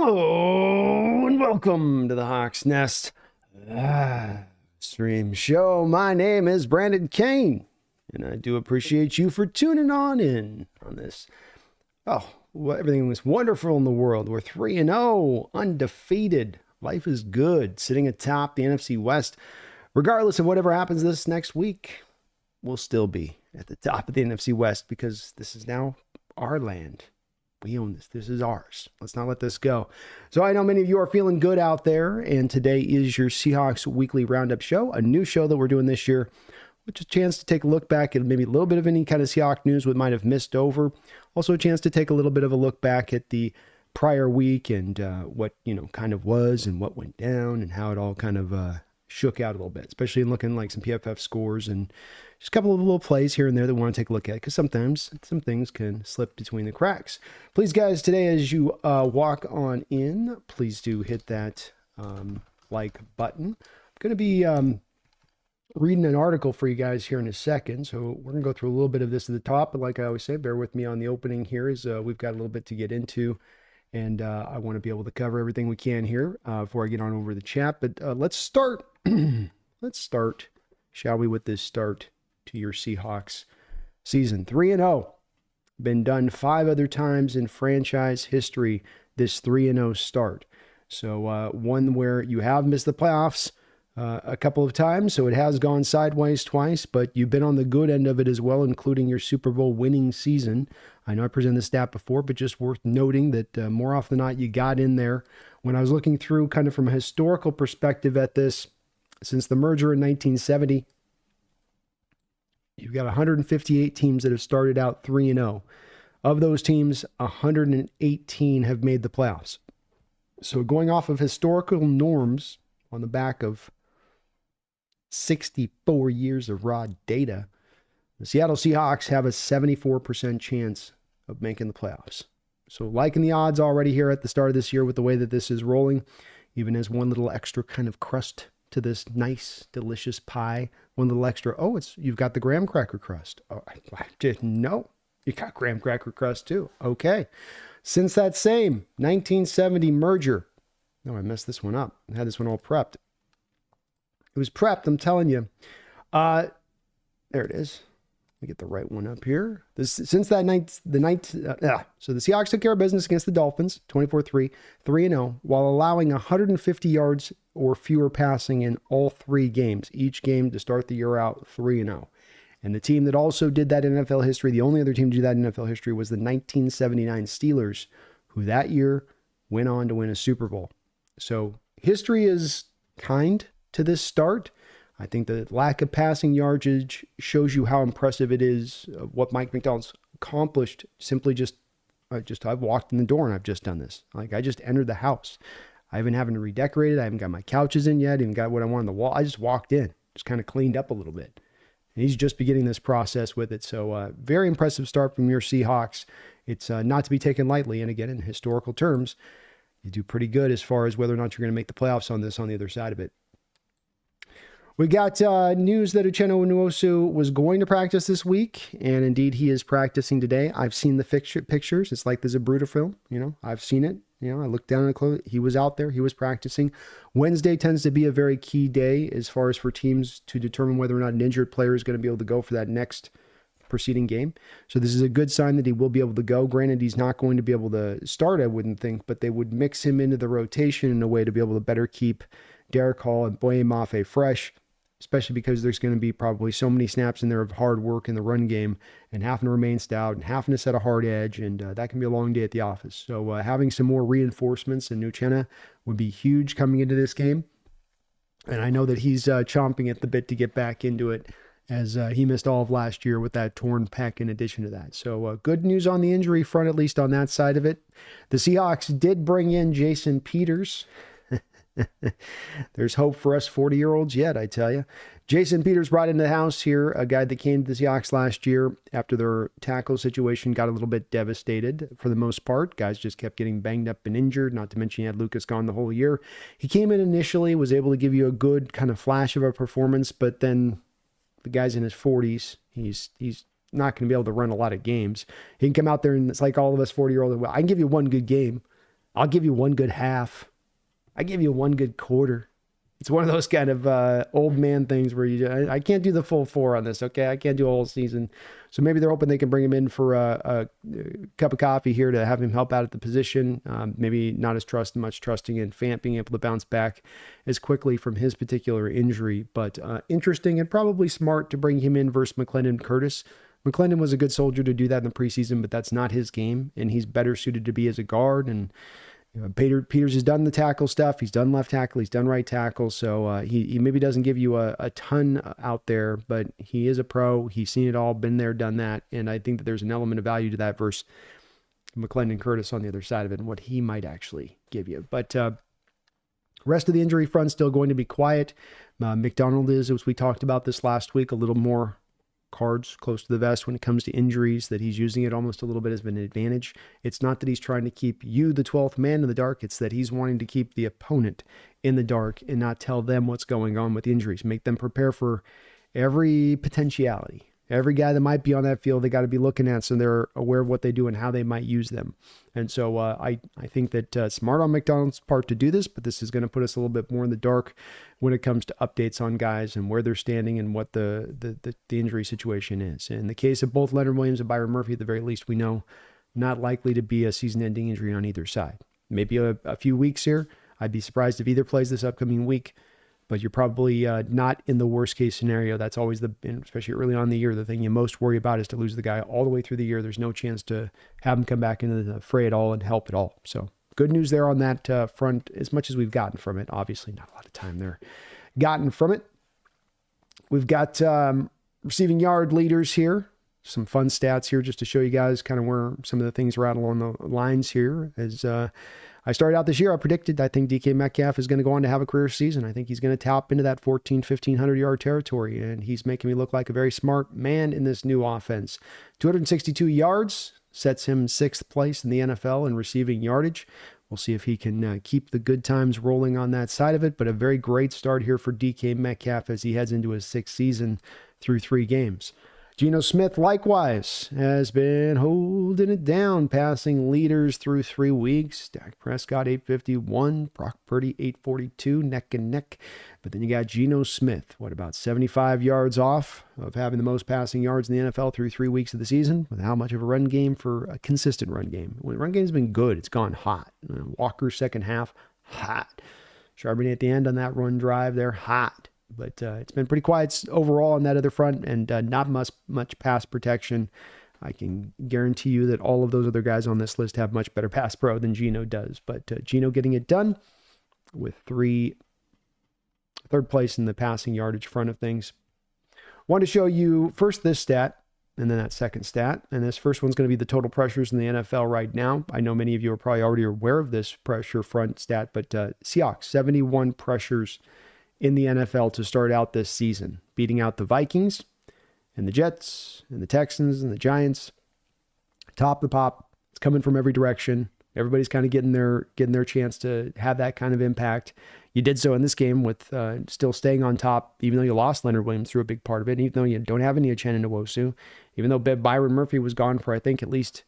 Hello and welcome to the Hawks Nest stream show. My name is Brandon Kane, and I do appreciate you for tuning in on this. Everything was wonderful in the world. We're 3-0, undefeated. Life is good, sitting atop the NFC West. Regardless of whatever happens this next week, we'll still be at the top of the NFC West because this is now our land. We own this. This is ours. Let's not let this go. So I know many of you are feeling good out there, and today is your Seahawks Weekly Roundup show, a new show that we're doing this year, which is a chance to take a look back at maybe a little bit of any kind of Seahawks news we might have missed over. Also a chance to take a little bit of a look back at the prior week and what, kind of was and what went down and how it all kind of shook out a little bit, especially in looking like some PFF scores and just a couple of little plays here and there that we want to take a look at because sometimes some things can slip between the cracks. Please, guys, today as you walk on in, please do hit that like button. I'm going to be reading an article for you guys here in a second, so we're going to go through a little bit of this at the top, but like I always say, bear with me on the opening here as we've got a little bit to get into, and I want to be able to cover everything we can here before I get on over the chat, but let's start. Let's start, shall we, with this start to your Seahawks season. 3-0. Been done 5 other times in franchise history, this 3-0 start. So one where you have missed the playoffs a couple of times, so it has gone sideways twice, but you've been on the good end of it as well, including your Super Bowl winning season. I know I presented the stat before, but just worth noting that more often than not, you got in there. When I was looking through kind of from a historical perspective at this, since the merger in 1970, you've got 158 teams that have started out 3-0. Of those teams, 118 have made the playoffs. So going off of historical norms on the back of 64 years of raw data, the Seattle Seahawks have a 74% chance of making the playoffs. So liking the odds already here at the start of this year with the way that this is rolling, even as one little extra kind of crust to this nice, delicious pie. One little extra, you've got the graham cracker crust. Oh, I didn't know. You got graham cracker crust too. Okay. Since that same 1970 merger, I messed this one up. I had this one all prepped. It was prepped, I'm telling you. There it is. Let me get the right one up here. Since that night, so the Seahawks took care of business against the Dolphins, 24-3, 3-0, while allowing 150 yards or fewer passing in all 3 games, each game to start the year out 3-0. And the team that also did that in NFL history, the only other team to do that in NFL history, was the 1979 Steelers, who that year went on to win a Super Bowl. So history is kind to this start. I think the lack of passing yardage shows you how impressive it is what Mike McDonald's accomplished. Simply I've walked in the door and I've just done this. Like I just entered the house. I haven't having to redecorate it. I haven't got my couches in yet. I haven't got what I want on the wall. I just walked in, just kind of cleaned up a little bit. And he's just beginning this process with it. So very impressive start from your Seahawks. It's not to be taken lightly. And again, in historical terms, you do pretty good as far as whether or not you're going to make the playoffs on this on the other side of it. We got news that Uchenna Nwosu was going to practice this week, and indeed he is practicing today. I've seen the pictures. It's like the Zapruder film. I've seen it. I looked down at the clothes. He was out there. He was practicing. Wednesday tends to be a very key day as far as for teams to determine whether or not an injured player is going to be able to go for that next preceding game. So this is a good sign that he will be able to go. Granted, he's not going to be able to start, I wouldn't think, but they would mix him into the rotation in a way to be able to better keep Derek Hall and Boye Mafe fresh, especially because there's going to be probably so many snaps in there of hard work in the run game and having to remain stout and having to set a hard edge, and that can be a long day at the office. So having some more reinforcements in Uchenna would be huge coming into this game. And I know that he's chomping at the bit to get back into it as he missed all of last year with that torn pec in addition to that. So good news on the injury front, at least on that side of it. The Seahawks did bring in Jason Peters. There's hope for us 40-year-olds yet, I tell you. Jason Peters brought into the house here a guy that came to the Seahawks last year after their tackle situation got a little bit devastated for the most part. Guys just kept getting banged up and injured, not to mention he had Lucas gone the whole year. He came in initially, was able to give you a good kind of flash of a performance, but then the guy's in his 40s. He's not going to be able to run a lot of games. He can come out there and it's like all of us 40-year-olds. Well, I can give you one good game. I'll give you one good half. I give you one good quarter. It's one of those kind of old man things where I can't do the full 4 on this, okay? I can't do a whole season. So maybe they're hoping they can bring him in for a cup of coffee here to have him help out at the position. Maybe not as much trusting in Fant being able to bounce back as quickly from his particular injury. But interesting and probably smart to bring him in versus McClendon Curtis. McClendon was a good soldier to do that in the preseason, but that's not his game, and he's better suited to be as a guard. And Peters has done the tackle stuff. He's done left tackle. He's done right tackle. So he maybe doesn't give you a ton out there, but he is a pro. He's seen it all, been there, done that. And I think that there's an element of value to that versus McClendon Curtis on the other side of it and what he might actually give you. But rest of the injury front still going to be quiet. McDonald is, as we talked about this last week, a little more cards close to the vest when it comes to injuries, that he's using it almost a little bit as an advantage. It's not that he's trying to keep you, the 12th man, in the dark. It's that he's wanting to keep the opponent in the dark and not tell them what's going on with injuries. Make them prepare for every potentiality. Every guy that might be on that field, they got to be looking at so they're aware of what they do and how they might use them. And so I think that smart on McDonald's part to do this, but this is going to put us a little bit more in the dark when it comes to updates on guys and where they're standing and what the injury situation is. In the case of both Leonard Williams and Byron Murphy, at the very least, we know not likely to be a season-ending injury on either side. Maybe a few weeks here. I'd be surprised if either plays this upcoming week. But you're probably not in the worst case scenario. That's always especially early on in the year, the thing you most worry about is to lose the guy all the way through the year. There's no chance to have him come back into the fray at all and help at all. So good news there on that front, as much as we've gotten from it. Obviously not a lot of time there gotten from it. We've got receiving yard leaders here. Some fun stats here just to show you guys kind of where some of the things are out along the lines here. As I started out this year, I think DK Metcalf is going to go on to have a career season. I think he's going to tap into that 1,500 yard territory, and he's making me look like a very smart man in this new offense. 262 yards sets him 6th place in the NFL in receiving yardage. We'll see if he can keep the good times rolling on that side of it, but a very great start here for DK Metcalf as he heads into his 6th season through 3 games. Geno Smith, likewise, has been holding it down, passing leaders through 3 weeks. Dak Prescott, 851. Brock Purdy, 842, neck and neck. But then you got Geno Smith, about 75 yards off of having the most passing yards in the NFL through 3 weeks of the season, with how much of a run game for a consistent run game. When the run game's been good, it's gone hot. Walker, second half, hot. Charbonnet at the end on that run drive there, hot. But it's been pretty quiet overall on that other front, and not much pass protection. I can guarantee you that all of those other guys on this list have much better pass pro than Geno does. But Geno getting it done with third place in the passing yardage front of things. Want to show you first this stat, and then that second stat. And this first one's going to be the total pressures in the NFL right now. I know many of you are probably already aware of this pressure front stat, but Seahawks, 71 pressures in the NFL to start out this season, beating out the Vikings and the Jets and the Texans and the Giants. Top of the pop. It's coming from every direction. Everybody's kind of getting their chance to have that kind of impact. You did so in this game with still staying on top, even though you lost Leonard Williams through a big part of it, even though you don't have any Uchenna Nwosu, even though Byron Murphy was gone for, I think, at least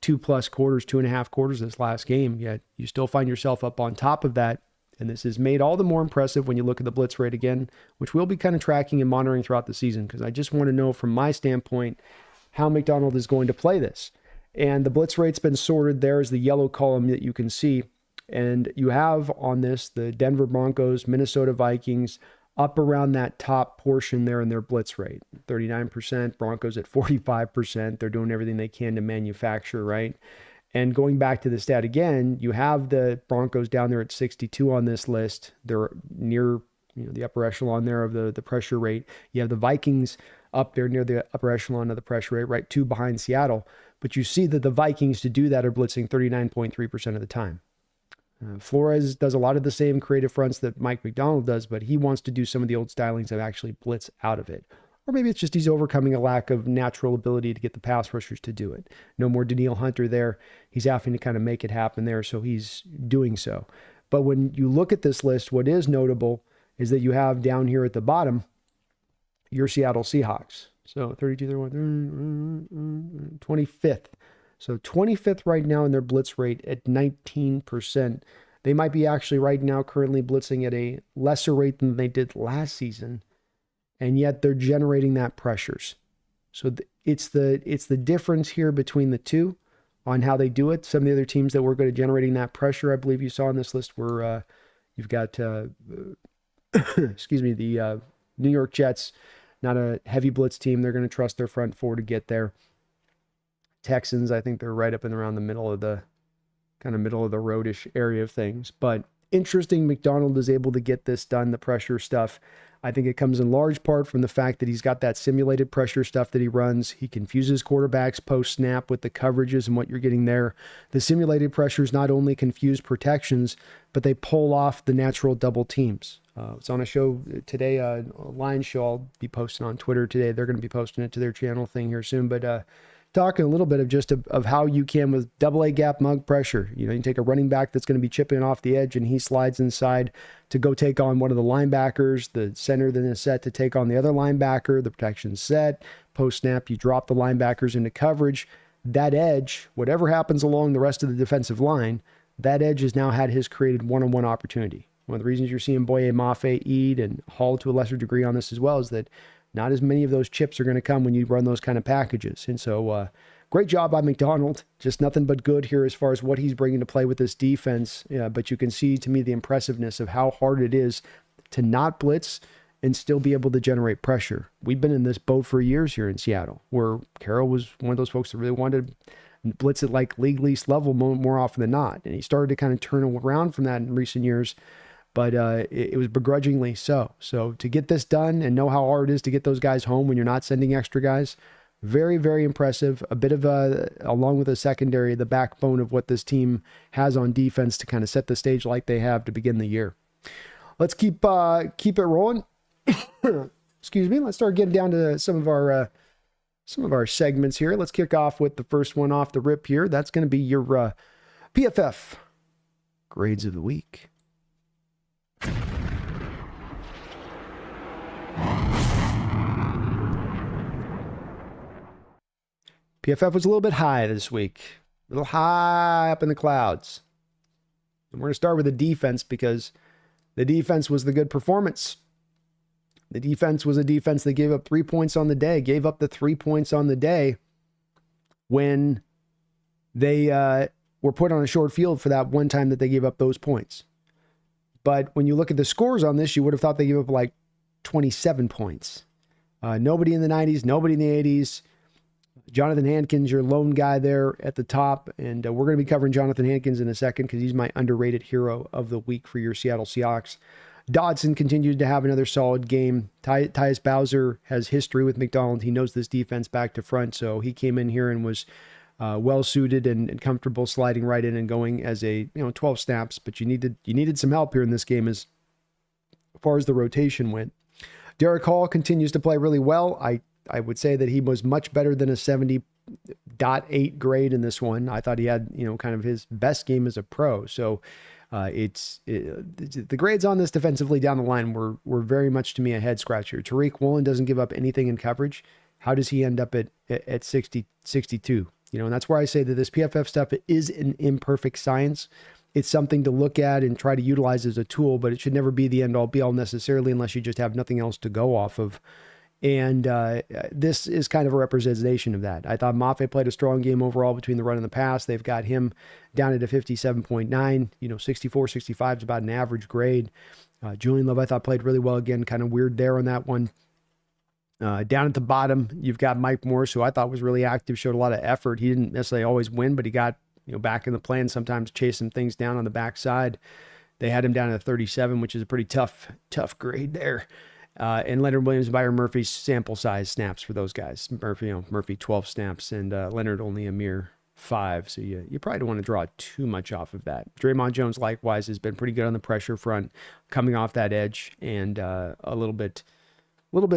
2+ quarters, 2.5 quarters this last game, yet you still find yourself up on top of that. And this is made all the more impressive when you look at the blitz rate again, which we'll be kind of tracking and monitoring throughout the season, because I just want to know from my standpoint how McDonald is going to play this. And the blitz rate's been sorted. There is the yellow column that you can see. And you have on this the Denver Broncos, Minnesota Vikings, up around that top portion there in their blitz rate. 39%, Broncos at 45%. They're doing everything they can to manufacture, right? And going back to the stat again, you have the Broncos down there at 62 on this list. They're near the upper echelon there of the pressure rate. You have the Vikings up there near the upper echelon of the pressure rate, right 2 behind Seattle. But you see that the Vikings, to do that, are blitzing 39.3% of the time. Flores does a lot of the same creative fronts that Mike McDonald does, but he wants to do some of the old stylings of actually blitz out of it. Or maybe it's just he's overcoming a lack of natural ability to get the pass rushers to do it. No more Danielle Hunter there. He's having to kind of make it happen there, so he's doing so. But when you look at this list, what is notable is that you have down here at the bottom your Seattle Seahawks. So 32, 31, 25th So 25th right now in their blitz rate at 19%. They might be actually right now currently blitzing at a lesser rate than they did last season, and yet they're generating that pressures. So it's the difference here between the two on how they do it. Some of the other teams that were good at generating that pressure, I believe you saw on this list, were you've got excuse me, the New York Jets, not a heavy blitz team. They're going to trust their front four to get there. Texans, I think they're right up and around the middle of the roadish area of things. But interesting, McDonald is able to get this done, the pressure stuff. I think it comes in large part from the fact that he's got that simulated pressure stuff that he runs. He confuses quarterbacks post-snap with the coverages and what you're getting there. The simulated pressures not only confuse protections, but they pull off the natural double teams. It's on a show today, a Lions show I'll be posting on Twitter today. They're going to be posting it to their channel thing here soon. But talking a little bit of just of how you can with double A gap mug pressure. You know, you take a running back that's going to be chipping off the edge and he slides inside to go take on one of the linebackers. The center then is set to take on the other linebacker. The protection's set. Post snap, you drop the linebackers into coverage. That edge, whatever happens along the rest of the defensive line, that edge has now had his created one-on-one opportunity. One of the reasons you're seeing Boye Mafe, Eid, and Hall to a lesser degree on this as well is that not as many of those chips are going to come when you run those kind of packages. And so great job by McDonald. Just nothing but good here as far as what he's bringing to play with this defense. But you can see to me the impressiveness of how hard it is to not blitz and still be able to generate pressure. We've been in this boat for years here in Seattle, where Carroll was one of those folks that really wanted to blitz at like league least level more often than not. And he started to kind of turn around from that in recent years. But it was begrudgingly so. So to get this done and know how hard it is to get those guys home when you're not sending extra guys, very, very impressive. A bit of along with the secondary, the backbone of what this team has on defense to kind of set the stage like they have to begin the year. Let's keep it rolling. Excuse me. Let's start getting down to some of our segments here. Let's kick off with the first one off the rip here. That's going to be your PFF grades of the week. PFF was a little bit high this week, a little high up in the clouds. And we're going to start with the defense because the defense was the good performance. The defense was a defense that gave up 3 points on the day, gave up the 3 points on the day when they were put on a short field for that one time that they gave up those points. But when you look at the scores on this, you would have thought they gave up like 27 points. Nobody in the 90s, nobody in the 80s. Jonathan Hankins, your lone guy there at the top. And we're going to be covering Jonathan Hankins in a second because he's my underrated hero of the week for your Seattle Seahawks. Dotson continued to have another solid game. Tyus Bowser has history with McDonald. He knows this defense back to front. So he came in here and was well-suited and comfortable sliding right in and going as 12 snaps. But you needed some help here in this game as far as the rotation went. Derek Hall continues to play really well. I would say that he was much better than a 70.8 grade in this one. I thought he had, kind of his best game as a pro. So the grades on this defensively down the line were very much to me a head scratcher. Tariq Woolen doesn't give up anything in coverage. How does he end up at 62? And that's where I say that this PFF stuff is an imperfect science. It's something to look at and try to utilize as a tool, but it should never be the end all be all necessarily unless you just have nothing else to go off of. And this is kind of a representation of that. I thought Mafe played a strong game overall between the run and the pass. They've got him down at a 57.9. 64, 65 is about an average grade. Julian Love, I thought, played really well again. Kind of weird there on that one. Down at the bottom, you've got Mike Morris, who I thought was really active, showed a lot of effort. He didn't necessarily always win, but he got back in the play and sometimes chasing things down on the backside. They had him down at 37, which is a pretty tough grade there. And Leonard Williams, Byron Murphy's sample size snaps for those guys. Murphy 12 snaps and Leonard only a mere 5. So you probably don't want to draw too much off of that. Draymond Jones likewise has been pretty good on the pressure front, coming off that edge, and a little bit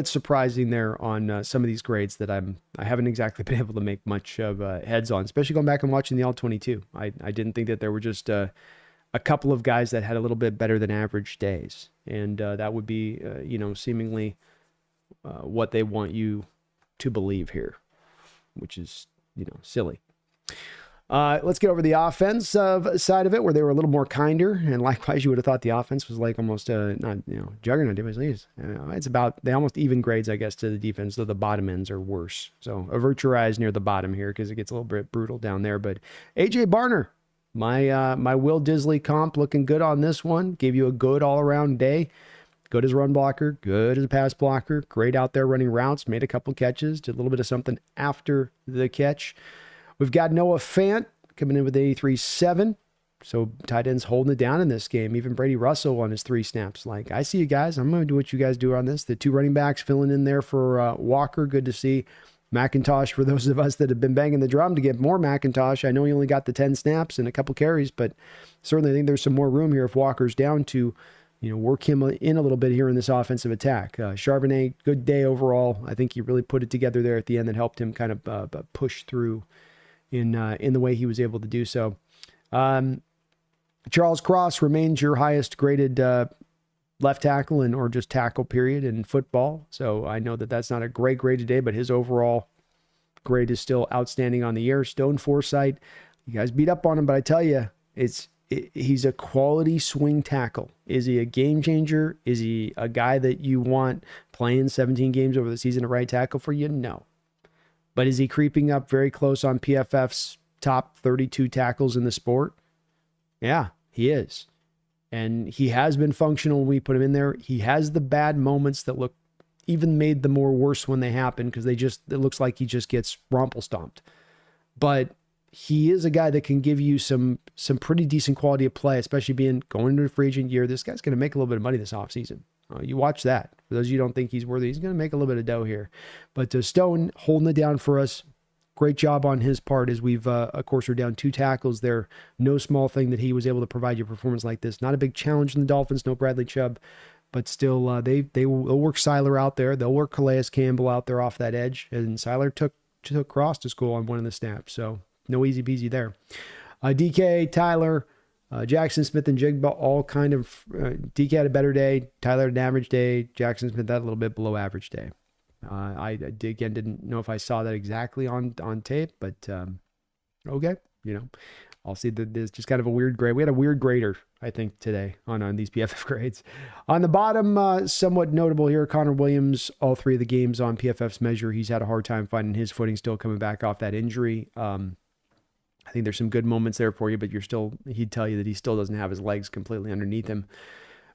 surprising there on some of these grades that I haven't exactly been able to make much of heads on, especially going back and watching the All-22. I didn't think that there were just a couple of guys that had a little bit better than average days. And that would be, seemingly what they want you to believe here, which is, silly. Let's get over the offensive side of it, where they were a little more kinder, and likewise, you would have thought the offense was like almost not juggernaut. It's about they almost even grades, I guess, to the defense, though the bottom ends are worse. So avert your eyes near the bottom here because it gets a little bit brutal down there. But AJ Barner, my Will Disley comp, looking good on this one. Gave you a good all around day. Good as run blocker, good as a pass blocker, great out there running routes, made a couple catches, did a little bit of something after the catch. We've got Noah Fant coming in with 83.7. So tight ends holding it down in this game. Even Brady Russell on his 3 snaps. Like, I see you guys. I'm going to do what you guys do on this. The 2 running backs filling in there for Walker. Good to see. McIntosh, for those of us that have been banging the drum to get more McIntosh. I know he only got the 10 snaps and a couple carries, but certainly I think there's some more room here if Walker's down to, work him in a little bit here in this offensive attack. Charbonnet, good day overall. I think he really put it together there at the end that helped him kind of push through in the way he was able to do so. Charles Cross remains your highest graded left tackle or just tackle period in football. So I know that that's not a great grade today, but his overall grade is still outstanding on the year. Stone Forsythe, you guys beat up on him, but I tell you, he's a quality swing tackle. Is he a game changer? Is he a guy that you want playing 17 games over the season to right tackle for you? No. But is he creeping up very close on PFF's top 32 tackles in the sport? Yeah, he is. And he has been functional when we put him in there. He has the bad moments that look even made the more worse when they happen because it looks like he just gets rumple stomped. But he is a guy that can give you some pretty decent quality of play, especially going into a free agent year. This guy's going to make a little bit of money this offseason. You watch that. For those of you who don't think he's worthy, he's going to make a little bit of dough here. But Stone holding it down for us. Great job on his part as we've, of course, we're down 2 tackles there. No small thing that he was able to provide you a performance like this. Not a big challenge in the Dolphins, no Bradley Chubb, but still they'll work Seiler out there. They'll work Calais Campbell out there off that edge. And Seiler took Cross to school on one of the snaps. So no easy peasy there. DK, Tyler, Jackson Smith, and Jigba all kind of, DK had a better day. Tyler had an average day. Jackson Smith had a little bit below average day. I didn't know if I saw that exactly on tape, but okay, I'll see that there's just kind of a weird grade. We had a weird grader, I think, today on these PFF grades. On the bottom, somewhat notable here, Connor Williams, all 3 of the games on PFF's measure, he's had a hard time finding his footing, still coming back off that injury. I think there's some good moments there for you, but he'd tell you that he still doesn't have his legs completely underneath him.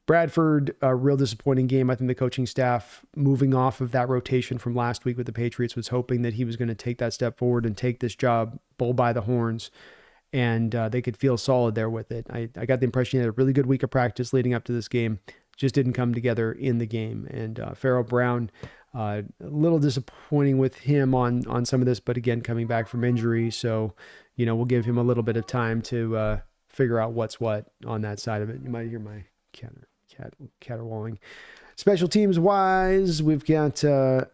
Bradford, a real disappointing game. I think the coaching staff, moving off of that rotation from last week with the Patriots, was hoping that he was going to take that step forward and take this job bull by the horns, and they could feel solid there with it. I got the impression he had a really good week of practice leading up to this game, just didn't come together in the game. And Pharaoh Brown, a little disappointing with him on some of this, but again, coming back from injury, so we'll give him a little bit of time to figure out what's what on that side of it. You might hear my caterwauling. Special teams wise, we've got, though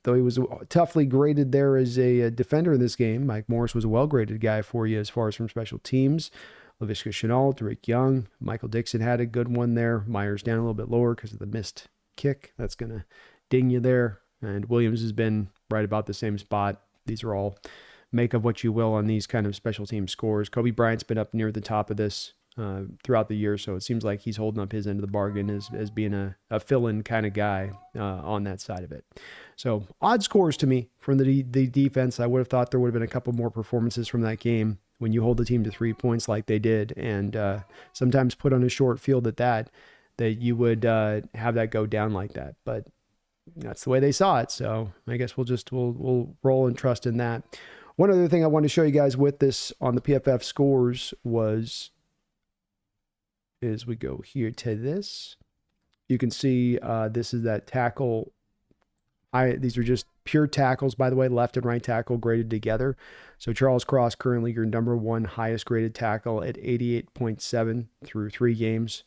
he was toughly graded there as a defender in this game, Mike Morris was a well-graded guy for you as far as from special teams. Laviska Shenault, Drake Young, Michael Dixon had a good one there. Myers down a little bit lower because of the missed kick. That's going to ding you there. And Williams has been right about the same spot. These are all make of what you will on these kind of special team scores. Kobe Bryant's been up near the top of this throughout the year, so it seems like he's holding up his end of the bargain as being a fill-in kind of guy on that side of it. So odd scores to me from the defense. I would have thought there would have been a couple more performances from that game when you hold the team to 3 points like they did, and sometimes put on a short field at that you would have that go down like that. But that's the way they saw it, so I guess we'll roll and trust in that. One other thing I want to show you guys with this on the PFF scores is we go here to this. You can see this is that tackle. These are just pure tackles, by the way, left and right tackle graded together. So Charles Cross, currently your number 1 highest graded tackle at 88.7 through 3 games.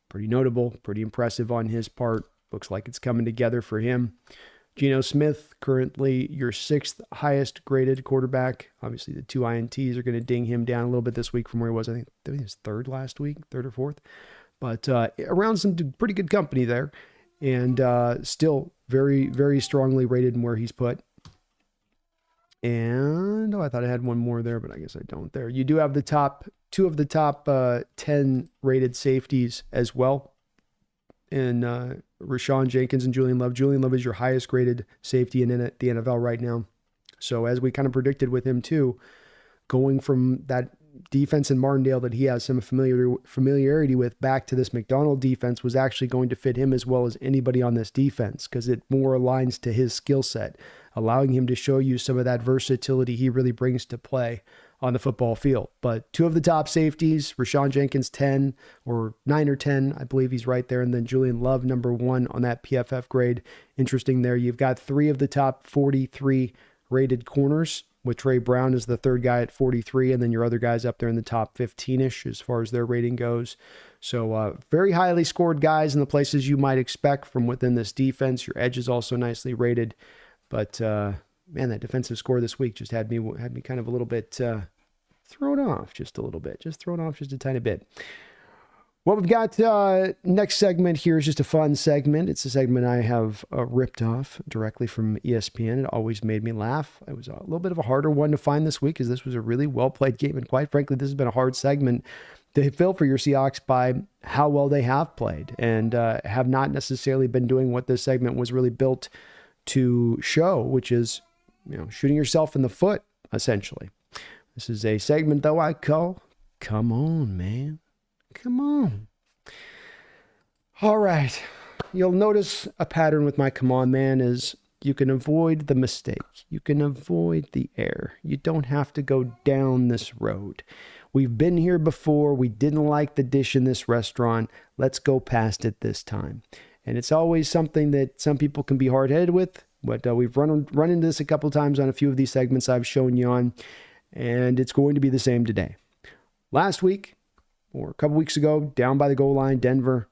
Pretty notable, pretty impressive on his part. Looks like it's coming together for him. Geno Smith, currently your 6th highest graded quarterback. Obviously, the 2 INTs are going to ding him down a little bit this week from where he was. I think he was 3rd last week, 3rd or 4th. But around some pretty good company there. And still very, very strongly rated in where he's put. And, I thought I had one more there, but I guess I don't there. You do have two of the top 10 rated safeties as well. And Rashawn Jenkins and Julian Love. Julian Love is your highest graded safety in the NFL right now. So as we kind of predicted with him too, going from that defense in Martindale that he has some familiarity with back to this McDonald defense was actually going to fit him as well as anybody on this defense, because it more aligns to his skill set, allowing him to show you some of that versatility he really brings to play on the football field. But two of the top safeties, Rashawn Jenkins 10 or 9 or 10, I believe he's right there. And then Julian Love, number 1 on that PFF grade. Interesting there. You've got 3 of the top 43 rated corners, with Trey Brown as the third guy at 43, and then your other guys up there in the top 15-ish as far as their rating goes. So very highly scored guys in the places you might expect from within this defense. Your edge is also nicely rated. But, man, that defensive score this week just had me kind of a little bit thrown off just a little bit. Just thrown off just a tiny bit. What we've got next segment here is just a fun segment. It's a segment I have ripped off directly from ESPN. It always made me laugh. It was a little bit of a harder one to find this week, as this was a really well-played game. And quite frankly, this has been a hard segment to fill for your Seahawks by how well they have played and have not necessarily been doing what this segment was really built to show, which is, shooting yourself in the foot, essentially. This is a segment, though, I call, Come On, Man. Come on. All right. You'll notice a pattern with my come on, man, is you can avoid the mistake. You can avoid the error. You don't have to go down this road. We've been here before. We didn't like the dish in this restaurant. Let's go past it this time. And it's always something that some people can be hard-headed with, but we've run into this a couple times on a few of these segments I've shown you on, and it's going to be the same today. Last week, or a couple weeks ago, down by the goal line, Denver,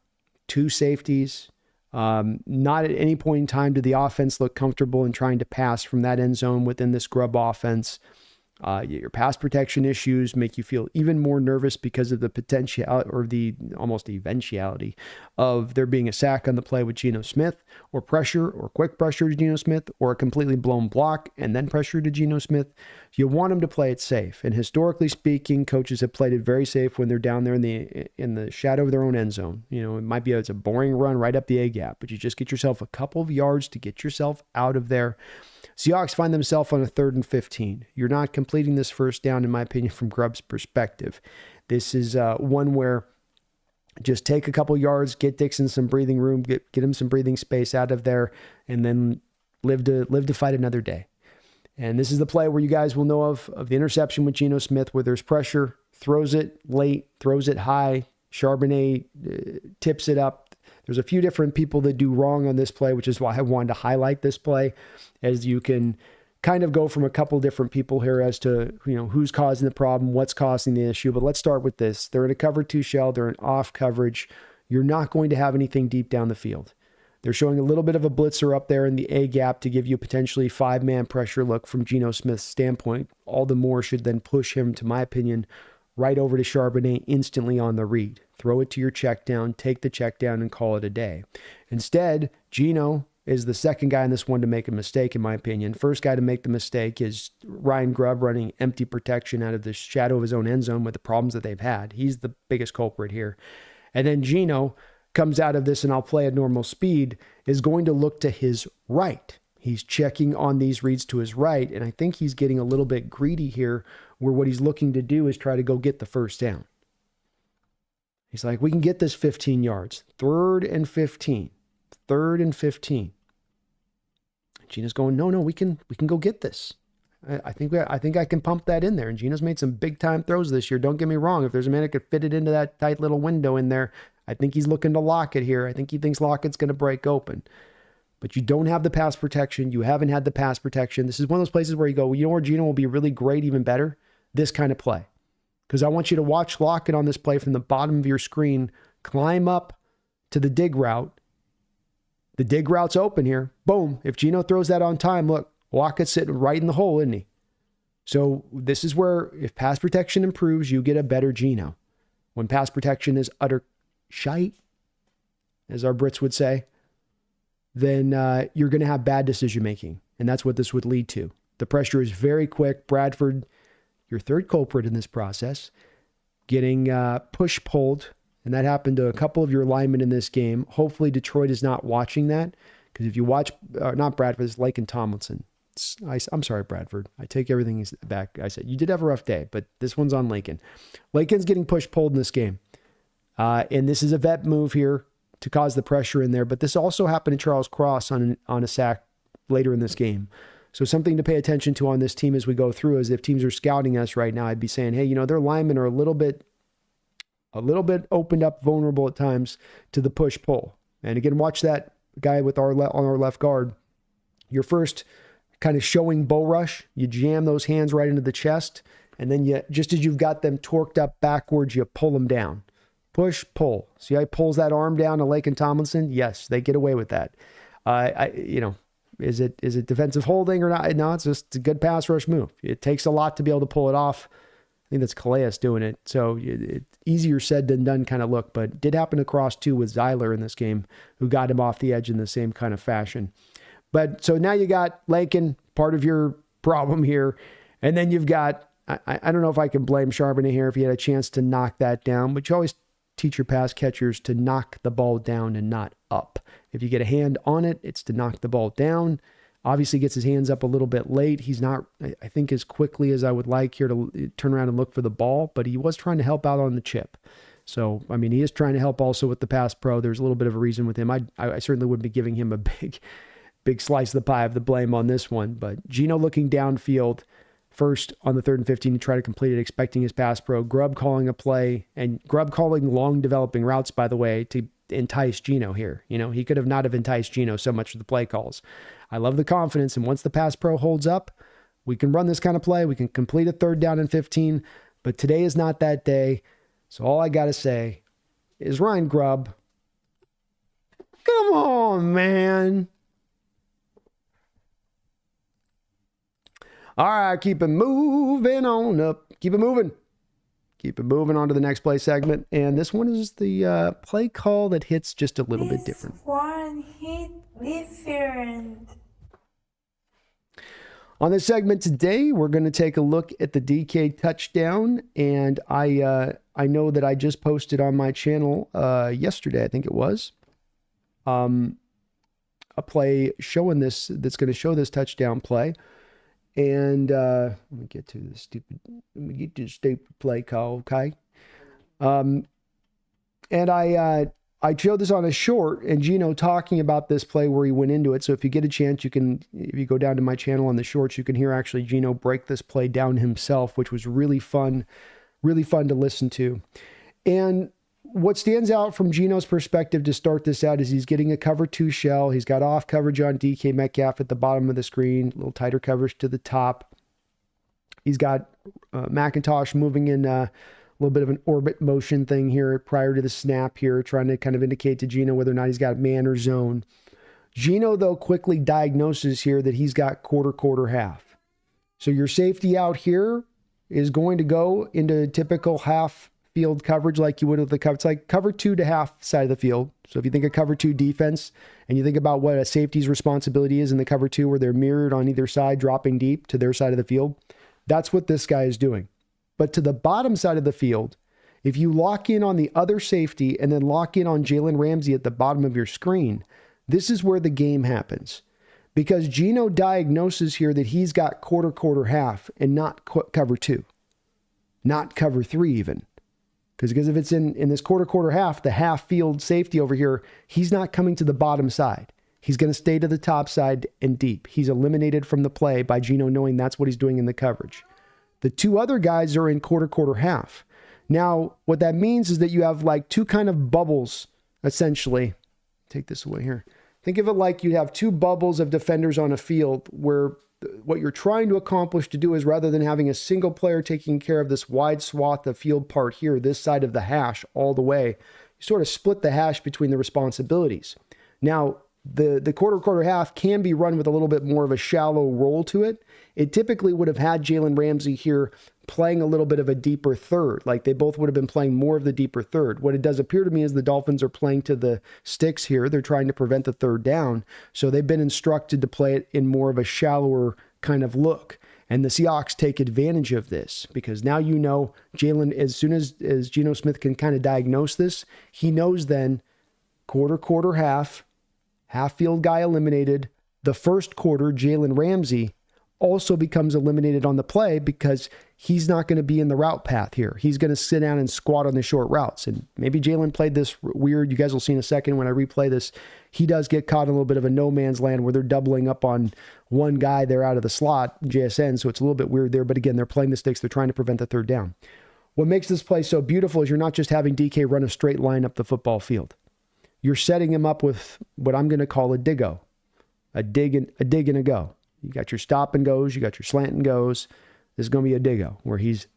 2 safeties. Not at any point in time did the offense look comfortable in trying to pass from that end zone within this grub offense. Your pass protection issues make you feel even more nervous because of the potential or the almost eventuality of there being a sack on the play with Geno Smith, or pressure or quick pressure to Geno Smith, or a completely blown block and then pressure to Geno Smith. You want them to play it safe. And historically speaking, coaches have played it very safe when they're down there in the shadow of their own end zone. It might be it's a boring run right up the A gap, but you just get yourself a couple of yards to get yourself out of there. Seahawks find themselves on a 3rd and 15. You're not completing this first down, in my opinion, from Grubb's perspective. This is one where just take a couple yards, get Dixon some breathing room, get him some breathing space out of there, and then live to fight another day. And this is the play where you guys will know of the interception with Geno Smith, where there's pressure, throws it late, throws it high. Charbonnet tips it up. There's a few different people that do wrong on this play, which is why I wanted to highlight this play, as you can kind of go from a couple different people here as to, who's causing the problem, what's causing the issue. But let's start with this. They're in a cover 2 shell. They're in off coverage. You're not going to have anything deep down the field. They're showing a little bit of a blitzer up there in the A gap to give you potentially 5-man pressure look from Geno Smith's standpoint. All the more should then push him, to my opinion, right over to Charbonnet instantly on the read. Throw it to your check down, take the check down, and call it a day. Instead, Geno is the second guy in this one to make a mistake, in my opinion. First guy to make the mistake is Ryan Grubb, running empty protection out of the shadow of his own end zone with the problems that they've had. He's the biggest culprit here. And then Geno comes out of this, and I'll play at normal speed, is going to look to his right. He's checking on these reads to his right, and I think he's getting a little bit greedy here, where what he's looking to do is try to go get the first down. He's like, we can get this 15 yards. 3rd and 15. 3rd and 15. Geno's going, no, we can go get this. I think I can pump that in there. And Geno's made some big time throws this year. Don't get me wrong. If there's a man that could fit it into that tight little window in there, I think he's looking to Lockett here. I think he thinks Lockett's going to break open. But you don't have the pass protection. You haven't had the pass protection. This is one of those places where you go, where Geno will be really great, even better? This kind of play. Because I want you to watch Lockett on this play from the bottom of your screen, climb up to the dig route. The dig route's open here. Boom. If Geno throws that on time, look, Lockett's sitting right in the hole, isn't he? So this is where, if pass protection improves, you get a better Geno. When pass protection is utter shite, as our Brits would say, then you're going to have bad decision making. And that's what this would lead to. The pressure is very quick. Bradford, your third culprit in this process, getting push-pulled, and that happened to a couple of your linemen in this game. Hopefully Detroit is not watching that, because if you watch, not Bradford, it's Laken Tomlinson. I'm sorry, Bradford. I take everything back. I said, you did have a rough day, but this one's on Laken. Laken's getting push-pulled in this game. And this is a vet move here to cause the pressure in there, but this also happened to Charles Cross on a sack later in this game. So something to pay attention to on this team as we go through is if teams are scouting us right now, I'd be saying, hey, their linemen are a little bit opened up, vulnerable at times to the push-pull. And again, watch that guy with on our left guard. Your first kind of showing bull rush, you jam those hands right into the chest, and then just as you've got them torqued up backwards, you pull them down. Push, pull. See how he pulls that arm down to Laken Tomlinson? Yes, they get away with that. Is it defensive holding or not? No, it's just a good pass rush move. It takes a lot to be able to pull it off. I think that's Calais doing it. So it's easier said than done kind of look, but it did happen to Cross too with Zeiler in this game, who got him off the edge in the same kind of fashion. But so now you got Laken, part of your problem here. And then you've got, I don't know if I can blame Charbonnet here if he had a chance to knock that down, but you always teach your pass catchers to knock the ball down and not up. If you get a hand on it, it's to knock the ball down. Obviously gets his hands up a little bit late. He's not, I think, as quickly as I would like here to turn around and look for the ball, but he was trying to help out on the chip. So, I mean, he is trying to help also with the pass pro. There's a little bit of a reason with him. I certainly wouldn't be giving him a big slice of the pie of the blame on this one, but Geno looking downfield first on the 3rd and 15 to try to complete it, expecting his pass pro. Grubb calling a play, and Grubb calling long developing routes, by the way, to entice Geno here. He could have not have enticed Geno so much with the play calls. I love the confidence, and once the pass pro holds up, we can run this kind of play. We can complete a 3rd down and 15, but today is not that day. So all I got to say is, Ryan Grubb, come on, man. All right, keep it moving on up. Keep it moving. Keep it moving on to the next play segment. And this one is the play call that hits just a little bit different. One hit different. On this segment today, we're going to take a look at the DK touchdown. And I know that I just posted on my channel yesterday, I think it was, a play showing this, that's going to show this touchdown play. And let me get to the stupid play call, okay? And I showed this on a short, and Geno talking about this play where he went into it. So if you get a chance, if you go down to my channel on the shorts, you can hear actually Geno break this play down himself, which was really fun to listen to. And what stands out from Geno's perspective to start this out is he's getting a cover 2 shell. He's got off coverage on DK Metcalf at the bottom of the screen, a little tighter coverage to the top. He's got McIntosh moving in a little bit of an orbit motion thing here prior to the snap here, trying to kind of indicate to Geno whether or not he's got man or zone. Geno, though, quickly diagnoses here that he's got quarter, half. So your safety out here is going to go into typical half field coverage like you would with the cover. It's like cover 2 to half side of the field. So if you think of cover 2 defense and you think about what a safety's responsibility is in the cover 2 where they're mirrored on either side, dropping deep to their side of the field, that's what this guy is doing. But to the bottom side of the field, if you lock in on the other safety and then lock in on Jalen Ramsey at the bottom of your screen, this is where the game happens. Because Geno diagnoses here that he's got quarter, half and not cover 2. Not cover 3 even. Because if it's in this quarter, half, the half field safety over here, he's not coming to the bottom side. He's going to stay to the top side and deep. He's eliminated from the play by Geno knowing that's what he's doing in the coverage. The 2 other guys are in quarter, half. Now, what that means is that you have like 2 kind of bubbles, essentially. Take this away here. Think of it like you have 2 bubbles of defenders on a field where what you're trying to accomplish to do is, rather than having a single player taking care of this wide swath of field part here, this side of the hash all the way, you sort of split the hash between the responsibilities. Now, the quarter, half can be run with a little bit more of a shallow roll to it. It typically would have had Jalen Ramsey here playing a little bit of a deeper third. Like they both would have been playing more of the deeper third. What it does appear to me is the Dolphins are playing to the sticks here. They're trying to prevent the 3rd down. So they've been instructed to play it in more of a shallower kind of look. And the Seahawks take advantage of this because now you know Jalen, as soon as Geno Smith can kind of diagnose this, he knows then quarter, half field guy eliminated. The first quarter, Jalen Ramsey also becomes eliminated on the play because he's not going to be in the route path here. He's going to sit down and squat on the short routes. And maybe Jalen played this weird. You guys will see in a second when I replay this. He does get caught in a little bit of a no man's land where they're doubling up on one guy there out of the slot, JSN. So it's a little bit weird there. But again, they're playing the sticks. They're trying to prevent the third down. What makes this play so beautiful is you're not just having DK run a straight line up the football field. You're setting him up with what I'm going to call a dig-o. A dig and a go. You got your stop and goes. You got your slant and goes. This is going to be a dig-o where he's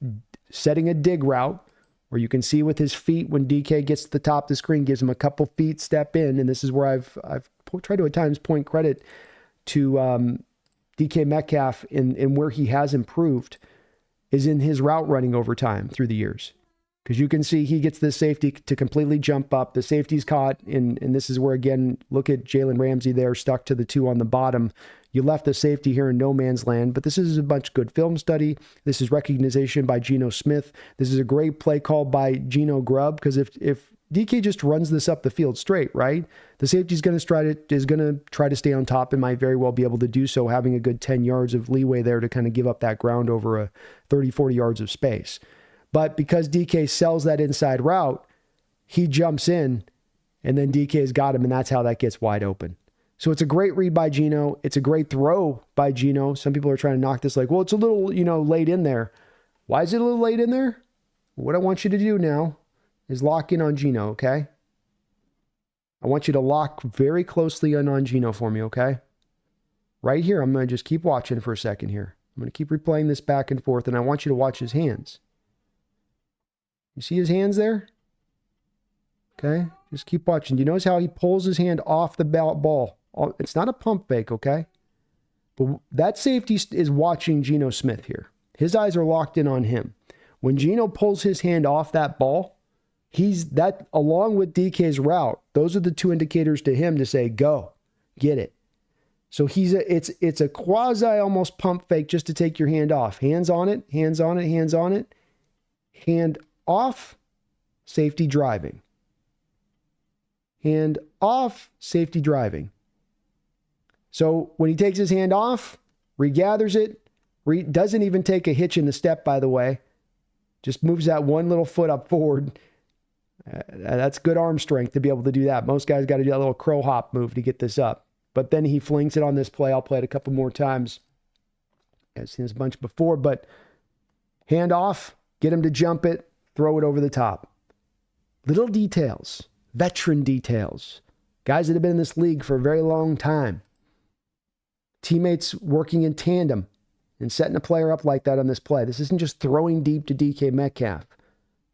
setting a dig route where you can see with his feet when DK gets to the top of the screen, gives him a couple feet, step in. And this is where I've tried to at times point credit to DK Metcalf in where he has improved is in his route running over time through the years. Because you can see he gets this safety to completely jump up. The safety's caught, and this is where, again, look at Jalen Ramsey there stuck to the two on the bottom. You left the safety here in no man's land, but this is a bunch of good film study. This is recognition by Geno Smith. This is a great play call by Geno Grubb, because if DK just runs this up the field straight, right, the safety is going to try to stay on top and might very well be able to do so, having a good 10 yards of leeway there to kind of give up that ground over a 30, 40 yards of space. But because DK sells that inside route, he jumps in, and then DK's got him, and that's how that gets wide open. So it's a great read by Geno. It's a great throw by Geno. Some people are trying to knock this like, well, it's a little, late in there. Why is it a little late in there? What I want you to do now is lock in on Geno, okay? I want you to lock very closely in on Geno for me, okay? Right here, I'm going to just keep watching for a second here. I'm going to keep replaying this back and forth, and I want you to watch his hands. You see his hands there? Okay, just keep watching. Do you notice how he pulls his hand off the ball? It's not a pump fake, okay? But that safety is watching Geno Smith here. His eyes are locked in on him. When Geno pulls his hand off that ball, that along with DK's route, those are the two indicators to him to say, go, get it. So it's a quasi almost pump fake just to take your hand off. Hands on it, hands on it, hands on it. Hand off, safety driving. Hand off, safety driving. So when he takes his hand off, regathers it, doesn't even take a hitch in the step, by the way. Just moves that one little foot up forward. That's good arm strength to be able to do that. Most guys got to do that little crow hop move to get this up. But then he flings it on this play. I'll play it a couple more times. I've seen this a bunch before, but hand off, get him to jump it, throw it over the top. Little details, veteran details. Guys that have been in this league for a very long time. Teammates working in tandem and setting a player up like that on this play. This isn't just throwing deep to DK Metcalf.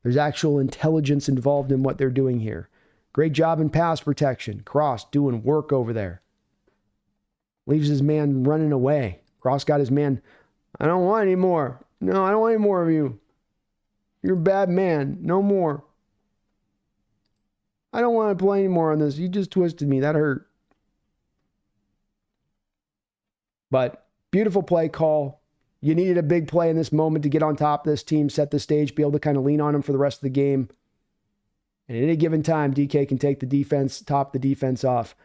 There's actual intelligence involved in what they're doing here. Great job in pass protection. Cross doing work over there. Leaves his man running away. Cross got his man. I don't want any more. No, I don't want any more of you. You're a bad man. No more. I don't want to play anymore on this. You just twisted me. That hurt. But beautiful play call. You needed a big play in this moment to get on top of this team, set the stage, be able to kind of lean on them for the rest of the game. And at any given time, DK can take the defense, top the defense off.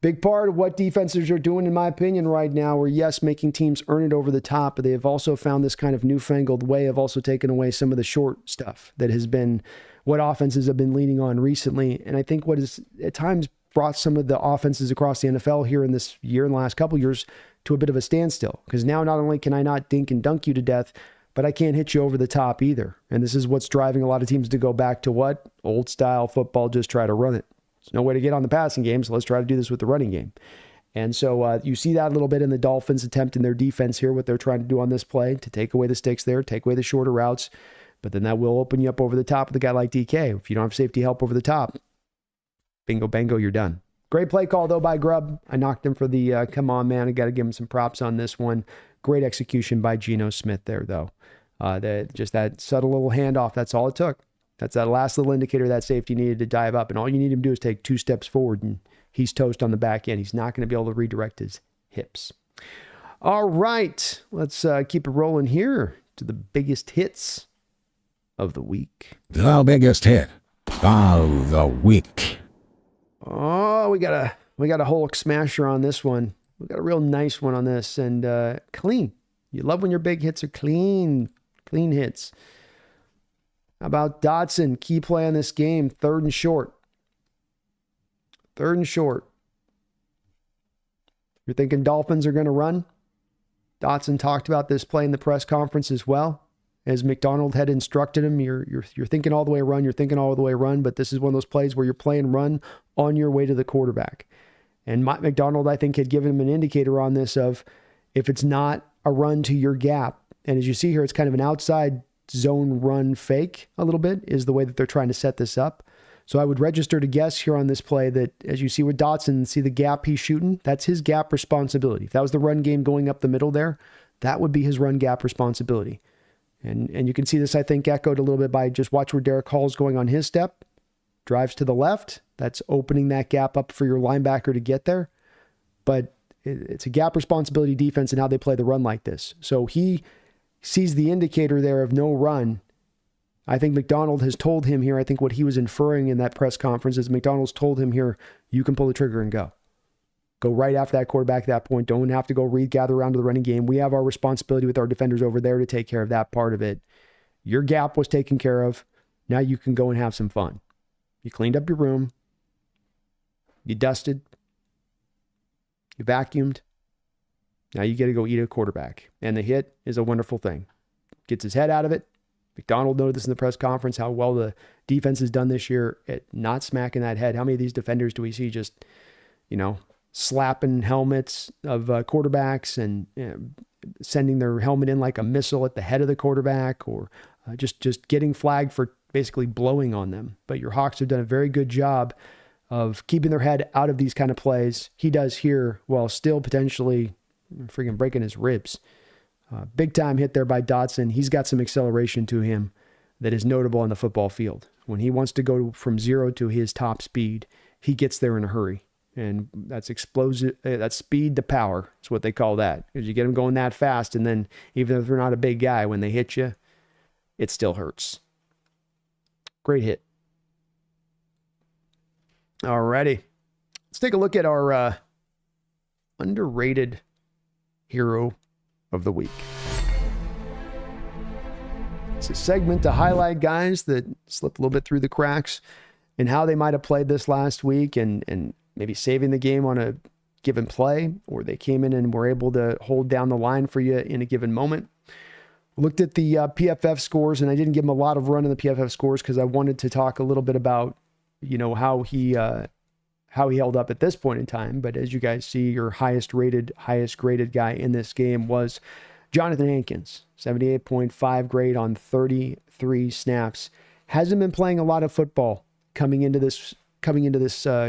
Big part of what defenses are doing, in my opinion, right now, are, yes, making teams earn it over the top, but they have also found this kind of newfangled way of also taking away some of the short stuff that has been what offenses have been leaning on recently. And I think what has at times brought some of the offenses across the NFL here in this year and the last couple years to a bit of a standstill. Because now not only can I not dink and dunk you to death, but I can't hit you over the top either. And this is what's driving a lot of teams to go back to what? Old style football, just try to run it. There's no way to get on the passing game, so let's try to do this with the running game. And so you see that a little bit in the Dolphins' attempt in their defense here, what they're trying to do on this play, to take away the sticks there, take away the shorter routes. But then that will open you up over the top with a guy like DK. If you don't have safety help over the top, bingo, bango, you're done. Great play call, though, by Grubb. I knocked him for the come on, man. I got to give him some props on this one. Great execution by Geno Smith there, though. Just that subtle little handoff, that's all it took. That's that last little indicator that safety needed to dive up. And all you need him to do is take 2 steps forward, and he's toast on the back end. He's not going to be able to redirect his hips. All right, let's keep it rolling here to the biggest hits of the week. The biggest hit of the week. Oh, we got a Hulk smasher on this one. We got a real nice one on this, and clean. You love when your big hits are clean hits. How about Dotson? Key play on this game, 3rd and short. 3rd and short. You're thinking Dolphins are going to run? Dotson talked about this play in the press conference as well. As McDonald had instructed him, you're thinking all the way run, you're thinking all the way run, but this is one of those plays where you're playing run on your way to the quarterback. And Mike McDonald, I think, had given him an indicator on this of if it's not a run to your gap, and as you see here, it's kind of an outside zone run fake a little bit, is the way that they're trying to set this up. So I would register to guess here on this play that as you see with Dotson, see the gap he's shooting, that's his gap responsibility. If that was the run game going up the middle there, that would be his run gap responsibility. And you can see this, I think, echoed a little bit by just watch where Derek Hall's going on his step. Drives to the left. That's opening that gap up for your linebacker to get there. But it's a gap responsibility defense and how they play the run like this. So he sees the indicator there of no run. I think McDonald has told him here, I think what he was inferring in that press conference is McDonald's told him here, you can pull the trigger and go. Go right after that quarterback at that point. Don't have to go gather around to the running game. We have our responsibility with our defenders over there to take care of that part of it. Your gap was taken care of. Now you can go and have some fun. You cleaned up your room. You dusted. You vacuumed. Now you get to go eat a quarterback. And the hit is a wonderful thing. Gets his head out of it. McDonald noted this in the press conference, how well the defense has done this year at not smacking that head. How many of these defenders do we see just, slapping helmets of quarterbacks and sending their helmet in like a missile at the head of the quarterback, or just getting flagged for basically blowing on them. But your Hawks have done a very good job of keeping their head out of these kind of plays. He does here while still potentially freaking breaking his ribs. Big time hit there by Dotson. He's got some acceleration to him that is notable on the football field. When he wants to go from 0 to his top speed, he gets there in a hurry. And that's explosive. That's speed to power. That's what they call that. Because you get them going that fast, and then even if they're not a big guy, when they hit you, it still hurts. Great hit. Alrighty. Let's take a look at our underrated hero of the week. It's a segment to highlight guys that slipped a little bit through the cracks and how they might have played this last week and maybe saving the game on a given play, or they came in and were able to hold down the line for you in a given moment. Looked at the PFF scores, and I didn't give him a lot of run in the PFF scores because I wanted to talk a little bit about, how he held up at this point in time. But as you guys see, your highest graded guy in this game was Jonathan Hankins, 78.5 grade on 33 snaps. Hasn't been playing a lot of football coming into this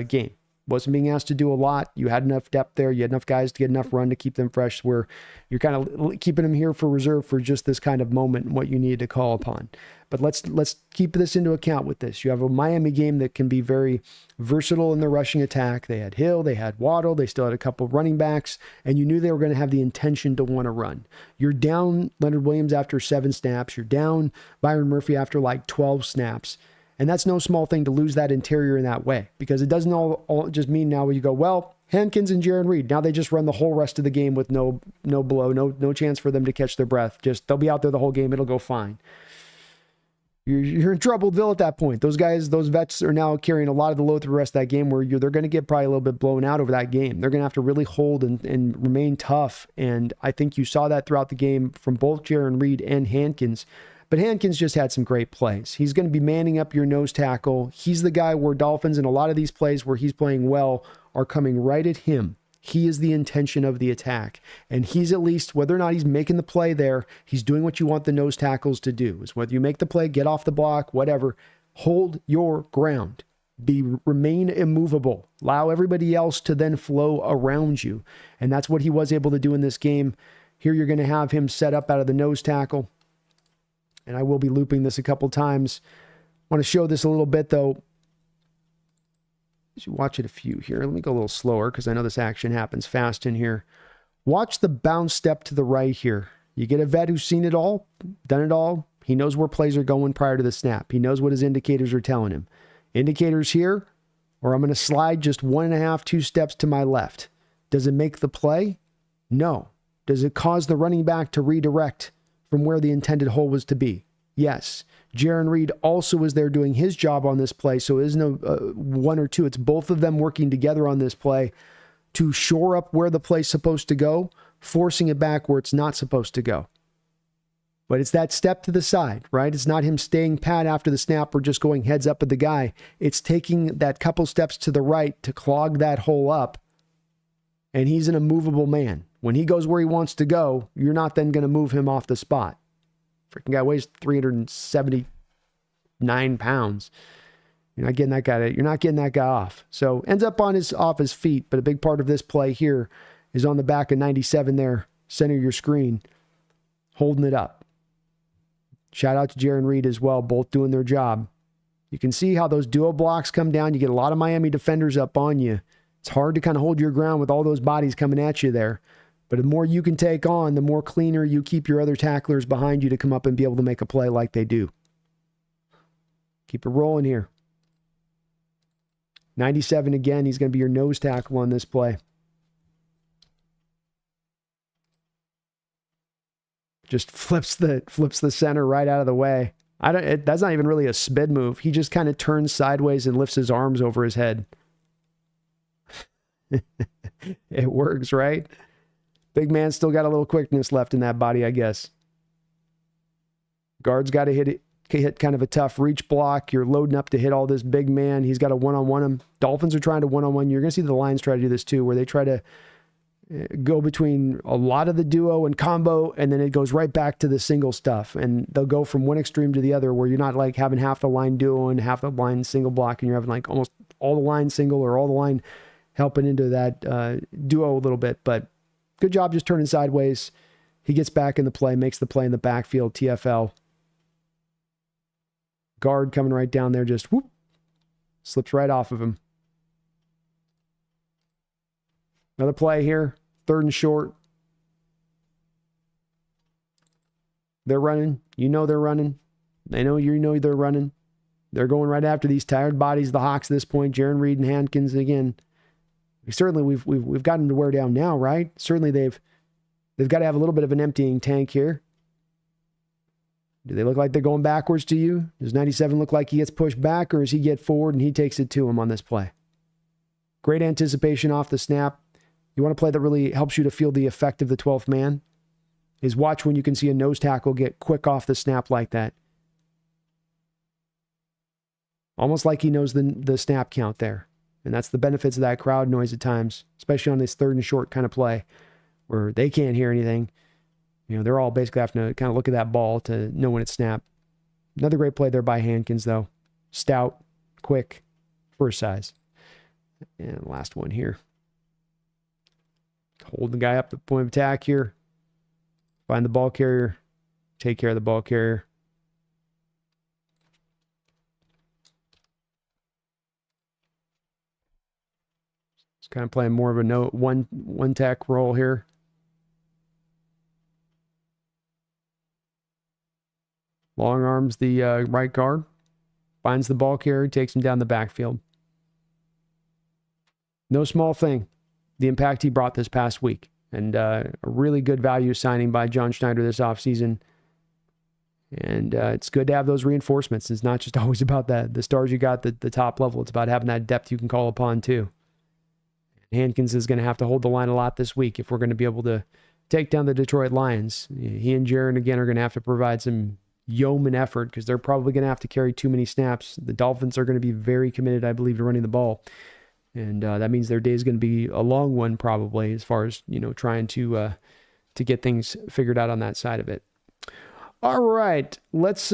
game. Wasn't being asked to do a lot. You had enough depth there. You had enough guys to get enough run to keep them fresh, where you're kind of keeping them here for reserve for just this kind of moment and what you need to call upon. But let's keep this into account with this. You have a Miami game that can be very versatile in the rushing attack. They had Hill, they had Waddle, they still had a couple of running backs, and you knew they were going to have the intention to want to run. You're down Leonard Williams after 7 snaps. You're down Byron Murphy after like 12 snaps. And that's no small thing to lose that interior in that way, because it doesn't all just mean now you go, well, Hankins and Jaron Reed, now they just run the whole rest of the game with no blow, no chance for them to catch their breath. Just they'll be out there the whole game. It'll go fine. You're in Troubleville at that point. Those guys, those vets are now carrying a lot of the load through the rest of that game, where they're going to get probably a little bit blown out over that game. They're going to have to really hold and remain tough. And I think you saw that throughout the game from both Jaron Reed and Hankins. But Hankins just had some great plays. He's going to be manning up your nose tackle. He's the guy where Dolphins and a lot of these plays where he's playing well are coming right at him. He is the intention of the attack. And he's at least, whether or not he's making the play there, he's doing what you want the nose tackles to do. Is whether you make the play, get off the block, whatever, hold your ground. Remain immovable. Allow everybody else to then flow around you. And that's what he was able to do in this game. Here you're going to have him set up out of the nose tackle. And I will be looping this a couple times. I want to show this a little bit, though. As you watch it a few here. Let me go a little slower because I know this action happens fast in here. Watch the bounce step to the right here. You get a vet who's seen it all, done it all. He knows where plays are going prior to the snap. He knows what his indicators are telling him. Indicators here, or I'm going to slide just 1.5, 2 steps to my left. Does it make the play? No. Does it cause the running back to redirect from where the intended hole was to be? Yes. Jaron Reed also is there doing his job on this play, so it isn't a one or two. It's both of them working together on this play to shore up where the play's supposed to go, forcing it back where it's not supposed to go. But it's that step to the side, right? It's not him staying pat after the snap or just going heads up at the guy. It's taking that couple steps to the right to clog that hole up, and he's an immovable man. When he goes where he wants to go, you're not then going to move him off the spot. Freaking guy weighs 379 pounds. You're not getting that guy. You're not getting that guy off. So ends up off his feet. But a big part of this play here is on the back of 97 there, center of your screen, holding it up. Shout out to Jaron Reed as well, both doing their job. You can see how those duo blocks come down. You get a lot of Miami defenders up on you. It's hard to kind of hold your ground with all those bodies coming at you there. But the more you can take on, the more cleaner you keep your other tacklers behind you to come up and be able to make a play like they do. Keep it rolling here. 97 again. He's going to be your nose tackle on this play. Just flips the center right out of the way. That's not even really a spid move. He just kind of turns sideways and lifts his arms over his head. It works, right? Big man still got a little quickness left in that body, I guess. Guard's got to hit kind of a tough reach block. You're loading up to hit all this big man. He's got to one-on-one him. Dolphins are trying to one-on-one. You're going to see the Lions try to do this too, where they try to go between a lot of the duo and combo, and then it goes right back to the single stuff. And they'll go from one extreme to the other, where you're not like having half the line duo and half the line single block, and you're having like almost all the line single or all the line helping into that duo a little bit. But good job just turning sideways. He gets back in the play, makes the play in the backfield, TFL. Guard coming right down there, just whoop, slips right off of him. Another play here, 3rd and short. They're running. You know they're running. They know you know they're running. They're going right after these tired bodies, the Hawks at this point, Jaron Reed and Hankins again. Certainly we've gotten to wear down now, right? Certainly they've got to have a little bit of an emptying tank here. Do they look like they're going backwards to you? Does 97 look like he gets pushed back, or does he get forward and he takes it to him on this play? Great anticipation off the snap. You want a play that really helps you to feel the effect of the 12th man? Is watch when you can see a nose tackle get quick off the snap like that. Almost like he knows the snap count there. And that's the benefits of that crowd noise at times, especially on this 3rd and short kind of play where they can't hear anything. You know, they're all basically having to kind of look at that ball to know when it's snapped. Another great play there by Hankins, though. Stout, quick, for his size. And last one here. Hold the guy up at the point of attack here. Find the ball carrier. Take care of the ball carrier. It's kind of playing more of a one tack role here. Long arms the right guard. Finds the ball carrier. Takes him down the backfield. No small thing, the impact he brought this past week. And a really good value signing by John Schneider this offseason. And it's good to have those reinforcements. It's not just always about the stars you got at the top level. It's about having that depth you can call upon too. Hankins is going to have to hold the line a lot this week if we're going to be able to take down the Detroit Lions. He and Jaron, again, are going to have to provide some yeoman effort because they're probably going to have to carry too many snaps. The Dolphins are going to be very committed, I believe, to running the ball. And that means their day is going to be a long one probably as far as, trying to get things figured out on that side of it. All right, let's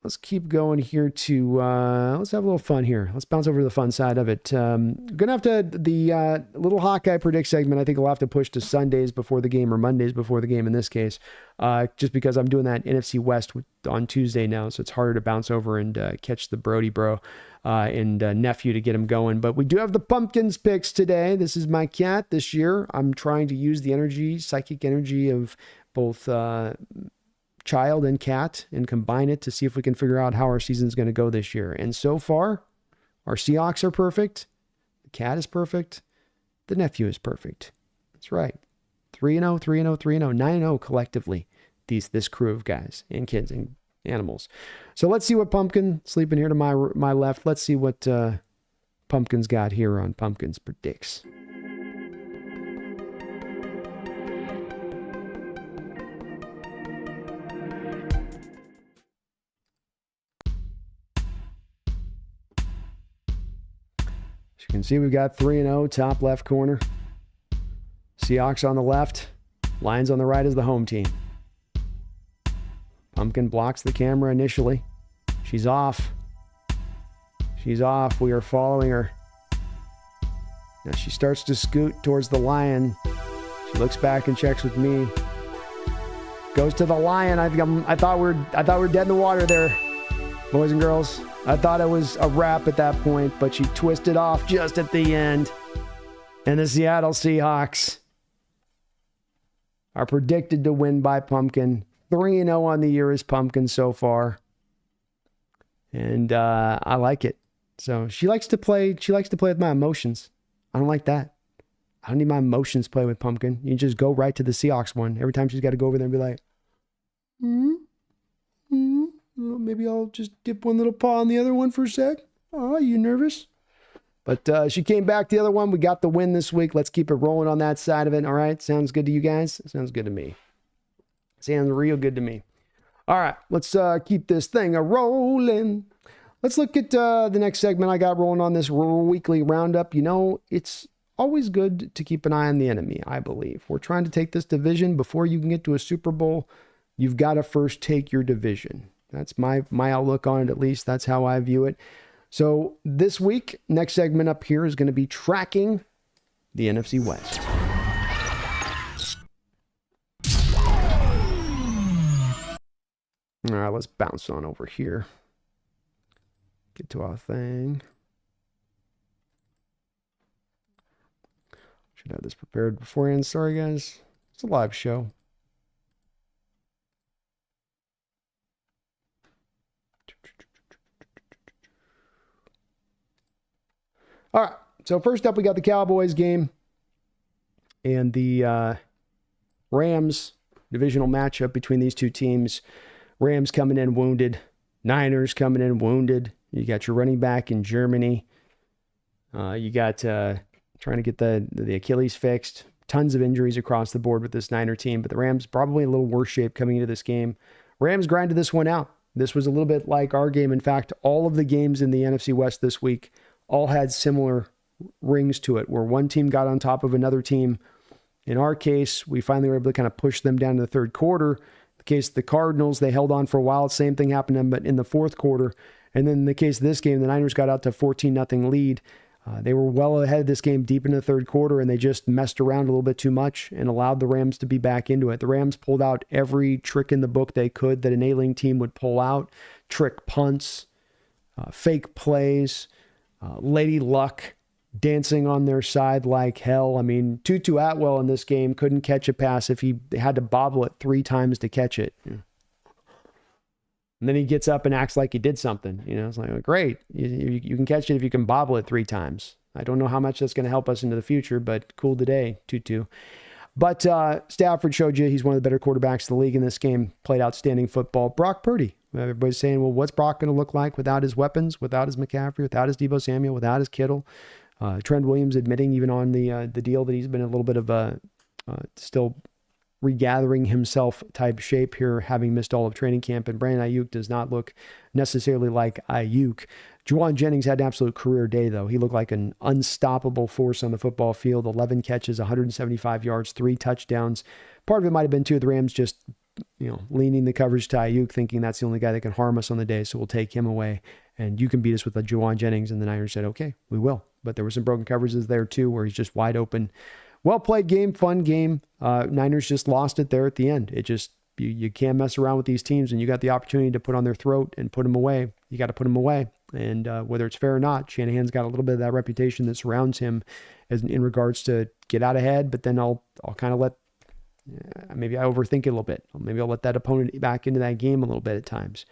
let's keep going here to, let's have a little fun here. Let's bounce over to the fun side of it. Gonna have to, the little Hawkeye Predict segment, I think we'll have to push to Sundays before the game or Mondays before the game in this case, just because I'm doing that NFC West on Tuesday now, so it's harder to bounce over and catch the Brody bro and nephew to get him going. But we do have the Pumpkins picks today. This is my cat this year. I'm trying to use the energy, psychic energy of both child and cat and combine it to see if we can figure out how our season's going to go this year. And so far, our Seahawks are perfect. The cat is perfect. The nephew is perfect. That's right. 3-0, 3-0, 3-0, 9-0 collectively. This crew of guys and kids and animals. So let's see what Pumpkin, sleeping here to my left. Let's see what Pumpkin's got here on Pumpkin's Predicts. You can see we've got 3-0, top left corner. Seahawks on the left. Lions on the right as the home team. Pumpkin blocks the camera initially. She's off. She's off. We are following her. Now she starts to scoot towards the lion. She looks back and checks with me. Goes to the lion. I thought we're dead in the water there, boys and girls. I thought it was a wrap at that point, but she twisted off just at the end. And the Seattle Seahawks are predicted to win by Pumpkin. 3-0 on the year is Pumpkin so far. And I like it. So she likes to play with my emotions. I don't like that. I don't need my emotions play with Pumpkin. You just go right to the Seahawks one. Every time she's got to go over there and be like, well, maybe I'll just dip one little paw on the other one for a sec. Oh, are you nervous? But she came back the other one. We got the win this week. Let's keep it rolling on that side of it. All right. Sounds good to you guys? Sounds good to me. Sounds real good to me. All right. Let's keep this thing a-rolling. Let's look at the next segment I got rolling on this weekly roundup. You know, it's always good to keep an eye on the enemy, I believe. We're trying to take this division. Before you can get to a Super Bowl, you've got to first take your division. That's my outlook on it, at least. That's how I view it. So this week, next segment up here is going to be tracking the NFC West. All right, let's bounce on over here. Get to our thing. Should have this prepared beforehand. Sorry, guys. It's a live show. All right, so first up, we got the Cowboys game and the Rams divisional matchup between these two teams. Rams coming in wounded. Niners coming in wounded. You got your running back in Germany. You got trying to get the Achilles fixed. Tons of injuries across the board with this Niner team, but the Rams probably a little worse shape coming into this game. Rams grinded this one out. This was a little bit like our game. In fact, all of the games in the NFC West this week all had similar rings to it, where one team got on top of another team. In our case, we finally were able to kind of push them down to the third quarter. The case of the Cardinals, they held on for a while. Same thing happened to them, but in the fourth quarter. And then in the case of this game, the Niners got out to 14-0 lead. They were well ahead of this game deep in the third quarter, and they just messed around a little bit too much and allowed the Rams to be back into it. The Rams pulled out every trick in the book they could that an ailing team would pull out. Trick punts, fake plays, Lady Luck dancing on their side like hell. I mean, Tutu Atwell in this game couldn't catch a pass if he had to bobble it 3 times to catch it. And then he gets up and acts like he did something. You know, it's like, oh, great. You can catch it if you can bobble it 3 times. I don't know how much that's going to help us into the future, but cool today, Tutu. But Stafford showed you he's one of the better quarterbacks in the league in this game. Played outstanding football. Brock Purdy. Everybody's saying, well, what's Brock going to look like without his weapons, without his McCaffrey, without his Deebo Samuel, without his Kittle? Trent Williams admitting even on the deal that he's been in a little bit of a still regathering himself type shape here, having missed all of training camp. And Brandon Ayuk does not look necessarily like Ayuk. Juwan Jennings had an absolute career day, though. He looked like an unstoppable force on the football field. 11 catches, 175 yards, 3 touchdowns. Part of it might have been, too, the Rams just leaning the coverage to Ayuk, thinking that's the only guy that can harm us on the day, so we'll take him away. And you can beat us with a Juwan Jennings. And the Niners said, okay, we will. But there were some broken coverages there too, where he's just wide open. Well played game, fun game. Niners just lost it there at the end. It just, you can't mess around with these teams, and you got the opportunity to put on their throat and put them away. You got to put them away. And whether it's fair or not, Shanahan's got a little bit of that reputation that surrounds him in regards to get out ahead, but then I'll kind of maybe I overthink it a little bit. Maybe I'll let that opponent back into that game a little bit at times.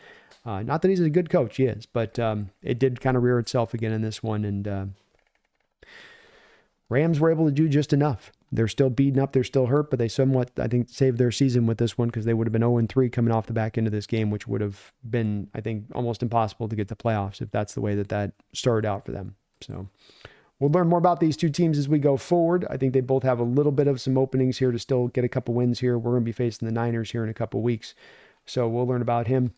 Not that he's a good coach, he is, but it did kind of rear itself again in this one. And Rams were able to do just enough. They're still beaten up. They're still hurt, but they somewhat, I think, saved their season with this one because they would have been 0-3 coming off the back end of this game, which would have been, I think, almost impossible to get to playoffs if that's the way that started out for them. So we'll learn more about these two teams as we go forward. I think they both have a little bit of some openings here to still get a couple wins here. We're going to be facing the Niners here in a couple weeks, so we'll learn about him.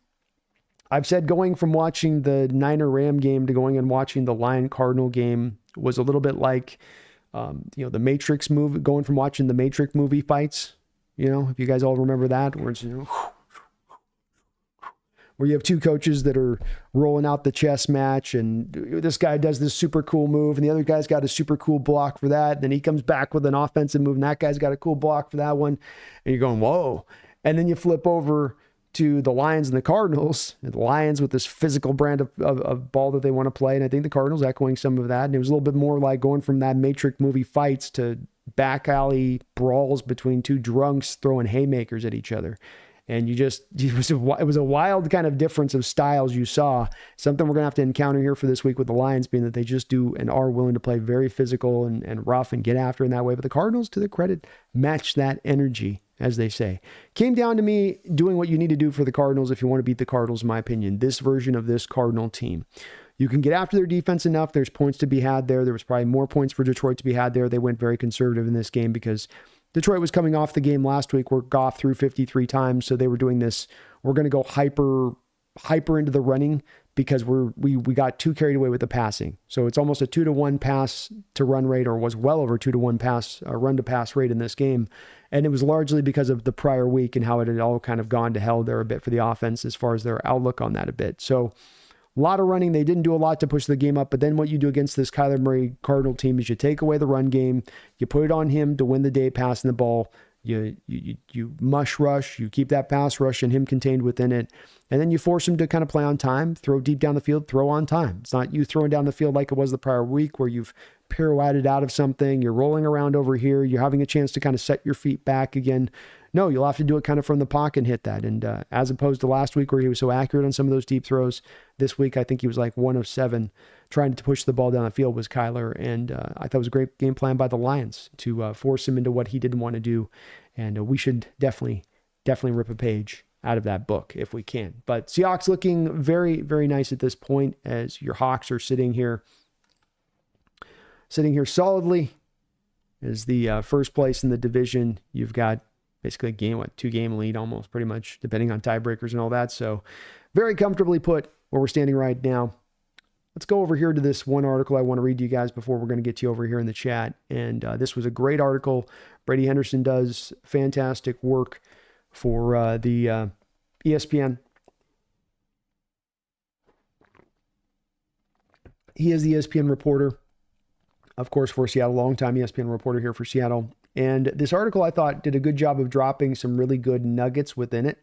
I've said going from watching the Niner-Ram game to going and watching the Lion-Cardinal game was a little bit like the Matrix movie, going from watching the Matrix movie fights, if you guys all remember that, where it's, where you have two coaches that are rolling out the chess match, and this guy does this super cool move, and the other guy's got a super cool block for that. And then he comes back with an offensive move, and that guy's got a cool block for that one. And you're going, whoa. And then you flip over to the Lions and the Cardinals, and the Lions with this physical brand of ball that they want to play. And I think the Cardinals echoing some of that. And it was a little bit more like going from that Matrix movie fights to back alley brawls between two drunks throwing haymakers at each other. And it was a wild kind of difference of styles you saw. Something we're going to have to encounter here for this week with the Lions, being that they just do and are willing to play very physical and rough and get after in that way. But the Cardinals, to their credit, match that energy, as they say. Came down to me doing what you need to do for the Cardinals if you want to beat the Cardinals, in my opinion. This version of this Cardinal team. You can get after their defense enough. There's points to be had there. There was probably more points for Detroit to be had there. They went very conservative in this game because Detroit was coming off the game last week where Goff threw 53 times. So they were doing this. We're going to go hyper into the running because we got too carried away with the passing. So it's almost a 2-to-1 pass to run rate, or was well over 2-to-1 run to pass rate in this game. And it was largely because of the prior week and how it had all kind of gone to hell there a bit for the offense as far as their outlook on that a bit. So a lot of running. They didn't do a lot to push the game up. But then what you do against this Kyler Murray Cardinal team is you take away the run game. You put it on him to win the day passing the ball. You mush rush. You keep that pass rush and him contained within it. And then you force him to kind of play on time, throw deep down the field, throw on time. It's not you throwing down the field like it was the prior week where you've pirouetted out of something. You're rolling around over here. You're having a chance to kind of set your feet back again. No, you'll have to do it kind of from the pocket and hit that. And as opposed to last week where he was so accurate on some of those deep throws, this week I think he was like 1 of 7 trying to push the ball down the field was Kyler. And I thought it was a great game plan by the Lions to force him into what he didn't want to do. And we should definitely rip a page out of that book if we can. But Seahawks looking very, very nice at this point as your Hawks are sitting here solidly as the first place in the division. You've got basically a 2-game lead almost, pretty much, depending on tiebreakers and all that. So very comfortably put where we're standing right now. Let's go over here to this one article I want to read to you guys before we're going to get to you over here in the chat. And this was a great article. Brady Henderson does fantastic work for the ESPN. He is the ESPN reporter, of course, for Seattle, longtime ESPN reporter here for Seattle. And this article, I thought, did a good job of dropping some really good nuggets within it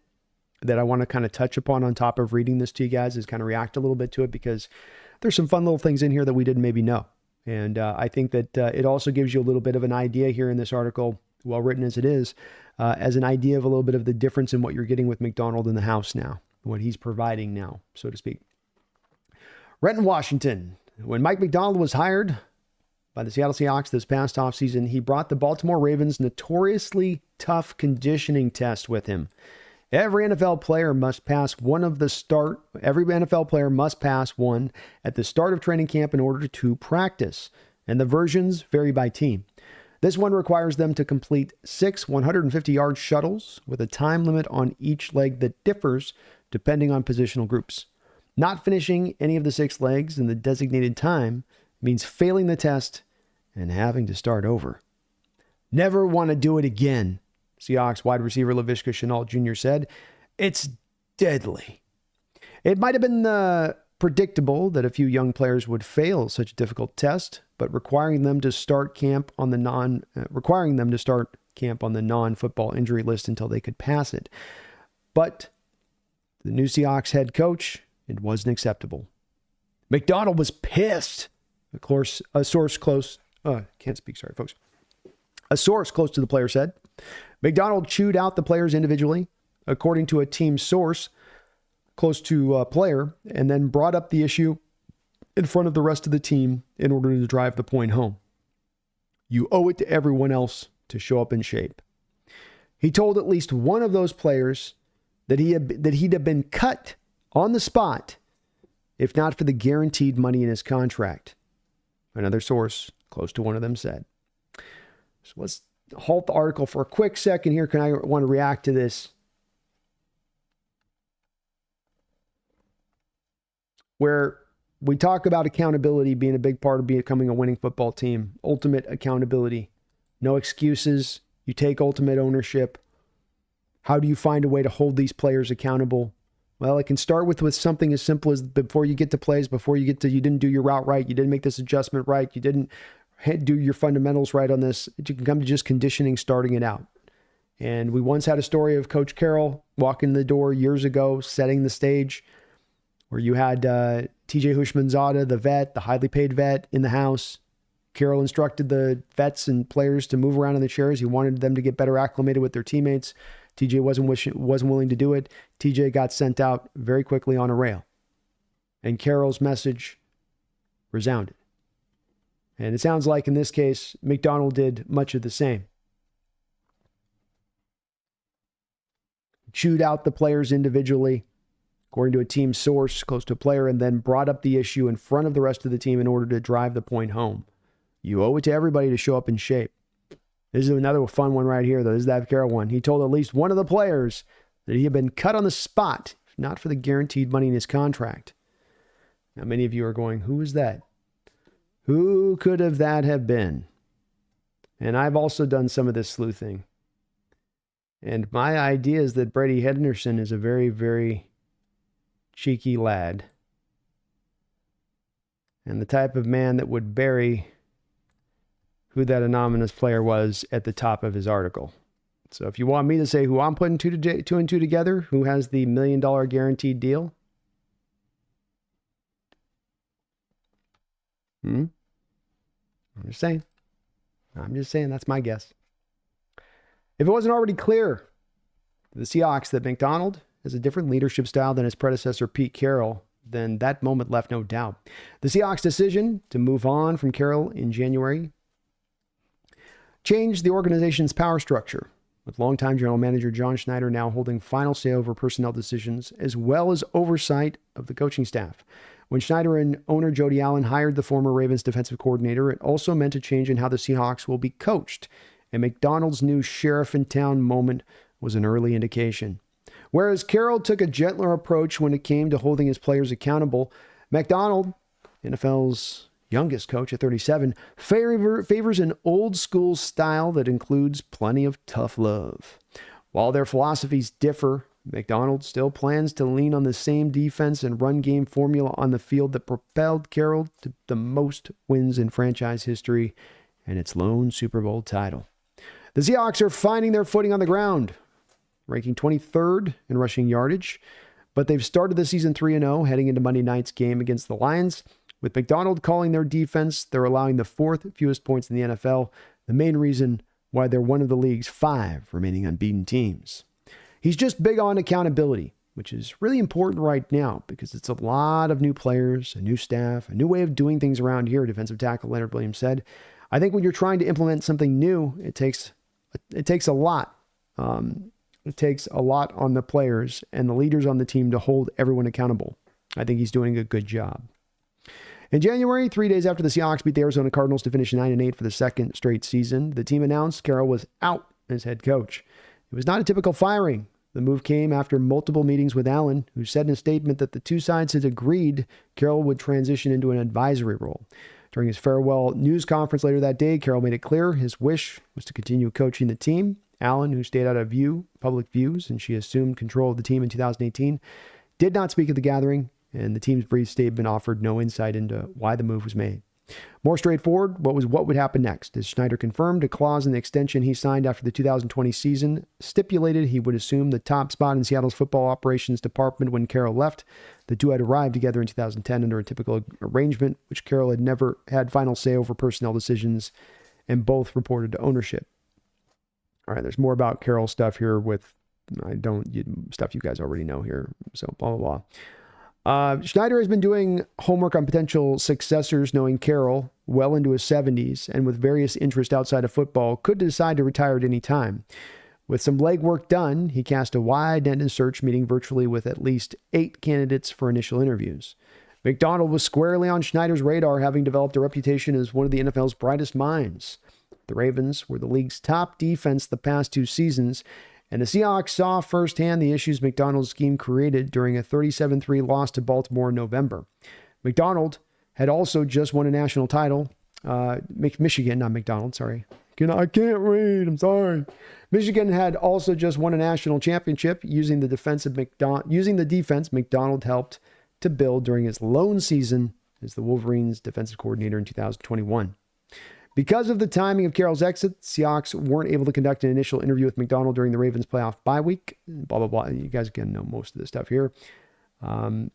that I want to kind of touch upon on top of reading this to you guys, is kind of react a little bit to it, because there's some fun little things in here that we didn't maybe know. And I think that it also gives you a little bit of an idea here in this article, well written as it is, as an idea of a little bit of the difference in what you're getting with McDonald in the house now, what he's providing now, so to speak. Renton, Washington. When Mike McDonald was hired by the Seattle Seahawks this past offseason, he brought the Baltimore Ravens' notoriously tough conditioning test with him. Every NFL player must pass one at the start of training camp in order to practice, and the versions vary by team. This one requires them to complete 6 150-yard shuttles with a time limit on each leg that differs depending on positional groups. Not finishing any of the 6 legs in the designated time means failing the test and having to start over. Never want to do it again, Seahawks wide receiver Laviska Shenault Jr. said, "It's deadly." It might have been predictable that a few young players would fail such a difficult test, but requiring them to start camp on the non-football injury list until they could pass it. But the new Seahawks head coach, it wasn't acceptable. McDonald was pissed. Of course, a source close to the player said, McDonald chewed out the players individually, according to a team source close to a player, and then brought up the issue in front of the rest of the team in order to drive the point home. You owe it to everyone else to show up in shape. He told at least one of those players that he'd have been cut on the spot if not for the guaranteed money in his contract. Another source close to one of them said. So let's halt the article for a quick second here. I want to react to this. Where we talk about accountability being a big part of becoming a winning football team. Ultimate accountability. No excuses. You take ultimate ownership. How do you find a way to hold these players accountable? Well, it can start with something as simple as before you get to plays, you didn't do your route right, you didn't make this adjustment right, you didn't do your fundamentals right on this. It can come to just conditioning, starting it out. And we once had a story of Coach Carroll walking in the door years ago, setting the stage, where you had TJ Hushmanzada, the vet, the highly paid vet, in the house. Carroll instructed the vets and players to move around in the chairs. He wanted them to get better acclimated with their teammates. TJ wasn't willing to do it. TJ got sent out very quickly on a rail. And Carroll's message resounded. And it sounds like in this case, McDonald did much of the same. Chewed out the players individually, according to a team source close to a player, and then brought up the issue in front of the rest of the team in order to drive the point home. You owe it to everybody to show up in shape. This is another fun one right here, though. This is that Carroll one. He told at least one of the players that he had been cut on the spot, if not for the guaranteed money in his contract. Now, many of you are going, who is that? Who could that have been? And I've also done some of this sleuthing. And my idea is that Brady Henderson is a very, very cheeky lad. And the type of man that would bury who that anonymous player was at the top of his article. So if you want me to say who I'm putting two and two together, who has the $1 million guaranteed deal? I'm just saying. That's my guess. If it wasn't already clear to the Seahawks that McDonald has a different leadership style than his predecessor, Pete Carroll, then that moment left no doubt. The Seahawks' decision to move on from Carroll in January changed the organization's power structure, with longtime general manager John Schneider now holding final say over personnel decisions, as well as oversight of the coaching staff. When Schneider and owner Jody Allen hired the former Ravens defensive coordinator, it also meant a change in how the Seahawks will be coached, and McDonald's new sheriff in town moment was an early indication. Whereas Carroll took a gentler approach when it came to holding his players accountable, McDonald, NFL's youngest coach at 37, favors an old-school style that includes plenty of tough love. While their philosophies differ, McDonald still plans to lean on the same defense and run game formula on the field that propelled Carroll to the most wins in franchise history and its lone Super Bowl title. The Seahawks are finding their footing on the ground, ranking 23rd in rushing yardage, but they've started the season 3-0, heading into Monday night's game against the Lions. With McDonald calling their defense, they're allowing the fourth fewest points in the NFL, the main reason why they're one of the league's 5 remaining unbeaten teams. He's just big on accountability, which is really important right now because it's a lot of new players, a new staff, a new way of doing things around here, defensive tackle Leonard Williams said. I think when you're trying to implement something new, it takes a lot. It takes a lot on the players and the leaders on the team to hold everyone accountable. I think he's doing a good job. In January, 3 days after the Seahawks beat the Arizona Cardinals to finish 9-8 for the second straight season, the team announced Carroll was out as head coach. It was not a typical firing. The move came after multiple meetings with Allen, who said in a statement that the two sides had agreed Carroll would transition into an advisory role. During his farewell news conference later that day, Carroll made it clear his wish was to continue coaching the team Allen, who stayed out of public views, and she assumed control of the team in 2018, did not speak at the gathering, and the team's brief statement offered no insight into why the move was made. More straightforward, what would happen next? As Schneider confirmed, a clause in the extension he signed after the 2020 season stipulated he would assume the top spot in Seattle's football operations department when Carroll left. The two had arrived together in 2010 under a typical arrangement, which Carroll had never had final say over personnel decisions, and both reported to ownership. All right, there's more about Carroll stuff here with stuff you guys already know here. So blah, blah, blah. Schneider has been doing homework on potential successors, knowing Carroll, well into his 70s, and with various interests outside of football, could decide to retire at any time. With some legwork done, he cast a wide-ended search, meeting virtually with at least 8 candidates for initial interviews. McDonald was squarely on Schneider's radar, having developed a reputation as one of the NFL's brightest minds. The Ravens were the league's top defense the past 2 seasons, and the Seahawks saw firsthand the issues McDonald's scheme created during a 37-3 loss to Baltimore in November. McDonald had also just won a national title. Michigan, not McDonald, sorry. I can't read, I'm sorry. Michigan had also just won a national championship using the defense McDonald helped to build during his lone season as the Wolverines' defensive coordinator in 2021. Because of the timing of Carroll's exit, Seahawks weren't able to conduct an initial interview with McDonald during the Ravens' playoff bye week. Blah, blah, blah. You guys again know most of this stuff here. The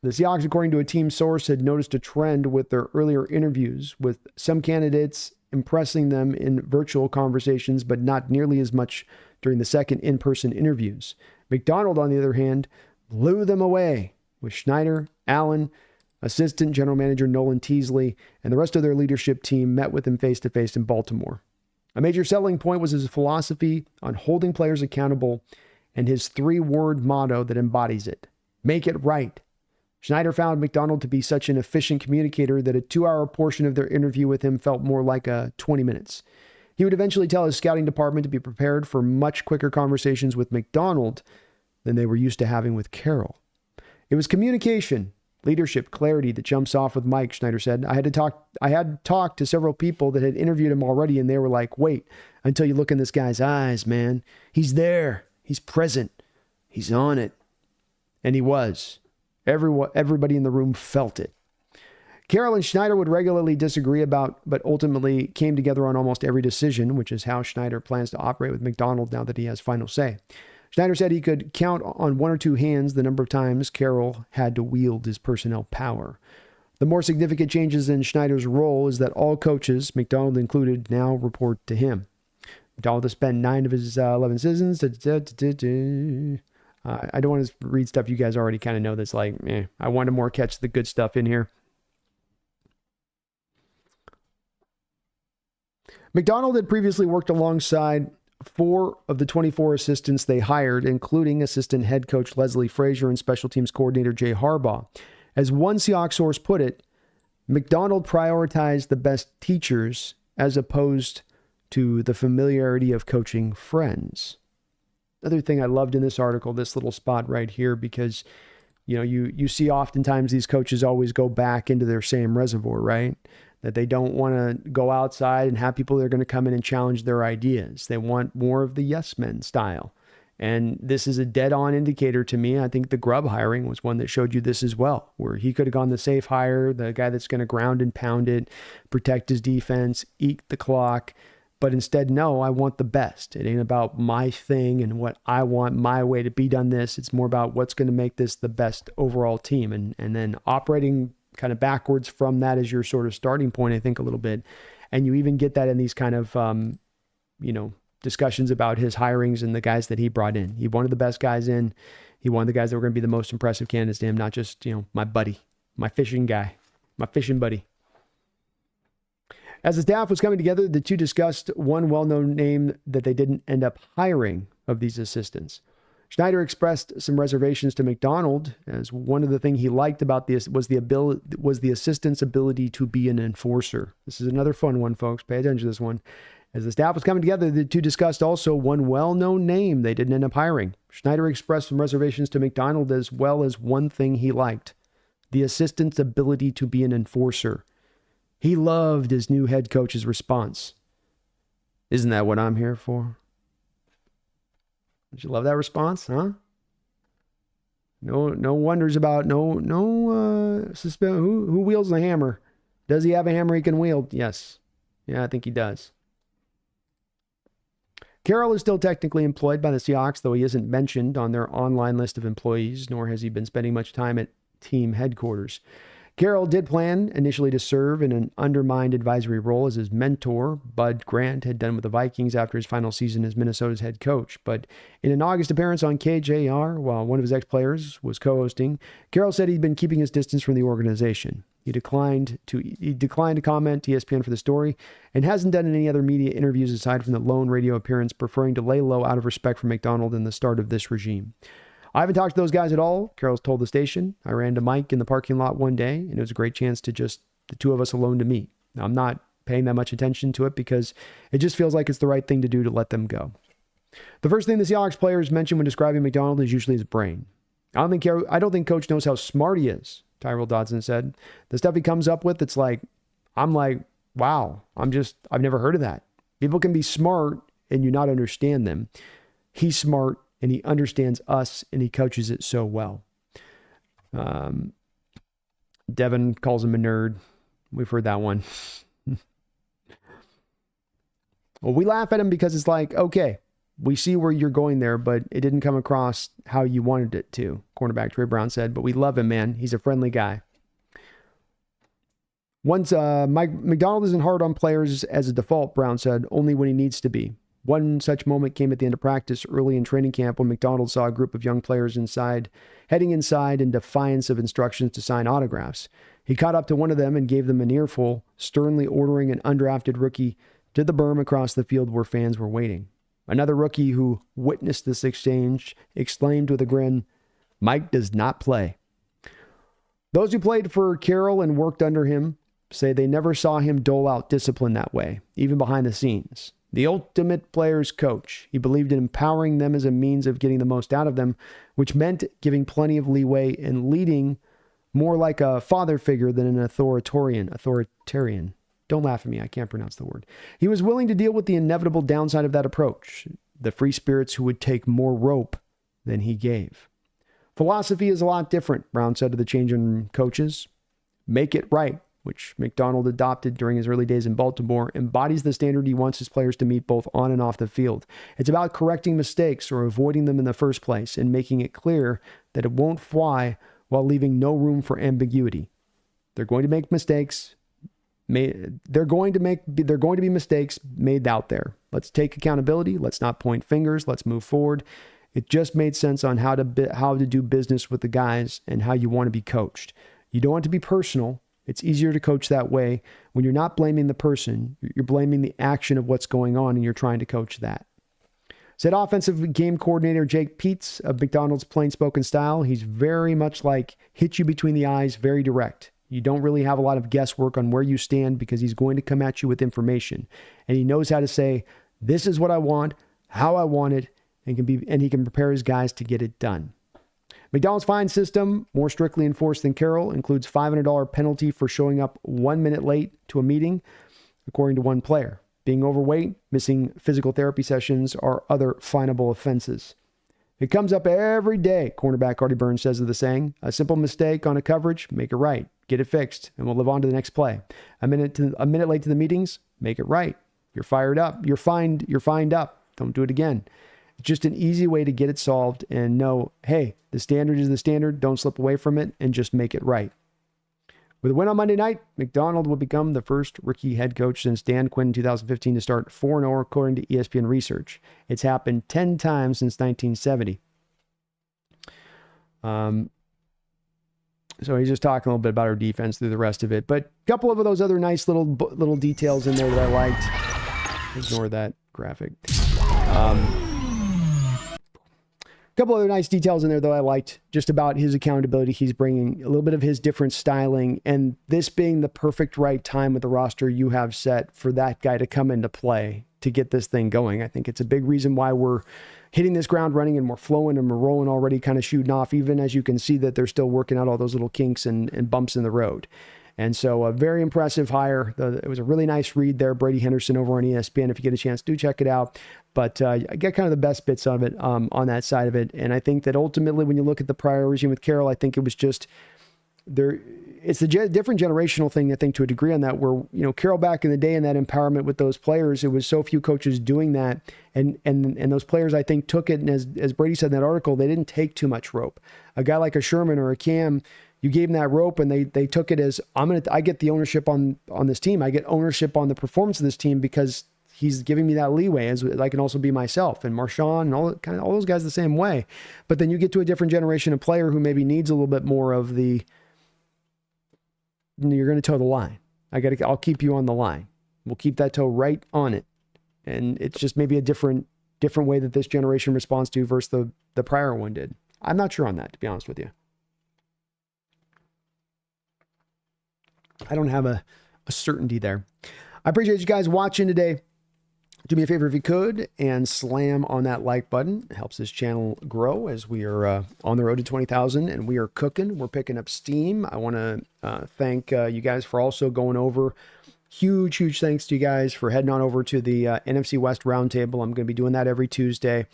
Seahawks, according to a team source, had noticed a trend with their earlier interviews, with some candidates impressing them in virtual conversations, but not nearly as much during the second in-person interviews. McDonald, on the other hand, blew them away, with Schneider, Allen, assistant general manager Nolan Teasley, and the rest of their leadership team met with him face-to-face in Baltimore. A major selling point was his philosophy on holding players accountable and his 3-word motto that embodies it: make it right. Schneider found McDonald to be such an efficient communicator that a 2-hour portion of their interview with him felt more like 20 minutes. He would eventually tell his scouting department to be prepared for much quicker conversations with McDonald than they were used to having with Carroll. It was communication, leadership, clarity that jumps off with Mike, Schneider said. I had talked to several people that had interviewed him already, and they were like, wait until you look in this guy's eyes, man. He's there. He's present. He's on it. And he was. Everybody in the room felt it. Carroll and Schneider would regularly disagree about, but ultimately came together on almost every decision, which is how Schneider plans to operate with McDonald now that he has final say. Schneider said he could count on 1 or 2 hands the number of times Carroll had to wield his personnel power. The more significant changes in Schneider's role is that all coaches, McDonald included, now report to him. McDonald has spent 9 of his 11 seasons. I don't want to read stuff you guys already kind of know that's like, I want to more catch the good stuff in here. McDonald had previously worked alongside 4 of the 24 assistants they hired, including assistant head coach Leslie Frazier and special teams coordinator Jay Harbaugh. As one Seahawks source put it, McDonald prioritized the best teachers as opposed to the familiarity of coaching friends. Another thing I loved in this article, this little spot right here, because you see oftentimes these coaches always go back into their same reservoir, right? That they don't want to go outside and have people that are going to come in and challenge their ideas. They want more of the yes men style. And this is a dead-on indicator to me. I think the Grubb hiring was one that showed you this as well, where he could have gone the safe hire, the guy that's going to ground and pound it, protect his defense, eat the clock. But instead, no, I want the best. It ain't about my thing and what I want, my way to be done this. It's more about what's going to make this the best overall team. And then operating kind of backwards from that as your sort of starting point, I think, a little bit. And you even get that in these kind of, discussions about his hirings and the guys that he brought in. He wanted the best guys in. He wanted the guys that were going to be the most impressive candidates to him, not just, my buddy, my fishing guy, my fishing buddy. As the staff was coming together, the two discussed one well-known name that they didn't end up hiring of these assistants. Schneider expressed some reservations to McDonald, as one of the things he liked about this was the assistant's ability to be an enforcer. This is another fun one, folks. Pay attention to this one. As the staff was coming together, the two discussed also one well-known name they didn't end up hiring. Schneider expressed some reservations to McDonald, as well as one thing he liked: the assistant's ability to be an enforcer. He loved his new head coach's response. Isn't that what I'm here for? Did you love that response, huh? No wonders about suspense. Who wields the hammer? Does he have a hammer he can wield? Yes. Yeah, I think he does. Carroll is still technically employed by the Seahawks, though he isn't mentioned on their online list of employees, nor has he been spending much time at team headquarters. Carroll did plan initially to serve in an undermined advisory role as his mentor, Bud Grant, had done with the Vikings after his final season as Minnesota's head coach. But in an August appearance on KJR, while one of his ex-players was co-hosting, Carroll said he'd been keeping his distance from the organization. He declined to comment to ESPN for the story and hasn't done any other media interviews aside from the lone radio appearance, preferring to lay low out of respect for McDonald and the start of this regime. I haven't talked to those guys at all, Carroll's told the station. I ran to Mike in the parking lot one day, and it was a great chance to just the two of us alone to meet. Now, I'm not paying that much attention to it because it just feels like it's the right thing to do to let them go. The first thing the Seahawks players mention when describing McDonald is usually his brain. I don't think Coach knows how smart he is, Tyrell Dotson said. The stuff he comes up with, it's like, I'm like, wow, I've never heard of that. People can be smart and you not understand them. He's smart and he understands us and he coaches it so well. Devin calls him a nerd. We've heard that one. Well, we laugh at him because it's like, okay, we see where you're going there, but it didn't come across how you wanted it to, cornerback Trey Brown said, but we love him, man. He's a friendly guy. Once Mike McDonald isn't hard on players as a default, Brown said, only when he needs to be. One such moment came at the end of practice early in training camp when McDonald saw a group of young players heading inside in defiance of instructions to sign autographs. He caught up to one of them and gave them an earful, sternly ordering an undrafted rookie to the berm across the field where fans were waiting. Another rookie who witnessed this exchange exclaimed with a grin, "Mike does not play." Those who played for Carroll and worked under him say they never saw him dole out discipline that way, even behind the scenes. The ultimate player's coach. He believed in empowering them as a means of getting the most out of them, which meant giving plenty of leeway and leading more like a father figure than an authoritarian. Don't laugh at me. I can't pronounce the word. He was willing to deal with the inevitable downside of that approach, the free spirits who would take more rope than he gave. Philosophy is a lot different, Brown said to the changing coaches. Make it right, which McDonald adopted during his early days in Baltimore, embodies the standard he wants his players to meet both on and off the field. It's about correcting mistakes or avoiding them in the first place and making it clear that it won't fly while leaving no room for ambiguity. They're going to make mistakes. They're going to be mistakes made out there. Let's take accountability. Let's not point fingers. Let's move forward. It just made sense on how to do business with the guys and how you want to be coached. You don't want to be personal. It's easier to coach that way when you're not blaming the person. You're blaming the action of what's going on, and you're trying to coach that. Said offensive game coordinator Jake Peets of McDonald's plain-spoken style. He's very much like hit you between the eyes, very direct. You don't really have a lot of guesswork on where you stand because he's going to come at you with information. And he knows how to say, this is what I want, how I want it, and he can prepare his guys to get it done. McDonald's fine system, more strictly enforced than Carroll, includes $500 penalty for showing up 1 minute late to a meeting, according to one player. Being overweight, missing physical therapy sessions are other finable offenses. It comes up every day, cornerback Artie Burns says of the saying. A simple mistake on a coverage, make it right. Get it fixed, and we'll live on to the next play. A minute late to the meetings, make it right. You're fired up. You're fined up. Don't do it again. It's just an easy way to get it solved and know, hey, the standard is the standard. Don't slip away from it and just make it right. With a win on Monday night, McDonald will become the first rookie head coach since Dan Quinn in 2015 to start 4-0 according to ESPN research. It's happened 10 times since 1970. So he's just talking a little bit about our defense through the rest of it. But a couple of those other nice little details in there that I liked. Ignore that graphic. A couple other nice details in there, though, I liked just about his accountability. He's bringing a little bit of his different styling, and this being the perfect right time with the roster you have set for that guy to come into play to get this thing going. I think it's a big reason why we're hitting this ground running and we're flowing and we're rolling already, kind of shooting off, even as you can see that they're still working out all those little kinks and bumps in the road. And so a very impressive hire. It was a really nice read there. Brady Henderson over on ESPN. If you get a chance, do check it out. But I get kind of the best bits of it on that side of it. And I think that ultimately when you look at the prior regime with Carroll, I think it was just there. It's a different generational thing, I think, to a degree on that, where, Carroll back in the day and that empowerment with those players, it was so few coaches doing that. And those players, I think, took it. And as Brady said in that article, they didn't take too much rope. A guy like a Sherman or a Cam, you gave them that rope and they took it as, I get the ownership on this team. I get ownership on the performance of this team because he's giving me that leeway as I can also be myself. And Marshawn and all those guys the same way. But then you get to a different generation of player who maybe needs a little bit more of the, you're going to toe the line. I'll keep you on the line. We'll keep that toe right on it. And it's just maybe a different way that this generation responds to versus the prior one did. I'm not sure on that, to be honest with you. I don't have a certainty there. I appreciate you guys watching today. Do me a favor if you could and slam on that like button. It helps this channel grow as we are on the road to 20,000 and we are cooking. We're picking up steam. I want to thank you guys for also going over. Huge thanks to you guys for heading on over to the NFC West Roundtable. I'm going to be doing that every Tuesday.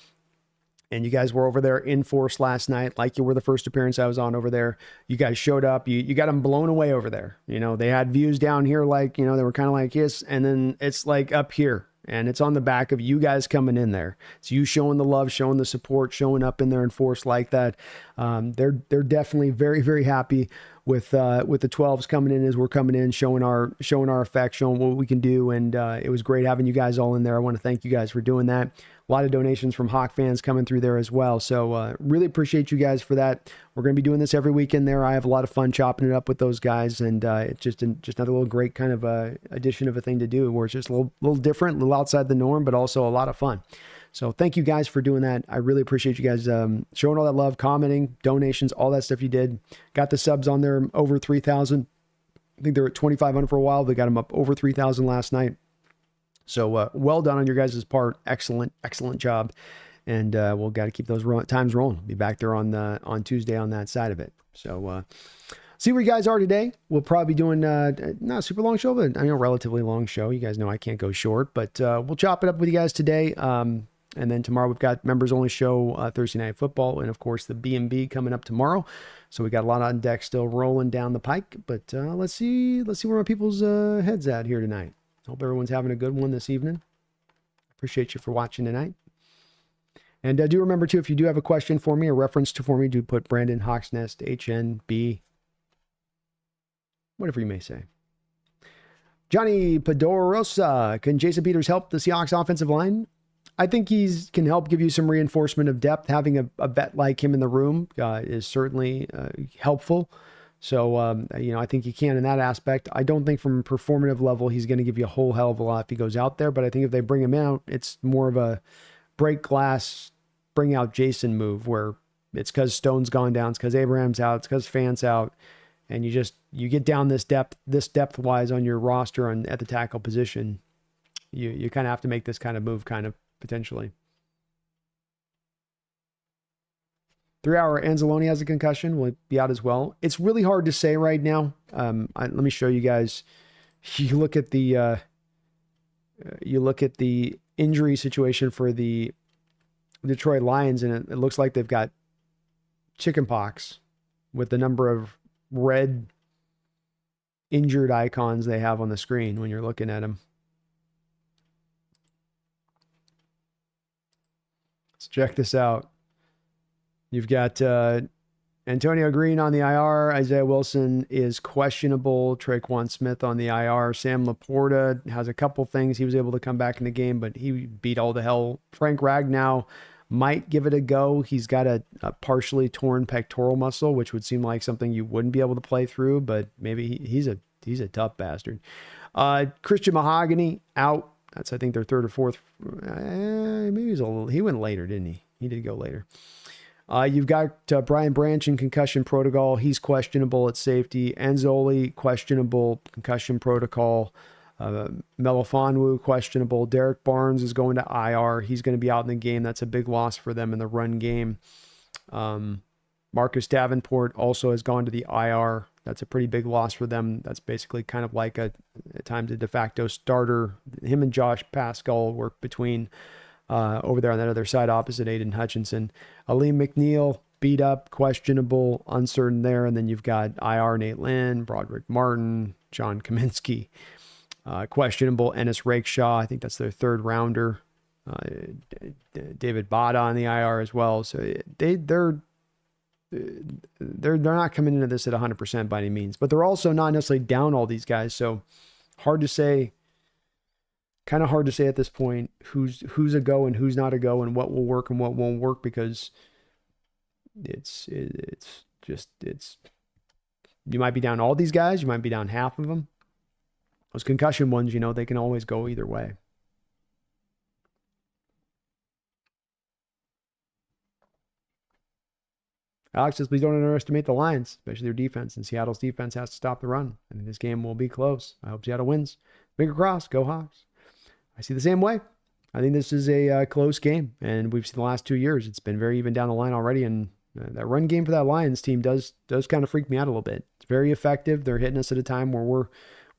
And you guys were over there in force last night, like you were the first appearance I was on over there. You guys showed up. You got them blown away over there. They had views down here like, they were kind of like this. And then it's like up here. And it's on the back of you guys coming in there. It's you showing the love, showing the support, showing up in there in force like that. They're definitely very, very happy with the 12s coming in as we're coming in, showing our effect, showing what we can do. And it was great having you guys all in there. I want to thank you guys for doing that. A lot of donations from Hawk fans coming through there as well. So really appreciate you guys for that. We're going to be doing this every weekend there. I have a lot of fun chopping it up with those guys. And it's just another little great kind of addition of a thing to do where it's just a little different, a little outside the norm, but also a lot of fun. So thank you guys for doing that. I really appreciate you guys showing all that love, commenting, donations, all that stuff you did. Got the subs on there over 3,000. I think they're at 2,500 for a while. They got them up over 3,000 last night. So well done on your guys' part. Excellent job. And we'll got to keep those times rolling. Be back there on Tuesday on that side of it. So see where you guys are today. We'll probably be doing not a super long show, but relatively long show. You guys know I can't go short, but we'll chop it up with you guys today. And then tomorrow we've got members only show Thursday Night Football, and of course the B&B coming up tomorrow. So we got a lot on deck still rolling down the pike. But let's see where my people's heads at here tonight. Hope everyone's having a good one this evening. Appreciate you for watching tonight. And do remember, too, if you do have a question for me, a reference for me, do put Brandon HawksNest, HNB, whatever you may say. Johnny Podorosa, can Jason Peters help the Seahawks offensive line? I think can help give you some reinforcement of depth. Having a vet like him in the room is certainly helpful. So, I think he can in that aspect. I don't think from a performative level, he's going to give you a whole hell of a lot if he goes out there. But I think if they bring him out, it's more of a break glass, bring out Jason move where it's because Stone's gone down. It's because Abraham's out. It's because Fant's out. And you get down this depth wise on your roster at the tackle position. You kind of have to make this kind of move kind of potentially. 3-hour Anzalone has a concussion. Will it be out as well? It's really hard to say right now. Let me show you guys. You look at the injury situation for the Detroit Lions, and it looks like they've got chickenpox with the number of red injured icons they have on the screen when you're looking at them. Let's check this out. You've got Antonio Green on the IR. Isaiah Wilson is questionable. Traquan Smith on the IR. Sam Laporta has a couple things. He was able to come back in the game, but he beat all to hell. Frank Ragnow might give it a go. He's got a partially torn pectoral muscle, which would seem like something you wouldn't be able to play through, but maybe he's a tough bastard. Christian Mahogany out. That's, I think, their third or fourth. Maybe he went later, didn't he? He did go later. You've got Brian Branch in concussion protocol. He's questionable at safety. Anzoli, questionable concussion protocol. Melifonwu, questionable. Derek Barnes is going to IR. He's going to be out in the game. That's a big loss for them in the run game. Marcus Davenport also has gone to the IR. That's a pretty big loss for them. That's basically kind of like at times a de facto starter. Him and Josh Pascal work between over there on that other side opposite Aiden Hutchinson. Aleem McNeil, beat up, questionable, uncertain there. And then you've got IR Nate Lynn, Broderick Martin, John Kaminsky. Questionable Ennis Rakeshaw. I think that's their third rounder. David Bada on the IR as well. So they're not coming into this at 100% by any means, but they're also not necessarily down all these guys. So hard to say, kind of hard to say at this point who's a go and who's not a go and what will work and what won't work, because it's you might be down all these guys, you might be down half of them. Those concussion ones, they can always go either way. Alex says, please don't underestimate the Lions, especially their defense. And Seattle's defense has to stop the run. I think this game will be close. I hope Seattle wins. Finger crossed. Go Hawks. I see the same way. I think this is a close game. And we've seen the last 2 years, it's been very even down the line already. And that run game for that Lions team does kind of freak me out a little bit. It's very effective. They're hitting us at a time where we're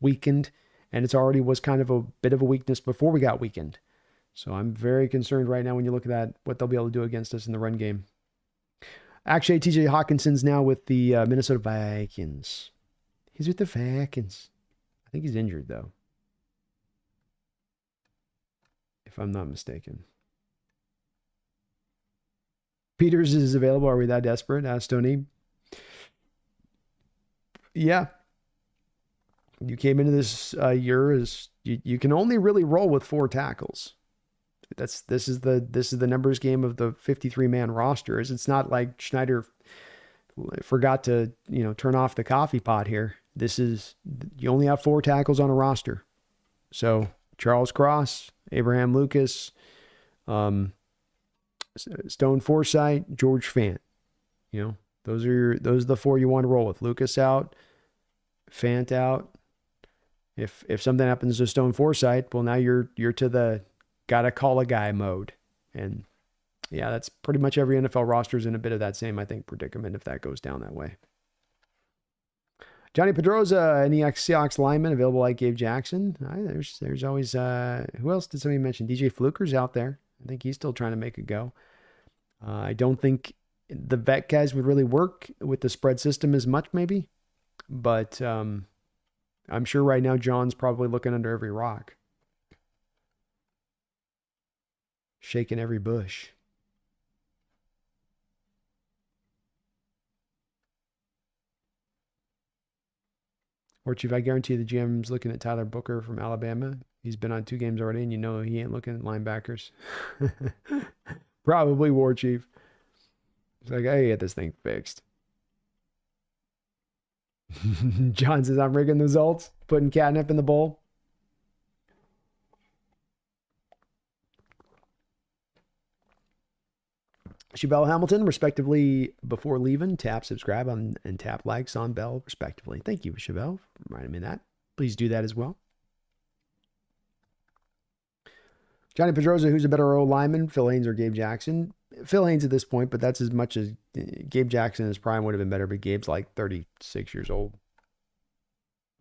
weakened. And it's already was kind of a bit of a weakness before we got weakened. So I'm very concerned right now when you look at that, what they'll be able to do against us in the run game. Actually, TJ Hawkinson's now with the Minnesota Vikings. He's with the Vikings. I think he's injured, though, if I'm not mistaken. Peters is available. Are we that desperate? Asked Tony. Yeah. You came into this year as you can only really roll with 4 tackles. This is the numbers game of the 53-man roster. It's not like Schneider forgot to turn off the coffee pot here. You only have 4 tackles on a roster. So Charles Cross, Abraham Lucas, Stone Forsythe, George Fant. Those are the 4 you want to roll with. Lucas out, Fant out. If something happens to Stone Forsythe, well, now you're to the gotta call a guy mode. And yeah, that's pretty much every NFL roster is in a bit of that same, I think, predicament if that goes down that way. Johnny Pedroza, any ex-Seahawks lineman available like Gabe Jackson? There's always, who else did somebody mention? DJ Fluker's out there. I think he's still trying to make a go. I don't think the vet guys would really work with the spread system as much, maybe. But I'm sure right now John's probably looking under every rock. Shaking every bush. Or Chief, I guarantee the GM's looking at Tyler Booker from Alabama. He's been on 2 games already, and he ain't looking at linebackers. Probably War Chief. It's like, I get this thing fixed. John says, I'm rigging the results, putting catnip in the bowl. Shabelle Hamilton, respectively, before leaving, tap subscribe and tap likes on bell, respectively. Thank you, Shabelle, for reminding me of that. Please do that as well. Johnny Pedroza, who's a better O lineman, Phil Haynes or Gabe Jackson? Phil Haynes at this point, but that's as much as Gabe Jackson in his prime would have been better, but Gabe's like 36 years old.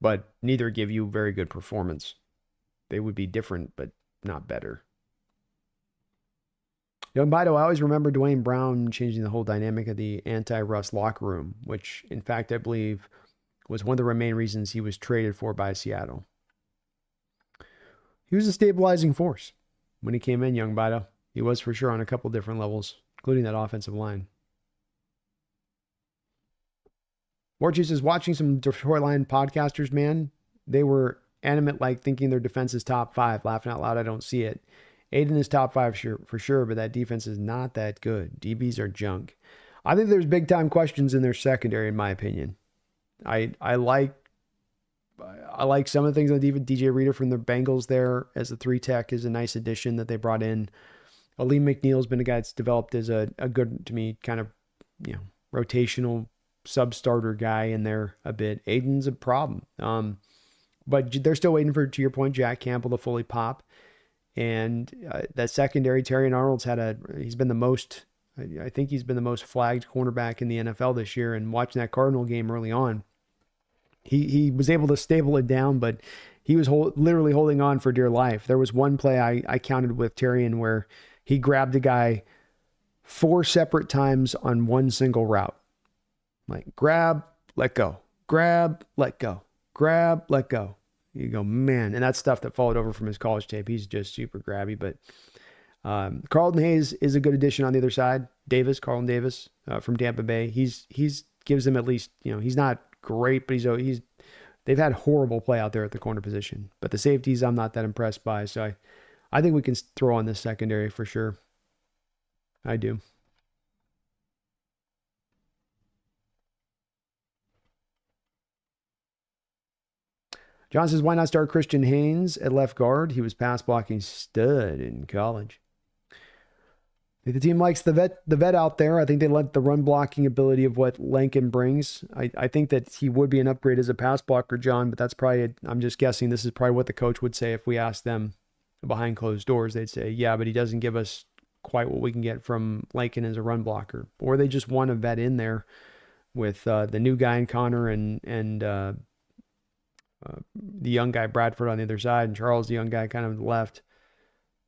But neither give you very good performance. They would be different, but not better. Young Bido, I always remember Dwayne Brown changing the whole dynamic of the anti-Russ locker room, which, in fact, I believe was one of the main reasons he was traded for by Seattle. He was a stabilizing force when he came in, Young Bido. He was for sure on a couple different levels, including that offensive line. Warchiefs is watching some Detroit Lion podcasters, man. They were animate, like thinking their defense is top 5. Laughing out loud, I don't see it. Aiden is top 5 for sure, but that defense is not that good. DBs are junk. I think there's big time questions in their secondary, in my opinion. I like some of the things on DJ Reader from the Bengals there as a 3 tech is a nice addition that they brought in. Aleem McNeil's been a guy that's developed as a good, to me, kind of, rotational sub-starter guy in there a bit. Aiden's a problem. But they're still waiting for, to your point, Jack Campbell to fully pop. And that secondary, Terry Arnold's he's been the most I think he's been the most flagged cornerback in the NFL this year. And watching that Cardinal game early on, he was able to stable it down, but he was literally holding on for dear life. There was one play I counted with Terrian where he grabbed a guy 4 separate times on one single route. Like grab, let go, grab, let go, grab, let go. You go, man. And that's stuff that followed over from his college tape. He's just super grabby. But Carlton Hayes is a good addition on the other side. Carlton Davis from Tampa Bay. He's gives them at least, he's not great, but they've had horrible play out there at the corner position. But the safeties, I'm not that impressed by. So I think we can throw on this secondary for sure. I do. John says, why not start Christian Haynes at left guard? He was pass blocking stud in college. I think the team likes the vet out there. I think they like the run blocking ability of what Lincoln brings. I think that he would be an upgrade as a pass blocker, John, but that's probably, I'm just guessing this is probably what the coach would say if we asked them behind closed doors. They'd say, yeah, but he doesn't give us quite what we can get from Lincoln as a run blocker. Or they just want a vet in there with the new guy in Connor and the young guy Bradford on the other side, and Charles, the young guy, kind of left.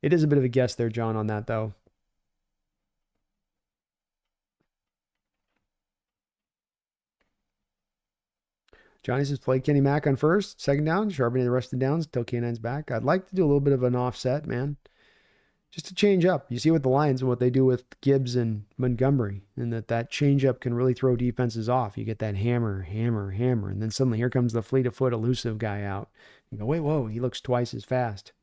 It is a bit of a guess there, John, on that, though. Johnny says, play Kenny Mack on first, second down, sharpening the rest of the downs until K9's back. I'd like to do a little bit of an offset, man. Just to change up. You see with the Lions and what they do with Gibbs and Montgomery, and that change up can really throw defenses off. You get that hammer, and then suddenly here comes the fleet of foot elusive guy out. You go, wait, whoa, he looks twice as fast.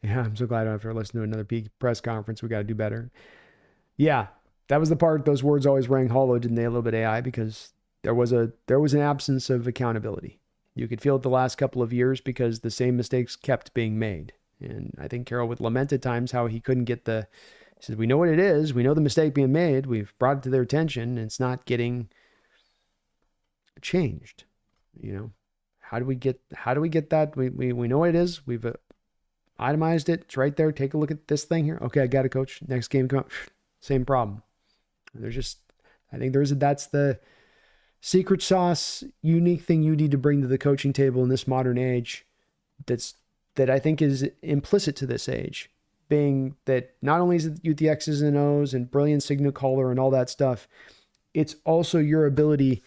Yeah, I'm so glad after listening to another peak press conference, we got to do better. Yeah, that was the part, those words always rang hollow, didn't they, a little bit AI, because there was an absence of accountability. You could feel it the last couple of years because the same mistakes kept being made. And I think Carroll would lament at times how he couldn't get he says, we know what it is. We know the mistake being made. We've brought it to their attention, and it's not getting changed. How do we get that? We know what it is. We've itemized it. It's right there. Take a look at this thing here. Okay, I got it, coach. Next game, come up. Same problem. I think that's the secret sauce, unique thing you need to bring to the coaching table in this modern age that I think is implicit to this age, being that not only is it the X's and O's and brilliant signal caller and all that stuff, it's also your ability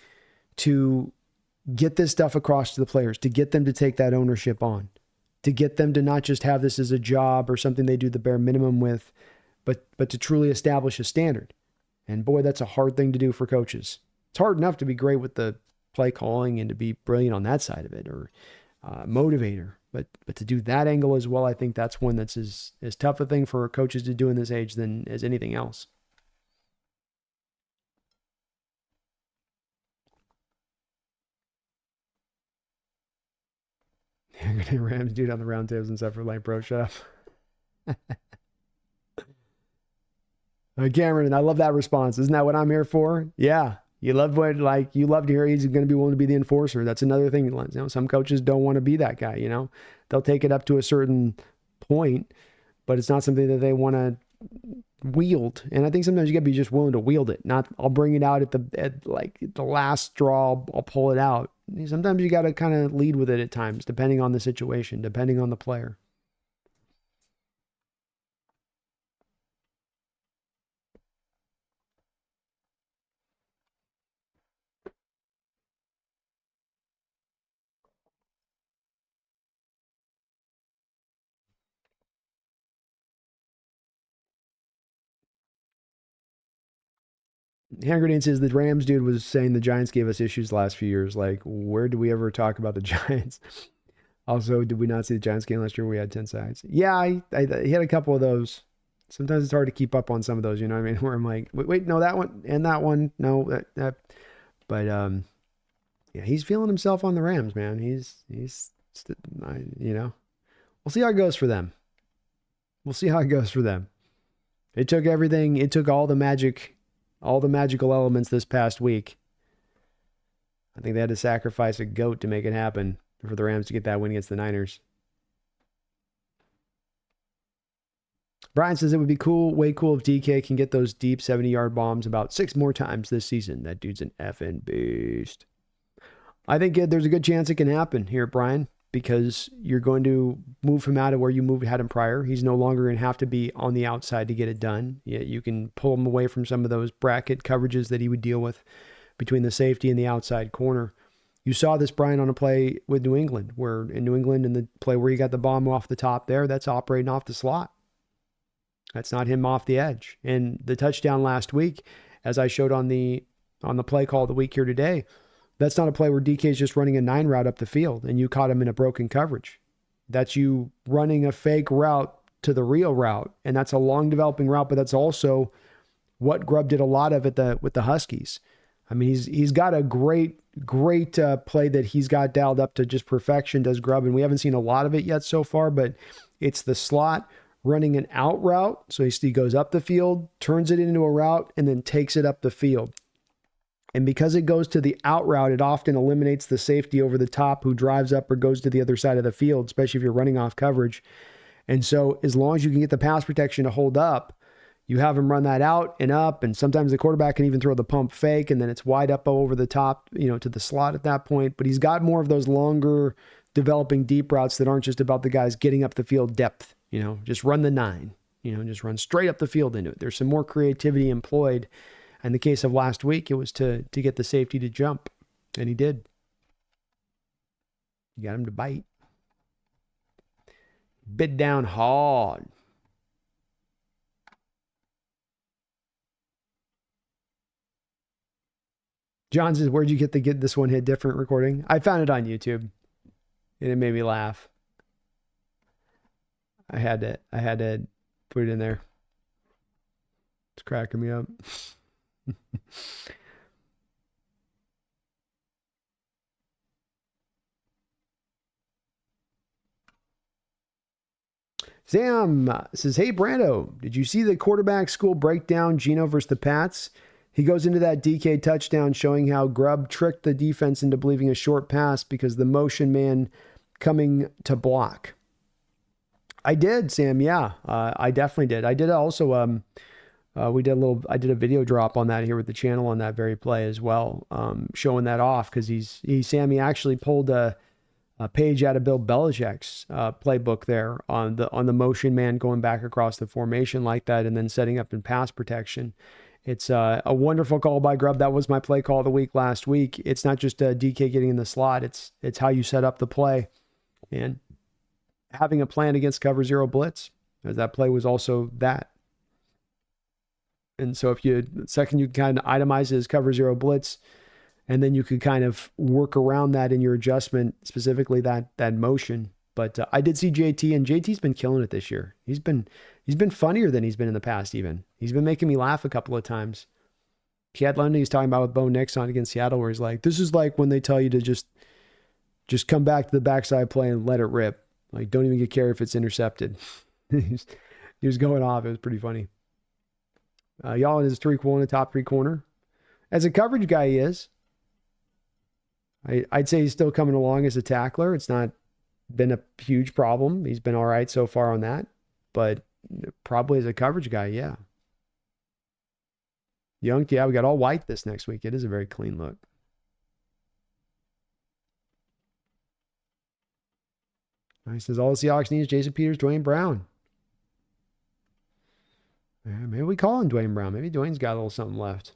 to get this stuff across to the players, to get them to take that ownership on, to get them to not just have this as a job or something they do the bare minimum with, but to truly establish a standard. And boy, that's a hard thing to do for coaches. It's hard enough to be great with the play calling and to be brilliant on that side of it, or motivator. But to do that angle as well, I think that's one that's as tough a thing for coaches to do in this age than as anything else. You're going to Rams dude on the round tables and stuff for Light Pro. Shut up. Cameron, I love that response. Isn't that what I'm here for? Yeah. You love to hear he's going to be willing to be the enforcer. That's another thing. Some coaches don't want to be that guy, They'll take it up to a certain point, but it's not something that they want to wield. And I think sometimes you got to be just willing to wield it. Not, I'll bring it out at the last straw, I'll pull it out. Sometimes you got to kind of lead with it at times, depending on the situation, depending on the player. Hand says the Rams dude was saying the Giants gave us issues the last few years. Like, where do we ever talk about the Giants? Also, did we not see the Giants game last year where we had 10 sacks? Yeah, I had a couple of those. Sometimes it's hard to keep up on some of those, you know what I mean? Where I'm like, wait, no, that one and that one, no, that. But yeah, he's feeling himself on the Rams, man. We'll see how it goes for them. It took everything. It took all the magical elements this past week. I think they had to sacrifice a goat to make it happen for the Rams to get that win against the Niners. Brian says it would be cool, way cool if DK can get those deep 70-yard bombs about 6 more times this season. That dude's an effing beast. I think there's a good chance it can happen here, Brian, because you're going to move him out of where you had him prior. He's no longer going to have to be on the outside to get it done. You can pull him away from some of those bracket coverages that he would deal with between the safety and the outside corner. You saw this, Brian, on a play with New England, where in New England, in the play where he got the bomb off the top there, that's operating off the slot. That's not him off the edge. And the touchdown last week, as I showed on the play call of the week here today, that's not a play where DK is just running a 9 route up the field and you caught him in a broken coverage. That's you running a fake route to the real route. And that's a long developing route, but that's also what Grubb did a lot of with the Huskies. I mean, he's got a great play that he's got dialed up to just perfection, does Grubb. And we haven't seen a lot of it yet so far, but it's the slot running an out route. So he goes up the field, turns it into a route, and then takes it up the field. And because it goes to the out route, it often eliminates the safety over the top who drives up or goes to the other side of the field, especially if you're running off coverage. And so as long as you can get the pass protection to hold up, you have him run that out and up. And sometimes the quarterback can even throw the pump fake, and then it's wide up over the top, to the slot at that point. But he's got more of those longer developing deep routes that aren't just about the guys getting up the field depth, just run the 9, just run straight up the field into it. There's some more creativity employed. In the case of last week, it was to get the safety to jump, and he did. You got him to bite. Bit down hard. John says, where'd you get this one hit different recording? I found it on YouTube, and it made me laugh. I had to put it in there. It's cracking me up. Sam says, hey, Brando, did you see the quarterback school breakdown, Geno versus the Pats? He goes into that DK touchdown showing how Grubb tricked the defense into believing a short pass because the motion man coming to block. I did, Sam. Yeah, I definitely did. I did also, I did a video drop on that here with the channel on that very play as well, showing that off because Sammy actually pulled a page out of Bill Belichick's playbook there on the motion man going back across the formation like that and then setting up in pass protection. It's a wonderful call by Grubb. That was my play call of the week last week. It's not just DK getting in the slot. It's how you set up the play and having a plan against cover 0 blitz, as that play was also that. And so if you can kind of itemize it as cover 0 blitz, and then you could kind of work around that in your adjustment, specifically that motion. But I did see JT, and JT's been killing it this year. He's been funnier than he's been in the past even. He's been making me laugh a couple of times. Chad Lundy was talking about with Bo Nix on against Seattle, where he's like, this is like when they tell you to just come back to the backside play and let it rip. Like, don't even care if it's intercepted. He was going off. It was pretty funny. Y'all in his 3-4 in the top 3 corner. As a coverage guy, he is. I'd say he's still coming along as a tackler. It's not been a huge problem. He's been all right so far on that. But probably as a coverage guy, yeah. Young, yeah, we got all white this next week. It is a very clean look. He says, all the Seahawks need is Jason Peters, Dwayne Brown. Yeah, maybe we call him Dwayne Brown. Maybe Dwayne's got a little something left.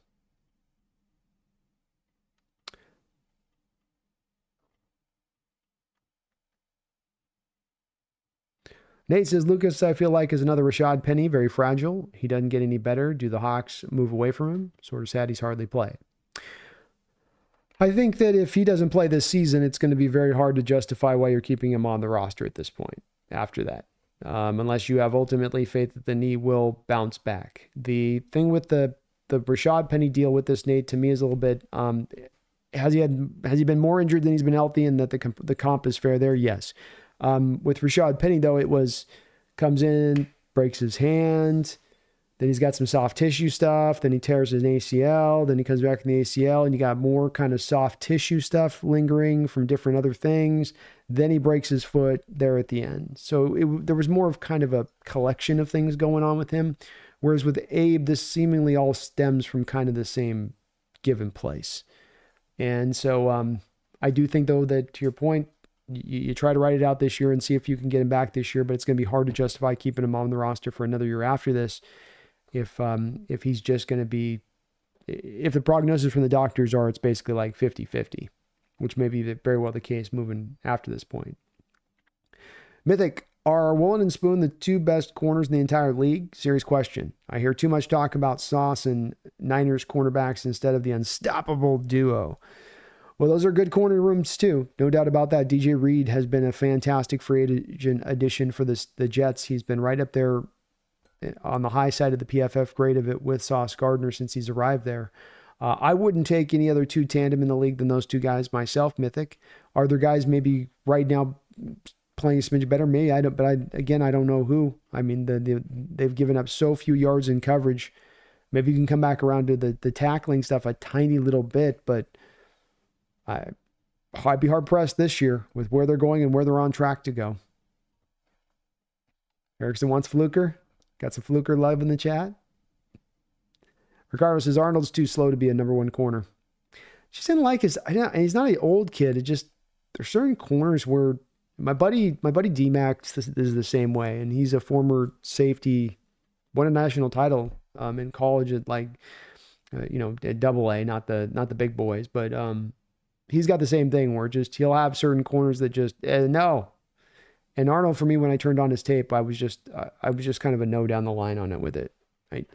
Nate says, Lucas, I feel like, is another Rashad Penny, very fragile. He doesn't get any better. Do the Hawks move away from him? Sort of sad he's hardly play. I think that if he doesn't play this season, it's going to be very hard to justify why you're keeping him on the roster at this point after that, unless you have ultimately faith that the knee will bounce back. The thing with the Rashad Penny deal with this, Nate, to me is a little bit, has he been more injured than he's been healthy and that the comp is fair there? Yes. With Rashad Penny, though, comes in, breaks his hand. Then he's got some soft tissue stuff. Then he tears his ACL. Then he comes back from the ACL, and you got more kind of soft tissue stuff lingering from different other things. Then he breaks his foot there at the end. So there was more of kind of a collection of things going on with him. Whereas with Abe, this seemingly all stems from kind of the same given place. And so I do think, though, that to your point, you try to write it out this year and see if you can get him back this year, but it's going to be hard to justify keeping him on the roster for another year after this. If he's just going to be, if the prognosis from the doctors are it's basically like 50-50, which may be very well the case moving after this point. Mythic, are Woolen and Spoon the two best corners in the entire league? Serious question. I hear too much talk about Sauce and Niners cornerbacks instead of the unstoppable duo. Well, those are good corner rooms too. No doubt about that. DJ Reed has been a fantastic free agent addition for the Jets. He's been right up there on the high side of the PFF grade of it with Sauce Gardner since he's arrived there. I wouldn't take any other two tandem in the league than those two guys myself, Mythic. Are there guys maybe right now playing a smidge better? Me, I don't, but I don't know who. I mean, they've given up so few yards in coverage. Maybe you can come back around to the tackling stuff a tiny little bit, but I'd be hard pressed this year with where they're going and where they're on track to go. Erickson wants Fluker. Got some Fluker love in the chat. Ricardo says Arnold's too slow to be a number one corner. Just didn't like his. He's not an old kid. It just there's certain corners where my buddy D-Mac is the same way, and he's a former safety, won a national title in college at at Double-A, not the big boys, but he's got the same thing where just he'll have certain corners that just no. And Arnold, for me, when I turned on his tape, I was just kind of a no down the line on it with it. I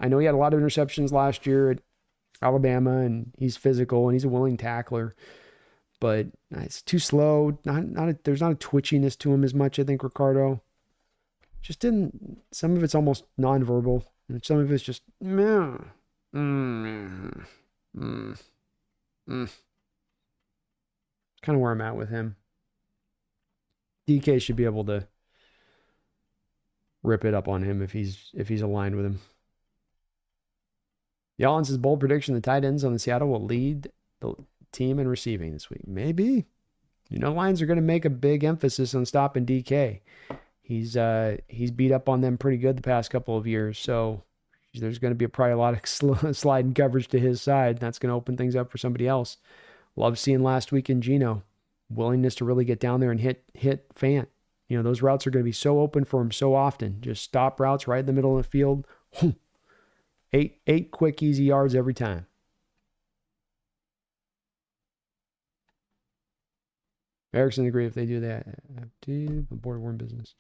know he had a lot of interceptions last year at Alabama, and he's physical and he's a willing tackler, but it's too slow. There's not a twitchiness to him as much. I think Ricardo just didn't. Some of it's almost nonverbal, and some of it's just kind of where I'm at with him. DK should be able to rip it up on him if he's aligned with him. Yalin says bold prediction: the tight ends on the Seattle will lead the team in receiving this week. Maybe. Lions are going to make a big emphasis on stopping DK. He's beat up on them pretty good the past couple of years, so there's going to be probably a lot of sliding coverage to his side. That's going to open things up for somebody else. Love seeing last week in Geno. Willingness to really get down there and hit Fant. Those routes are going to be so open for him so often. Just stop routes right in the middle of the field. 8 quick, easy yards every time. Erickson agree if they do that. Laporta were in business.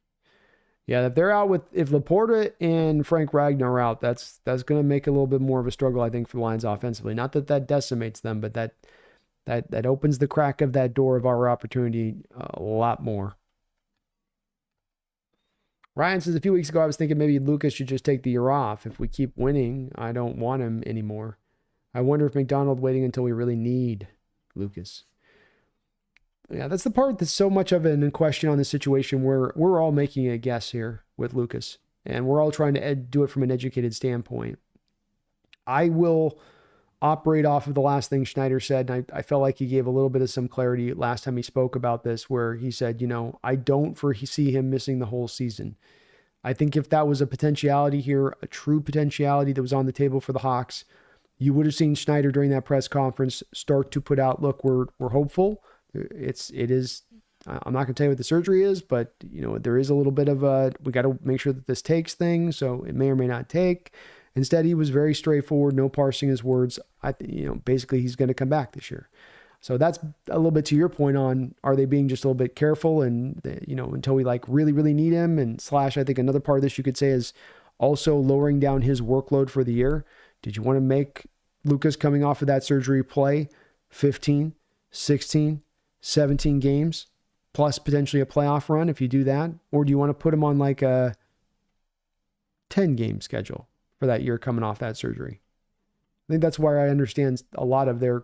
Yeah, if they're out if Laporta and Frank Ragnar are out, that's going to make a little bit more of a struggle, I think, for the Lions offensively. Not that decimates them, but that opens the crack of that door of our opportunity a lot more. Ryan says, a few weeks ago, I was thinking maybe Lucas should just take the year off. If we keep winning, I don't want him anymore. I wonder if McDonald waiting until we really need Lucas. Yeah, that's the part that's so much of an question on this situation where we're all making a guess here with Lucas, and we're all trying to do it from an educated standpoint. I will operate off of the last thing Schneider said, and I felt like he gave a little bit of some clarity last time he spoke about this, where he said, I don't foresee him missing the whole season. I think if that was a potentiality here, a true potentiality that was on the table for the Hawks, you would have seen Schneider during that press conference start to put out, look, we're hopeful. It is. I'm not going to tell you what the surgery is, but there is a little bit of we got to make sure that this takes things, so it may or may not take. Instead, he was very straightforward, no parsing his words. Basically he's going to come back this year. So that's a little bit to your point on, are they being just a little bit careful and, until we really, really need him, and / I think another part of this you could say is also lowering down his workload for the year. Did you want to make Lucas coming off of that surgery play 15, 16, 17 games plus potentially a playoff run if you do that? Or do you want to put him on a 10-game schedule for that year coming off that surgery? I think that's why I understand a lot of their,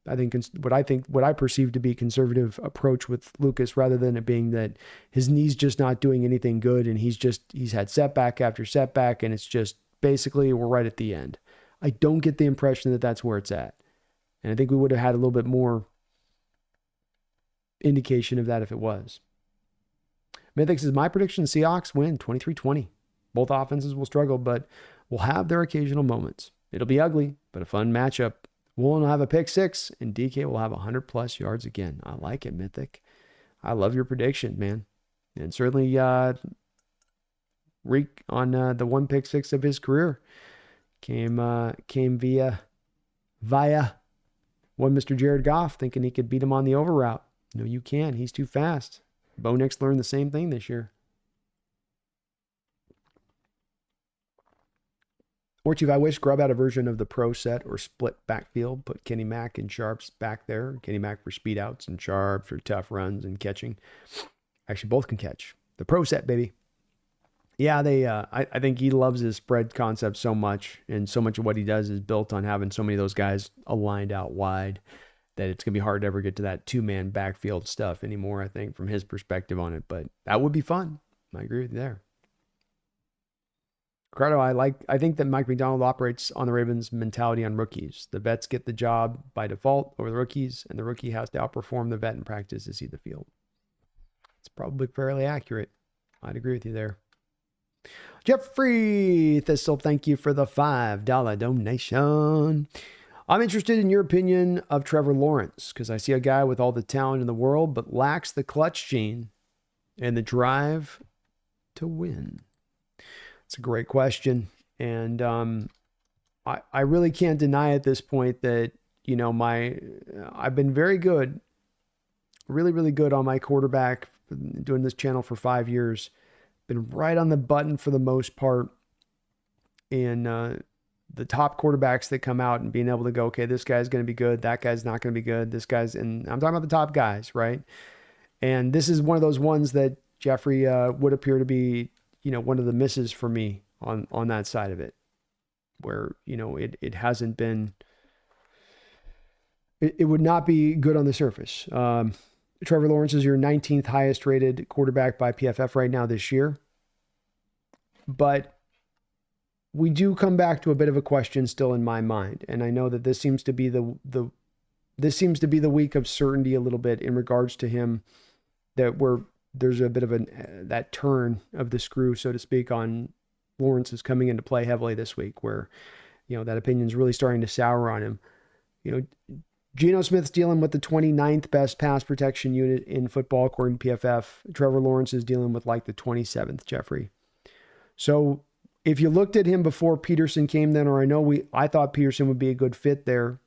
what I perceive to be conservative approach with Lucas, rather than it being that his knee's just not doing anything good and he's had setback after setback and it's just basically we're right at the end. I don't get the impression that that's where it's at. And I think we would have had a little bit more indication of that if it was. Mythic says, my prediction, Seahawks win 23-20. Both offenses will struggle, but will have their occasional moments. It'll be ugly, but a fun matchup. Woolen will have a pick 6, and DK will have 100-plus yards again. I like it, Mythic. I love your prediction, man. And certainly Reek on the one pick 6 of his career came via one Mr. Jared Goff thinking he could beat him on the over route. No, you can't. He's too fast. Bo Nix learned the same thing this year. Or Chief, I wish Grubb had a version of the pro set or split backfield. Put Kenny Mack and Sharps back there. Kenny Mack for speed outs and Sharp for tough runs and catching. Actually, both can catch. The pro set, baby. Yeah, I think he loves his spread concept so much, and so much of what he does is built on having so many of those guys aligned out wide that it's going to be hard to ever get to that two-man backfield stuff anymore, I think, from his perspective on it. But that would be fun. I agree with you there. Ricardo, I think that Mike McDonald operates on the Ravens' mentality on rookies. The vets get the job by default over the rookies, and the rookie has to outperform the vet in practice to see the field. It's probably fairly accurate. I'd agree with you there. Jeffrey Thistle, thank you for the $5 donation. I'm interested in your opinion of Trevor Lawrence, because I see a guy with all the talent in the world, but lacks the clutch gene and the drive to win. It's a great question. And I really can't deny at this point that, you know, I've been very good, really, really good on my quarterback, doing this channel for 5 years. Been right on the button for the most part. And the top quarterbacks that come out and being able to go, okay, this guy's going to be good. That guy's not going to be good. This guy's, and I'm talking about the top guys, right? And this is one of those ones that Jeffrey would appear to be, you know, one of the misses for me on that side of it, where, you know, it hasn't been, it would not be good on the surface. Trevor Lawrence is your 19th highest rated quarterback by PFF right now this year. But we do come back to a bit of a question still in my mind. And I know that this seems to be the week of certainty a little bit in regards to him, that there's a bit of that turn of the screw, so to speak, on Lawrence is coming into play heavily this week, where, you know, that opinion's really starting to sour on him. You know, Geno Smith's dealing with the 29th best pass protection unit in football, according to PFF. Trevor Lawrence is dealing with like the 27th, Jeffrey. So if you looked at him before Peterson came then, or I thought Peterson would be a good fit there,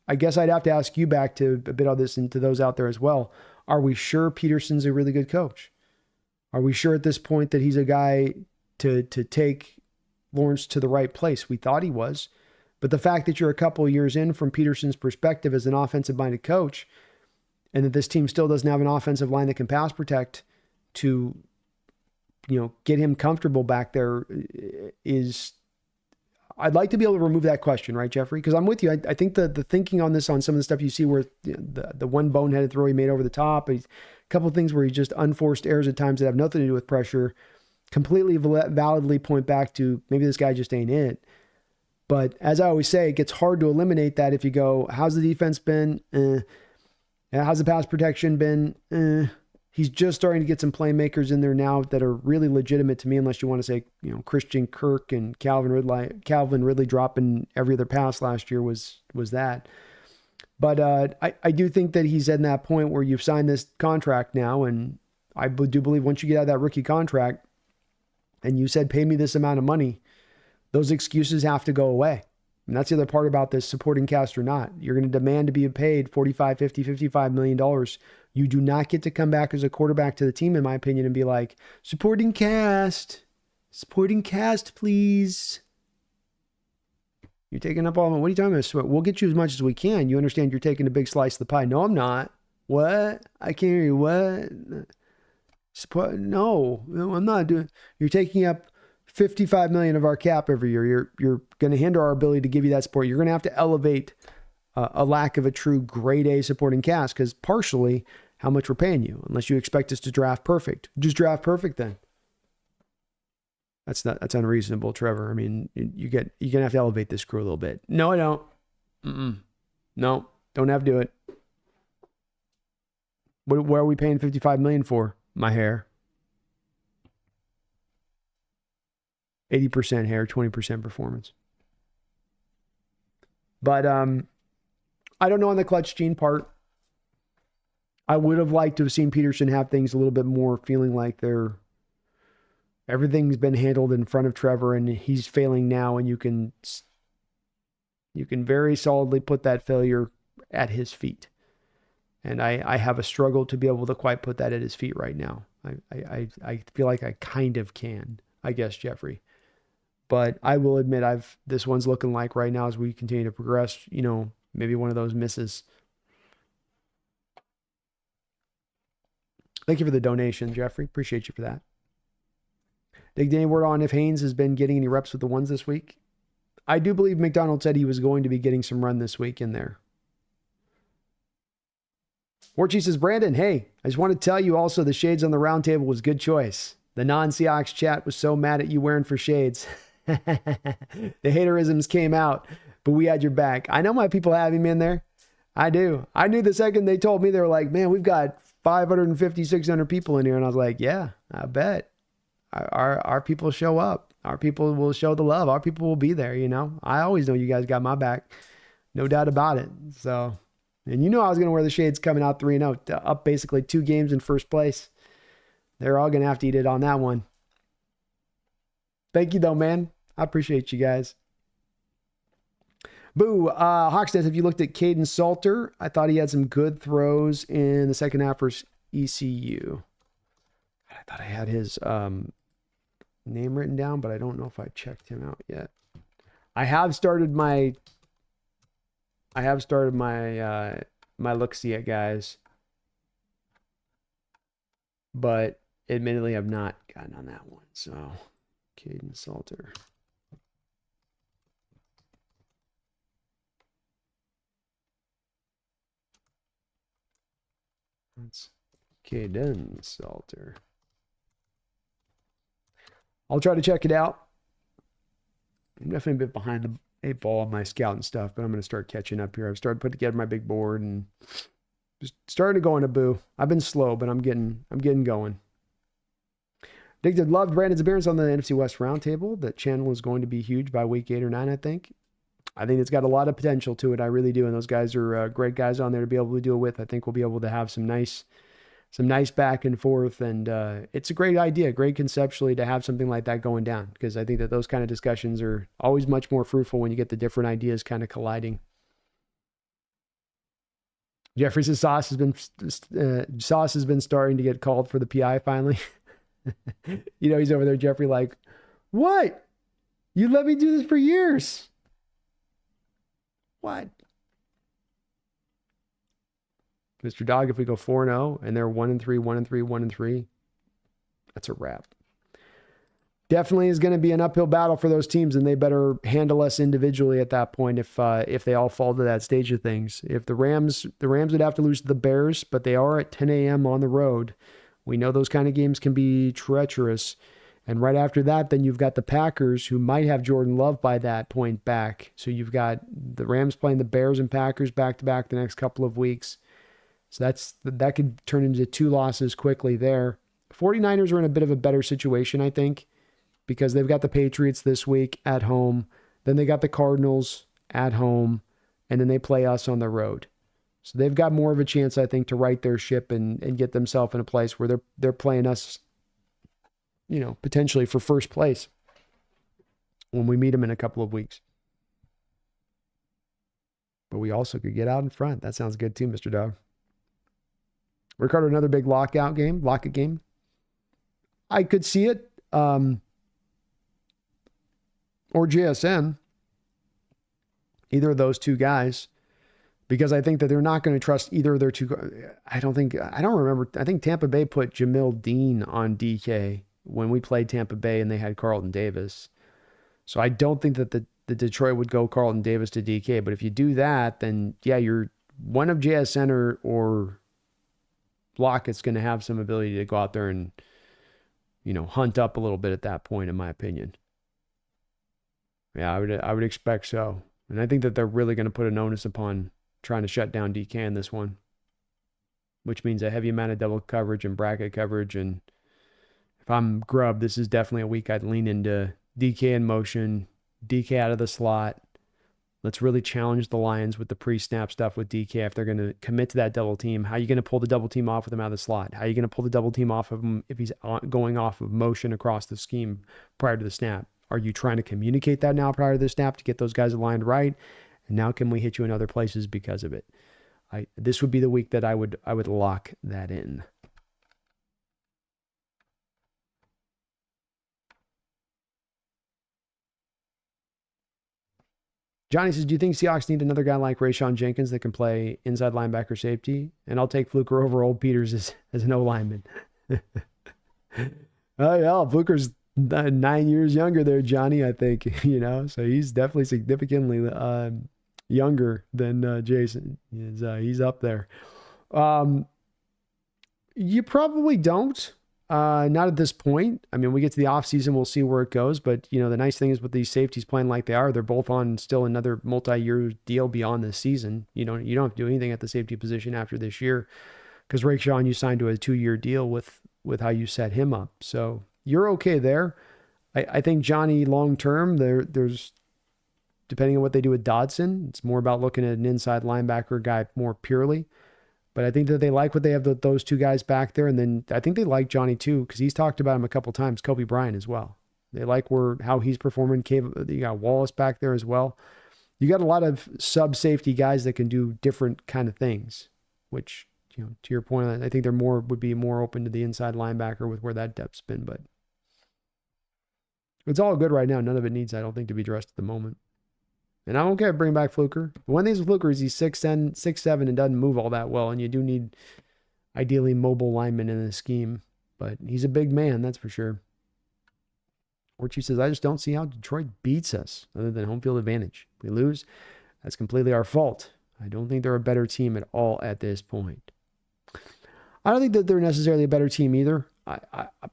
I guess I'd have to ask you back to a bit of this and to those out there as well. Are we sure Peterson's a really good coach? Are we sure at this point that he's a guy to take Lawrence to the right place? We thought he was. But the fact that you're a couple of years in from Peterson's perspective as an offensive-minded coach, and that this team still doesn't have an offensive line that can pass protect to, you know, get him comfortable back there is, I'd like to be able to remove that question, right, Jeffrey? Because I'm with you. I think the thinking on this, on some of the stuff you see where the one boneheaded throw he made over the top, a couple of things where he just unforced errors at times that have nothing to do with pressure, completely validly point back to maybe this guy just ain't it. But as I always say, it gets hard to eliminate that if you go, how's the defense been? How's the pass protection been? He's just starting to get some playmakers in there now that are really legitimate to me, unless you want to say, you know, Christian Kirk and Calvin Ridley dropping every other pass last year was that. But I do think that he's at that point where you've signed this contract now, and I do believe once you get out of that rookie contract and you said, pay me this amount of money, those excuses have to go away. And that's the other part about this supporting cast or not. You're going to demand to be paid $45, $50, $55 million. You do not get to come back as a quarterback to the team, in my opinion, and be like, supporting cast, please. You're taking up all, what are you talking about? We'll get you as much as we can. You understand you're taking a big slice of the pie. No, I'm not. What? I can't hear you. What? No, I'm not doing. You're taking up $55 million of our cap every year. You're going to hinder our ability to give you that support. You're going to have to elevate a lack of a true grade A supporting cast, because partially how much we're paying you, unless you expect us to draft perfect. Just draft perfect then. That's unreasonable, Trevor. I mean, you're gonna have to elevate this crew a little bit. No, I don't. No, don't have to do it. What are we paying $55 million for? My hair. 80% hair, 20% performance. But I don't know on the clutch gene part. I would have liked to have seen Peterson have things a little bit more feeling like everything's been handled in front of Trevor and he's failing now, and you can very solidly put that failure at his feet. And I have a struggle to be able to quite put that at his feet right now. I feel like I kind of can, I guess, Jeffrey. But I will admit this one's looking like right now as we continue to progress, maybe one of those misses. Thank you for the donation, Jeffrey. Appreciate you for that. Dig any word on if Haynes has been getting any reps with the ones this week? I do believe McDonald said he was going to be getting some run this week in there. Warchie says, Brandon, hey, I just want to tell you also the shades on the round table was a good choice. The non-Seahawks chat was so mad at you wearing for shades. The haterisms came out, but we had your back. I know my people have him in there. I do. I knew the second they told me, they were like, man, we've got 550, 600 people in here. And I was like, yeah, I bet. Our people show up. Our people will show the love. Our people will be there, I always know you guys got my back. No doubt about it. So, and I was going to wear the shades coming out 3-0, up basically 2 games in first place. They're all going to have to eat it on that one. Thank you, though, man. I appreciate you guys. Boo. Hawksnest, have you looked at Caden Salter? I thought he had some good throws in the second half for ECU. I thought I had his name written down, but I don't know if I checked him out yet. I have started my my look-see at guys, but admittedly I've not gotten on that one. So Caden Salter. That's Caden Salter. I'll try to check it out. I'm definitely a bit behind the 8 ball on my scout and stuff, but I'm going to start catching up here. I've started putting together my big board and just starting to go into Boo. I've been slow, but I'm getting going. Addicted loved Brandon's appearance on the NFC West Roundtable. That channel is going to be huge by week 8 or 9, I think. I think it's got a lot of potential to it. I really do. And those guys are great guys on there to be able to deal with. I think we'll be able to have some nice back and forth. And it's a great idea, great conceptually to have something like that going down, because I think that those kind of discussions are always much more fruitful when you get the different ideas kind of colliding. Jeffrey says Sauce has been starting to get called for the PI finally. He's over there, Jeffrey, like, what? You let me do this for years. What? Mr. Dog, if we go 4-0 and they're 1-3, 1-3, 1-3, that's a wrap. Definitely is going to be an uphill battle for those teams, and they better handle us individually at that point if they all fall to that stage of things. If the Rams would have to lose to the Bears, but they are at 10 a.m. on the road. We know those kind of games can be treacherous. And right after that, then you've got the Packers, who might have Jordan Love by that point back. So you've got the Rams playing the Bears and Packers back-to-back the next couple of weeks. So that could turn into 2 losses quickly there. 49ers are in a bit of a better situation, I think, because they've got the Patriots this week at home. Then they got the Cardinals at home, and then they play us on the road. So they've got more of a chance, I think, to right their ship and get themselves in a place where they're playing us, potentially for first place when we meet them in a couple of weeks. But we also could get out in front. That sounds good too, Mr. Dog. Ricardo, another big locket game. I could see it. Or JSN. Either of those two guys. Because I think that they're not going to trust either of their two. I don't remember. I think Tampa Bay put Jamil Dean on DK when we played Tampa Bay and they had Carlton Davis. So I don't think that the Detroit would go Carlton Davis to DK. But if you do that, then yeah, you're one of JSN or Lockett's going to have some ability to go out there and, hunt up a little bit at that point, in my opinion. Yeah, I would expect so. And I think that they're really going to put an onus upon trying to shut down DK in this one, which means a heavy amount of double coverage and bracket coverage. And if I'm Grubb, this is definitely a week I'd lean into DK in motion, DK out of the slot. Let's really challenge the Lions with the pre-snap stuff with DK if they're going to commit to that double team. How are you going to pull the double team off with him out of the slot? How are you going to pull the double team off of him if he's going off of motion across the scheme prior to the snap? Are you trying to communicate that now prior to the snap to get those guys aligned right? And now can we hit you in other places because of it? This would be the week that I would lock that in. Johnny says, do you think Seahawks need another guy like Rayshon Jenkins that can play inside linebacker safety? And I'll take Fluker over Old Peters as an O-lineman. Oh, yeah, Fluker's 9 years younger there, Johnny, I think, so he's definitely significantly younger than Jason. He's up there. You probably don't. Not at this point. I mean, we get to the offseason, we'll see where it goes. But, the nice thing is with these safeties playing like they are, they're both on still another multi-year deal beyond this season. You don't have to do anything at the safety position after this year because Rayshon, you signed to a 2-year deal with how you set him up. So you're okay there. I think Johnny long-term, there's depending on what they do with Dotson, it's more about looking at an inside linebacker guy more purely. But I think that they like what they have those two guys back there. And then I think they like Johnny too, because he's talked about him a couple times, Kobe Bryant as well. They like how he's performing. You got Wallace back there as well. You got a lot of sub-safety guys that can do different kind of things, which, to your point, I think they're would be more open to the inside linebacker with where that depth's been. But it's all good right now. None of it needs, I don't think, to be addressed at the moment. And I'm okay with bringing back Fluker. The one thing with Fluker is he's 6'10", 6'7", and doesn't move all that well. And you do need, ideally, mobile linemen in the scheme. But he's a big man, that's for sure. Orchie says, I just don't see how Detroit beats us other than home field advantage. If we lose, that's completely our fault. I don't think they're a better team at all at this point. I don't think that they're necessarily a better team either.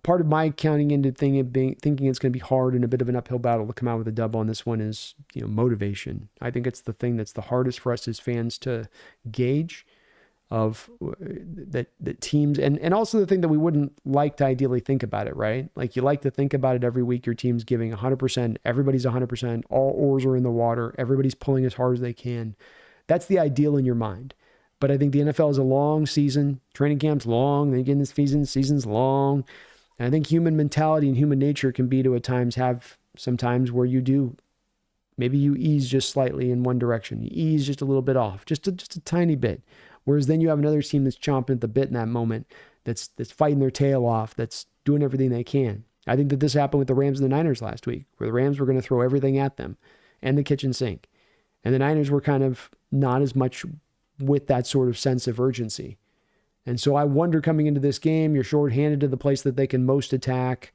Part of my counting into thinking it's going to be hard and a bit of an uphill battle to come out with a dub on this one is, motivation. I think it's the thing that's the hardest for us as fans to gauge of that teams, and also the thing that we wouldn't like to ideally think about it, right? Like you like to think about it every week. Your team's giving 100%, everybody's 100%, all oars are in the water, everybody's pulling as hard as they can. That's the ideal in your mind. But I think the NFL is a long season. Training camp's long. Then again, this season's long. And I think human mentality and human nature can be to at times have some times where maybe you ease just slightly in one direction. You ease just a little bit off, just a tiny bit. Whereas then you have another team that's chomping at the bit in that moment, that's fighting their tail off, that's doing everything they can. I think that this happened with the Rams and the Niners last week, where the Rams were going to throw everything at them and the kitchen sink. And the Niners were kind of not as much with that sort of sense of urgency. And so I wonder coming into this game, you're shorthanded to the place that they can most attack.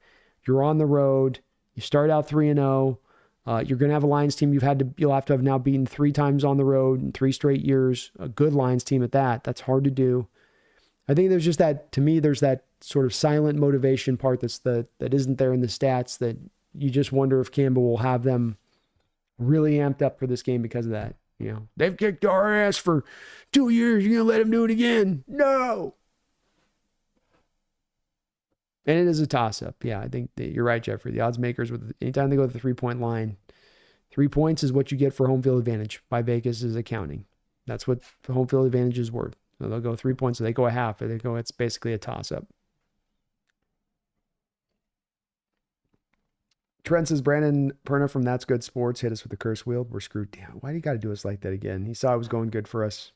You're on the road. You start out 3-0. You're going to have a Lions team you'll have to have now beaten 3 times on the road in 3 straight years. A good Lions team at that. That's hard to do. I think there's just that, to me, there's that sort of silent motivation part that isn't there in the stats that you just wonder if Campbell will have them really amped up for this game because of that. They've kicked our ass for 2 years. You're going to let them do it again? No. And it is a toss-up. Yeah, I think that you're right, Jeffrey. The odds makers, anytime they go to the 3-point line, 3 points is what you get for home field advantage by Vegas is accounting. That's what the home field advantage is worth. So they'll go 3 points. So they go a half. It's basically a toss-up. Trent says, Brandon Perna from That's Good Sports hit us with the curse wheel. We're screwed. Damn, why do you got to do us like that again? He saw it was going good for us,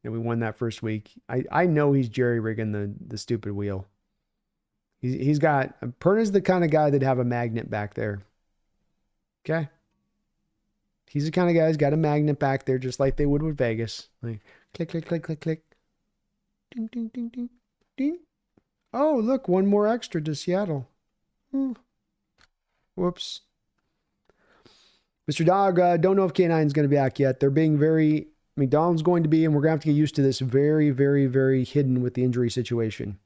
and we won that first week. I know he's jerry-rigging the stupid wheel. He's got... Perna's the kind of guy that'd have a magnet back there. Okay? He's the kind of guy who's got a magnet back there just like they would with Vegas. Like, click, click, click, click, click. Ding, ding, ding, ding, ding. Oh, look, one more extra to Seattle. Whoops. Mr. Dog, don't know if K9's going to be back yet. They're being very... McDonald's going to be, and we're going to have to get used to this, very, very, very hidden with the injury situation.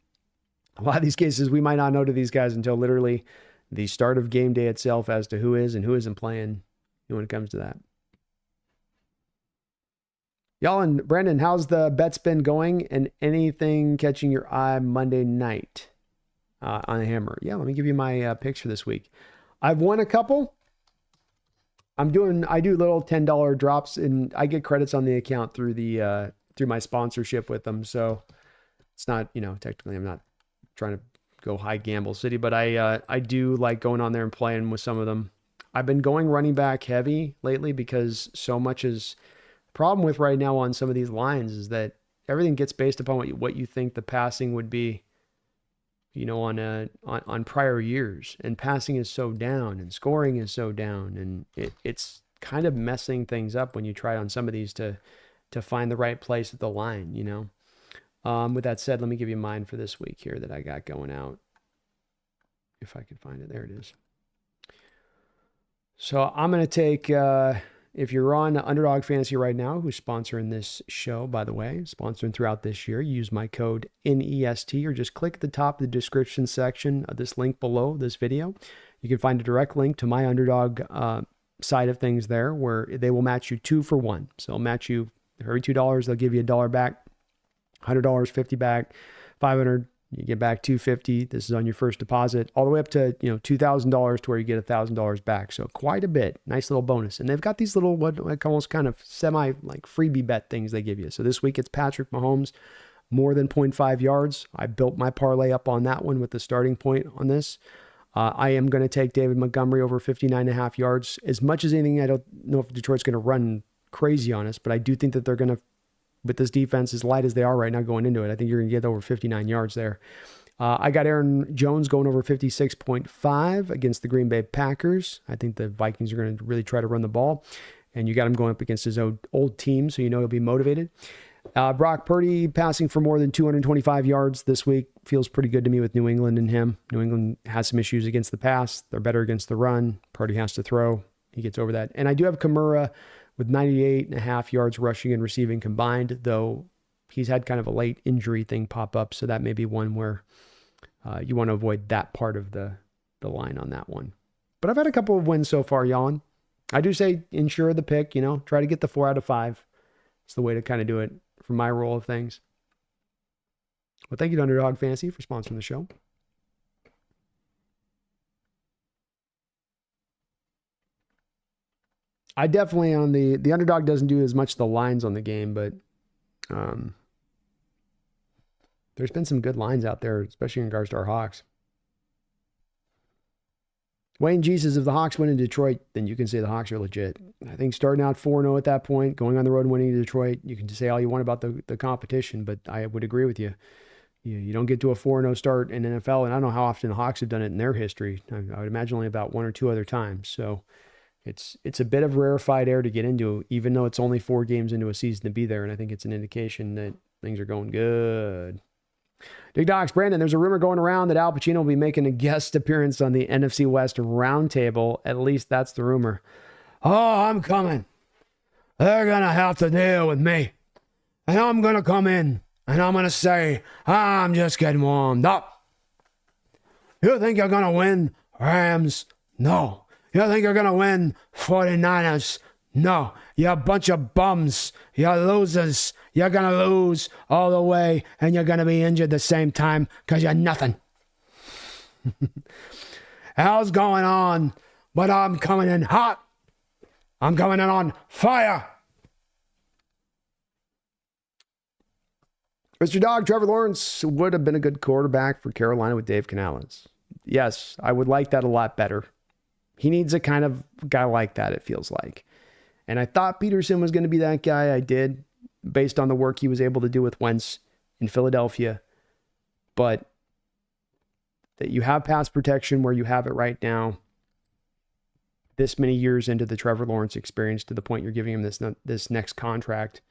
A lot of these cases, we might not know to these guys until literally the start of game day itself as to who is and who isn't playing when it comes to that. Y'all and Brandon, how's the bets been going and anything catching your eye Monday night on the hammer? Yeah, let me give you my picks for this week. I've won a couple. I do little $10 drops and I get credits on the account through through my sponsorship with them. So it's not, technically I'm not trying to go high gamble city, but I do like going on there and playing with some of them. I've been going running back heavy lately because so much is problem with right now on some of these lines is that everything gets based upon what you think the passing would be, on prior years, and passing is so down and scoring is so down, and it's kind of messing things up when you try on some of these to find the right place at the line, With that said, let me give you mine for this week here that I got going out. If I can find it, there it is. So I'm going to take, if you're on Underdog Fantasy right now, who's sponsoring this show, by the way, sponsoring throughout this year, use my code NEST or just click at the top of the description section of this link below this video. You can find a direct link to my Underdog side of things there where they will match you 2 for 1. So they'll match you for every $2, they'll give you $1 back, $100, $50 back, $500, you get back $250. This is on your first deposit, all the way up to $2,000 to where you get $1,000 back. So quite a bit, nice little bonus. And they've got these little almost kind of semi like freebie bet things they give you. So this week it's Patrick Mahomes more than 0.5 yards. I built my parlay up on that one with the starting point on this. I am going to take David Montgomery over 59.5 yards. As much as anything, I don't know if Detroit's going to run crazy on us, but I do think that they're going to, with this defense as light as they are right now going into it, I think you're going to get over 59 yards there. I got Aaron Jones going over 56.5 against the Green Bay Packers. I think the Vikings are going to really try to run the ball, and you got him going up against his old team, so he'll be motivated. Brock Purdy passing for more than 225 yards this week feels pretty good to me with New England and him. New England has some issues against the pass. They're better against the run. Purdy has to throw. He gets over that. And I do have Kamara with 98.5 yards rushing and receiving combined, though he's had kind of a late injury thing pop up. So that may be one where you want to avoid that part of the line on that one. But I've had a couple of wins so far, y'all. I do say ensure the pick, try to get the 4 out of 5. It's the way to kind of do it for my role of things. Well, thank you to Underdog Fantasy for sponsoring the show. I definitely on the Underdog doesn't do as much the lines on the game, but there's been some good lines out there, especially in regards to our Hawks. Wayne G says, if the Hawks win in Detroit, then you can say the Hawks are legit. I think starting out 4-0 at that point, going on the road and winning in Detroit, you can just say all you want about the competition, but I would agree with you. You don't get to a 4-0 start in NFL, and I don't know how often the Hawks have done it in their history. I would imagine only about 1 or 2 other times. So it's a bit of rarefied air to get into, even though it's only 4 games into a season to be there, and I think it's an indication that things are going good. Big Docs, Brandon, there's a rumor going around that Al Pacino will be making a guest appearance on the NFC West Roundtable. At least that's the rumor. Oh, I'm coming. They're going to have to deal with me. And I'm going to come in and I'm going to say, I'm just getting warmed up. You think you're going to win, Rams? No. You think you're going to win, 49ers? No, you're a bunch of bums. You're losers. You're going to lose all the way, and you're going to be injured the same time because you're nothing. Hell's going on, but I'm coming in hot. I'm coming in on fire. Mr. Dog, Trevor Lawrence would have been a good quarterback for Carolina with Dave Canales. Yes, I would like that a lot better. He needs a kind of guy like that, it feels like. And I thought Peterson was going to be that guy. I did, based on the work he was able to do with Wentz in Philadelphia. But that you have pass protection where you have it right now, this many years into the Trevor Lawrence experience, to the point you're giving him this next contract,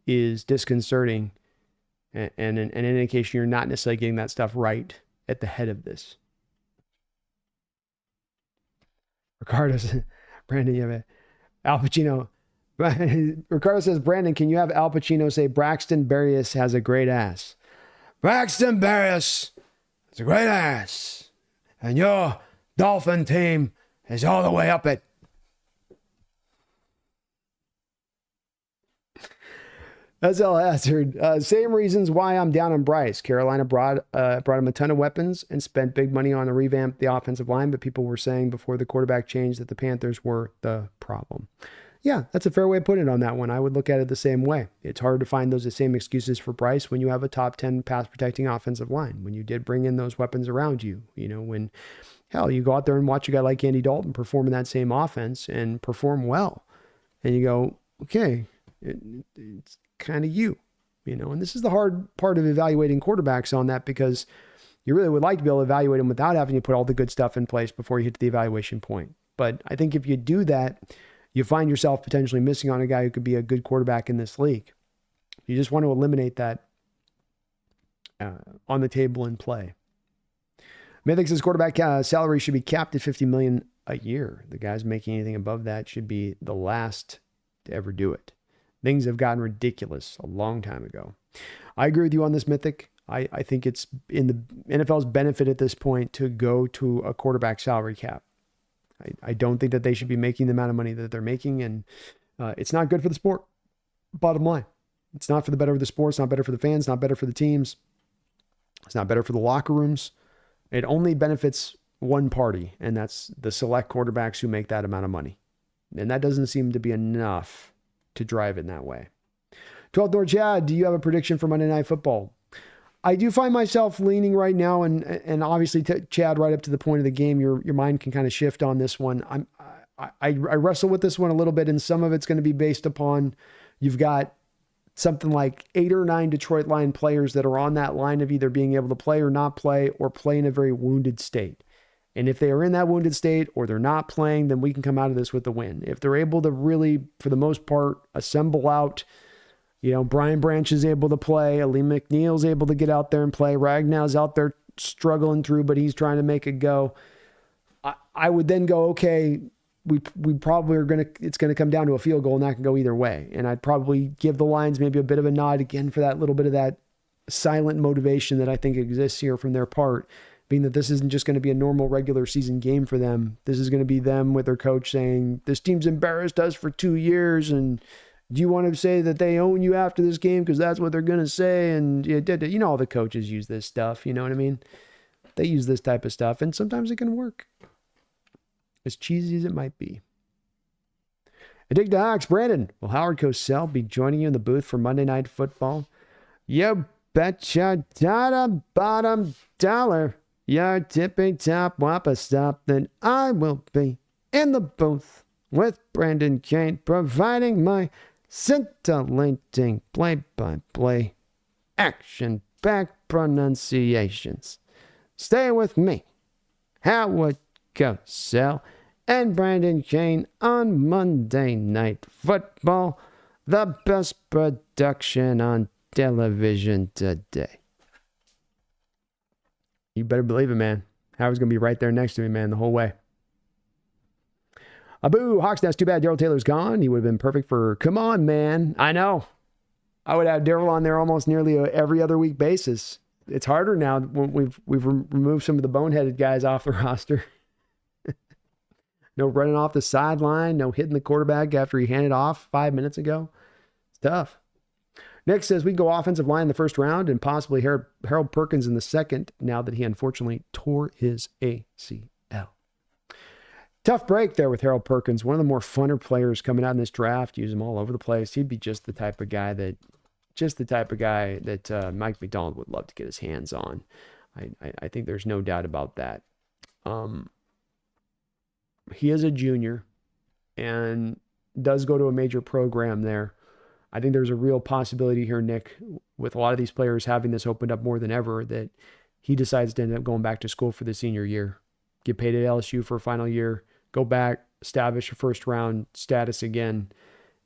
is disconcerting and an indication you're not necessarily getting that stuff right at the head of this. Ricardo says, Brandon, you have a Al Pacino. Ricardo says, Brandon, can you have Al Pacino say Braxton Berrios has a great ass? Braxton Berrios It's a great ass. And your Dolphin team is all the way up it. That's all answered. Same reasons why I'm down on Bryce. Carolina brought him a ton of weapons and spent big money on a revamp the offensive line, but people were saying before the quarterback changed that the Panthers were the problem. Yeah, that's a fair way of putting it on that one. I would look at it the same way. It's hard to find those same excuses for Bryce when you have a top 10 pass protecting offensive line, when you did bring in those weapons around you. You know, when, hell, you go out there and watch a guy like Andy Dalton perform in that same offense and perform well. And you go, okay, it's kind of you know, and this is the hard part of evaluating quarterbacks on that, because you really would like to be able to evaluate them without having to put all the good stuff in place before you hit the evaluation point. But I think if you do that, you find yourself potentially missing on a guy who could be a good quarterback in this league. You just want to eliminate that on the table and play. Mythic says quarterback salary should be capped at $50 million a year. The guys making anything above that should be the last to ever do it. Things have gotten ridiculous a long time ago. I agree with you on this, Mythic. I think it's in the NFL's benefit at this point to go to a quarterback salary cap. I don't think that they should be making the amount of money that they're making, and it's not good for the sport. Bottom line, it's not for the better of the sport. It's not better for the fans. It's not better for the teams. It's not better for the locker rooms. It only benefits one party, and that's the select quarterbacks who make that amount of money. And that doesn't seem to be enough to drive in that way. 12th Door Chad, do you have a prediction for Monday Night Football? I do find myself leaning right now, and obviously, Chad, right up to the point of the game, your mind can kind of shift on this one. I wrestle with this one a little bit, and some of it's going to be based upon you've got something like 8 or 9 Detroit Lion players that are on that line of either being able to play or not play, or play in a very wounded state. And if they are in that wounded state or they're not playing, then we can come out of this with a win. If they're able to really, for the most part, assemble out, you know, Brian Branch is able to play, Ali McNeil's able to get out there and play, Ragnow's out there struggling through, but he's trying to make it go. I would then go, okay, we probably are going to, it's going to come down to a field goal, and that can go either way. And I'd probably give the Lions maybe a bit of a nod again for that little bit of that silent motivation that I think exists here from their part, being that this isn't just going to be a normal regular season game for them. This is going to be them with their coach saying, this team's embarrassed us for 2 years, and do you want to say that they own you after this game? Because that's what they're going to say. And you know, all the coaches use this stuff. You know what I mean? They use this type of stuff, and sometimes it can work. As cheesy as it might be. I dig the Hawks. Brandon, will Howard Cosell be joining you in the booth for Monday Night Football? You betcha bottom dollar. Your tippy top whopper stop, then I will be in the booth with Brandon Kane, providing my scintillating play-by-play, action-packed pronunciations. Stay with me, Howard Cosell and Brandon Kane on Monday Night Football, the best production on television today. You better believe it, man. Howard's going to be right there next to me, man, the whole way. Abu, HawksNest, too bad Darrell Taylor's gone. He would have been perfect for, come on, man. I know. I would have Darrell on there almost nearly every other week basis. It's harder now when we've removed some of the boneheaded guys off the roster. No running off the sideline, no hitting the quarterback after he handed off 5 minutes ago. It's tough. Nick says we can go offensive line in the first round and possibly Harold Perkins in the second, now that he unfortunately tore his ACL. Tough break there with Harold Perkins, one of the more funner players coming out in this draft. Use him all over the place. He'd be just the type of guy that Mike McDonald would love to get his hands on. I think there's no doubt about that. He is a junior and does go to a major program there. I think there's a real possibility here, Nick, with a lot of these players having this opened up more than ever, that he decides to end up going back to school for the senior year, get paid at LSU for a final year, go back, establish a first round status again,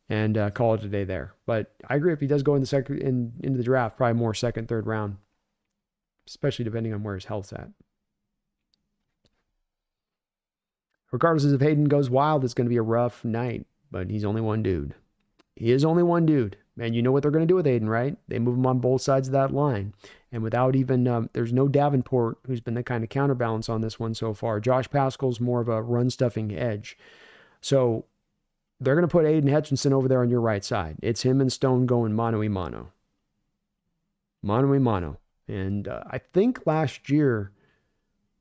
and call it a day there. But I agree, if he does go in into the draft, probably more second, third round, especially depending on where his health's at. Regardless if Hayden goes wild, it's going to be a rough night, but he's only one dude. He is only one dude. And you know what they're going to do with Hayden, right? They move him on both sides of that line. And without even, there's no Davenport, who's been the kind of counterbalance on this one so far. Josh Pascal's more of a run-stuffing edge. So they're going to put Aiden Hutchinson over there on your right side. It's him and Stone going mano-a-mano. Mano-a-mano. And I think last year,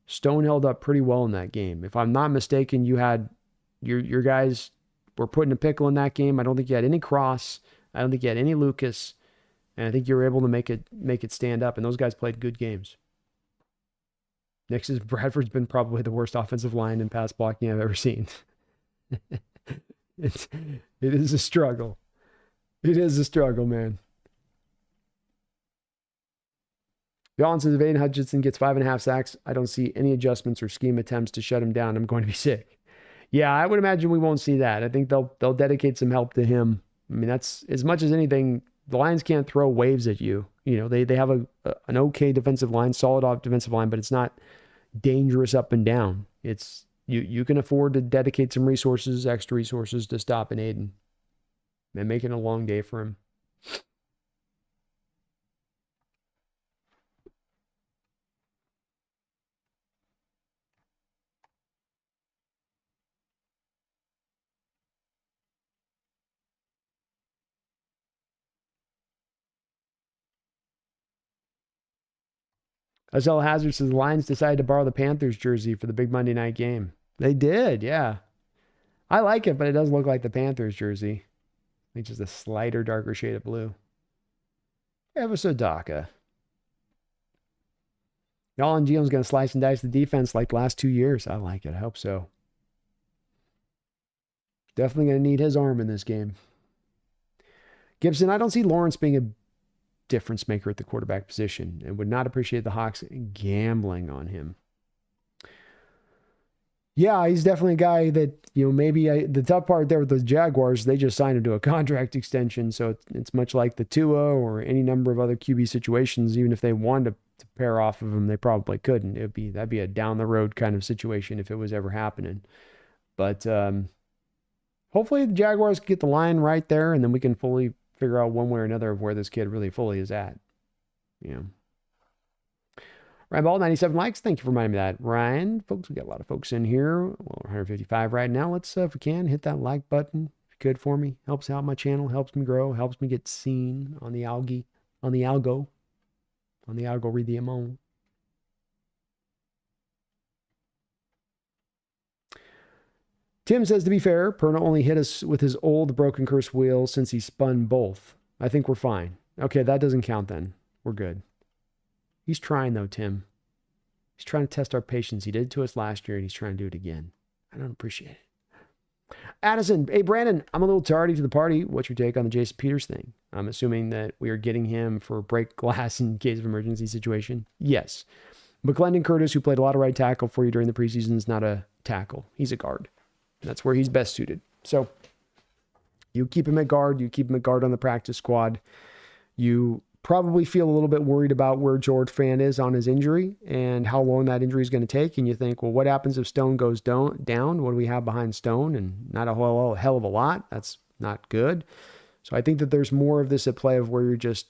Stone held up pretty well in that game. If I'm not mistaken, you had your guys were putting a pickle in that game. I don't think you had any Cross. I don't think you had any Lucas. And I think you were able to make it stand up. And those guys played good games. Next is Bradford's been probably the worst offensive line in pass blocking I've ever seen. It is a struggle. It is a struggle, man. Vaughn says if Aiden Hutchinson gets 5.5 sacks, I don't see any adjustments or scheme attempts to shut him down. I'm going to be sick. Yeah, I would imagine we won't see that. I think they'll dedicate some help to him. I mean, that's as much as anything. The Lions can't throw waves at you. You know, they have an okay defensive line, solid off defensive line, but it's not dangerous up and down. It's you can afford to dedicate some resources, extra resources to stop an Aiden and make it a long day for him. Azell Hazard says the Lions decided to borrow the Panthers jersey for the big Monday night game. They did, yeah. I like it, but it does look like the Panthers jersey. I think just a slighter, darker shade of blue. Eva Sodaka. Y'all and Gio's going to slice and dice the defense like the last 2 years. I like it. I hope so. Definitely going to need his arm in this game. Gibson, I don't see Lawrence being a difference maker at the quarterback position and would not appreciate the Hawks gambling on him. Yeah, he's definitely a guy that, you know, maybe the tough part there with the Jaguars, they just signed him to a contract extension. So it's much like the Tua or any number of other QB situations. Even if they wanted to pair off of him, they probably couldn't. That'd be a down the road kind of situation if it was ever happening. But hopefully the Jaguars get the line right there, and then we can fully figure out one way or another of where this kid really fully is at. Yeah. Ryan Ball, 97 likes. Thank you for reminding me of that, Ryan. Folks, we got a lot of folks in here. Well, 155 right now. Let's, if we can, hit that like button. If you could for me. Helps out my channel. Helps me grow. Helps me get seen on the algo. On the algo, read the amount. Tim says, to be fair, Perna only hit us with his old broken curse wheel since he spun both. I think we're fine. Okay, that doesn't count then. We're good. He's trying, though, Tim. He's trying to test our patience. He did it to us last year, and he's trying to do it again. I don't appreciate it. Addison, hey, Brandon, I'm a little tardy to the party. What's your take on the Jason Peters thing? I'm assuming that we are getting him for break glass in case of emergency situation. Yes. McClendon Curtis, who played a lot of right tackle for you during the preseason, is not a tackle. He's a guard. That's where he's best suited. So you keep him at guard. You keep him at guard on the practice squad. You probably feel a little bit worried about where George Fant is on his injury and how long that injury is going to take. And you think, well, what happens if Stone goes down? What do we have behind Stone? And not a whole hell of a lot. That's not good. So I think that there's more of this at play of where you just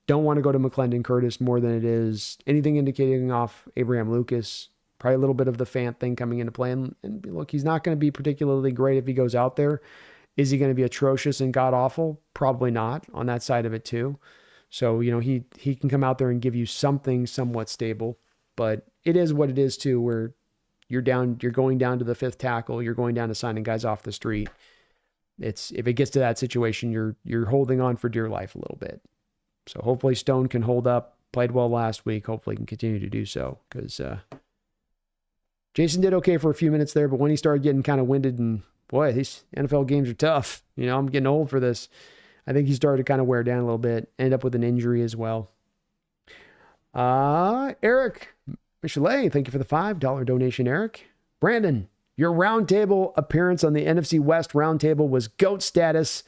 don't want to go to McClendon Curtis more than it is anything indicating off Abraham Lucas. Probably a little bit of the Fant thing coming into play. And look, he's not going to be particularly great if he goes out there. Is he going to be atrocious and god-awful? Probably not on that side of it too. So, you know, he can come out there and give you something somewhat stable. But it is what it is too, where you're going down to the fifth tackle. You're going down to signing guys off the street. If it gets to that situation, you're holding on for dear life a little bit. So hopefully Stone can hold up. Played well last week. Hopefully he can continue to do so because Jason did okay for a few minutes there, but when he started getting kind of winded and, boy, these NFL games are tough. You know, I'm getting old for this. I think he started to kind of wear down a little bit. Ended up with an injury as well. Eric Michelet, thank you for the $5 donation, Eric. Brandon, your roundtable appearance on the NFC West roundtable was GOAT status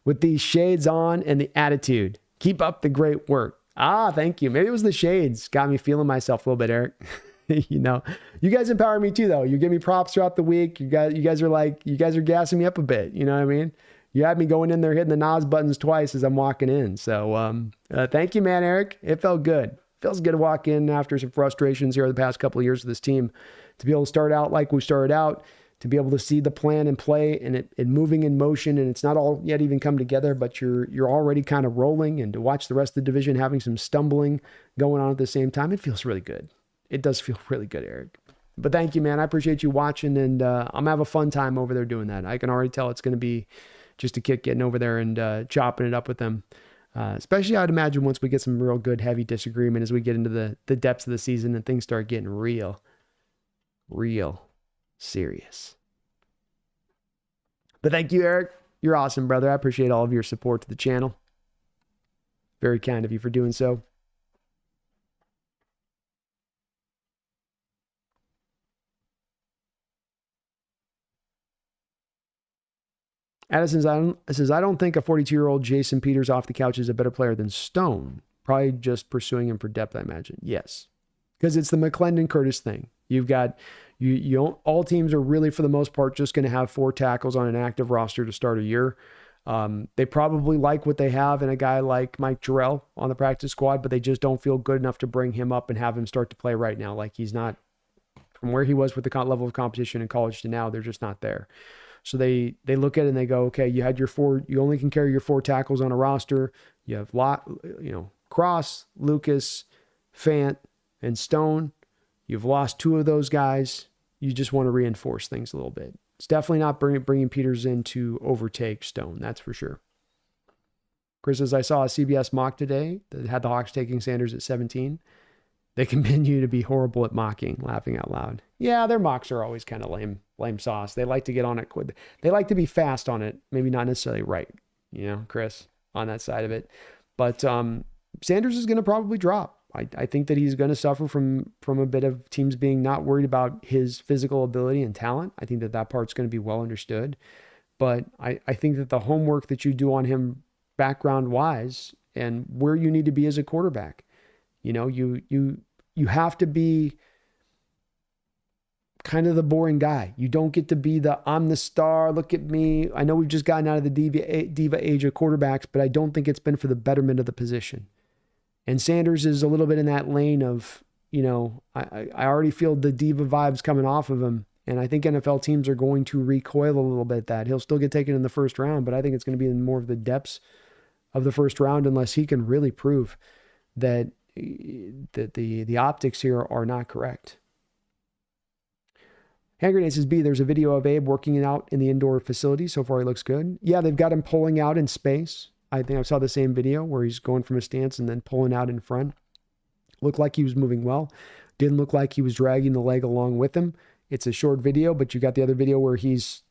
with these shades on and the attitude. Keep up the great work. Thank you. Maybe it was the shades. Got me feeling myself a little bit, Eric. You know, you guys empower me too, though. You give me props throughout the week. You guys are gassing me up a bit. You know what I mean? You had me going in there hitting the NOS buttons twice as I'm walking in. So thank you, man, Eric. It felt good. feels good to walk in after some frustrations here the past couple of years with this team, to be able to start out like we started out, to be able to see the plan in play and it moving in motion, and it's not all yet even come together, but you're already kind of rolling, and to watch the rest of the division having some stumbling going on at the same time, it feels really good. It does feel really good, Eric. But thank you, man. I appreciate you watching, and I'm going to have a fun time over there doing that. I can already tell it's going to be just a kick getting over there and chopping it up with them. Especially, I'd imagine, once we get some real good, heavy disagreement as we get into the depths of the season and things start getting real serious. But thank you, Eric. You're awesome, brother. I appreciate all of your support to the channel. Very kind of you for doing so. Addison says, I don't think a 42-year-old Jason Peters off the couch is a better player than Stone. Probably just pursuing him for depth, I imagine. Yes. Because it's the McClendon Curtis thing. You've got, you don't, all teams are really, for the most part, just going to have 4 tackles on an active roster to start a year. They probably like what they have in a guy like Mike Jarrell on the practice squad, but they just don't feel good enough to bring him up and have him start to play right now. Like, he's not, from where he was with the level of competition in college to now, they're just not there. So they look at it and they go, okay, you had you only can carry your 4 tackles on a roster. You have Cross, Lucas, Fant, and Stone. You've lost 2 of those guys. You just want to reinforce things a little bit. It's definitely not bringing Peters in to overtake Stone. That's for sure. Chris says, I saw a CBS mock today that had the Hawks taking Sanders at 17. They continue to be horrible at mocking, laughing out loud. Yeah, their mocks are always kind of lame sauce. They like to get on it quick. They like to be fast on it. Maybe not necessarily right, Chris, on that side of it. But Sanders is going to probably drop. I think that he's going to suffer from a bit of teams being not worried about his physical ability and talent. I think that part's going to be well understood. But I think that the homework that you do on him background-wise and where you need to be as a quarterback, you have to be kind of the boring guy. You don't get to be I'm the star, look at me. I know we've just gotten out of the diva age of quarterbacks, but I don't think it's been for the betterment of the position. And Sanders is a little bit in that lane of, I already feel the diva vibes coming off of him. And I think NFL teams are going to recoil a little bit that. He'll still get taken in the first round, but I think it's going to be in more of the depths of the first round unless he can really prove that the optics here are not correct. Hand Grenade says, B, there's a video of Abe working out in the indoor facility. So far, he looks good. Yeah, they've got him pulling out in space. I think I saw the same video where he's going from a stance and then pulling out in front. Looked like he was moving well. Didn't look like he was dragging the leg along with him. It's a short video, but you got the other video where he's,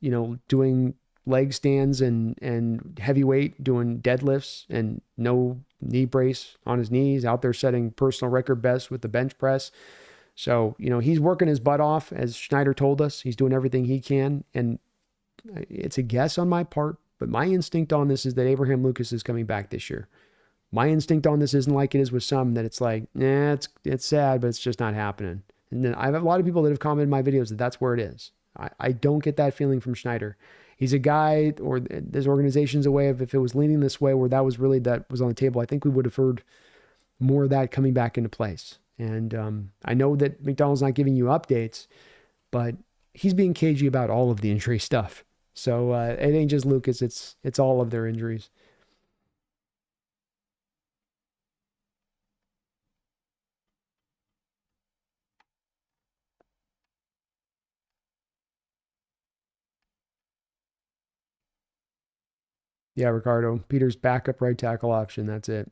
doing leg stands and heavyweight, doing deadlifts and no knee brace on his knees, out there setting personal record best with the bench press. So, he's working his butt off, as Schneider told us. He's doing everything he can. And it's a guess on my part, but my instinct on this is that Abraham Lucas is coming back this year. My instinct on this isn't like it is with some, that it's like, it's sad, but it's just not happening. And then I have a lot of people that have commented in my videos that that's where it is. I don't get that feeling from Schneider. He's a guy, or this organization's a way of, if it was leaning this way where that was on the table, I think we would have heard more of that coming back into place. And I know that McDonald's not giving you updates, but he's being cagey about all of the injury stuff. So it ain't just Lucas, it's all of their injuries. Yeah, Ricardo. Peter's backup right tackle option. That's it.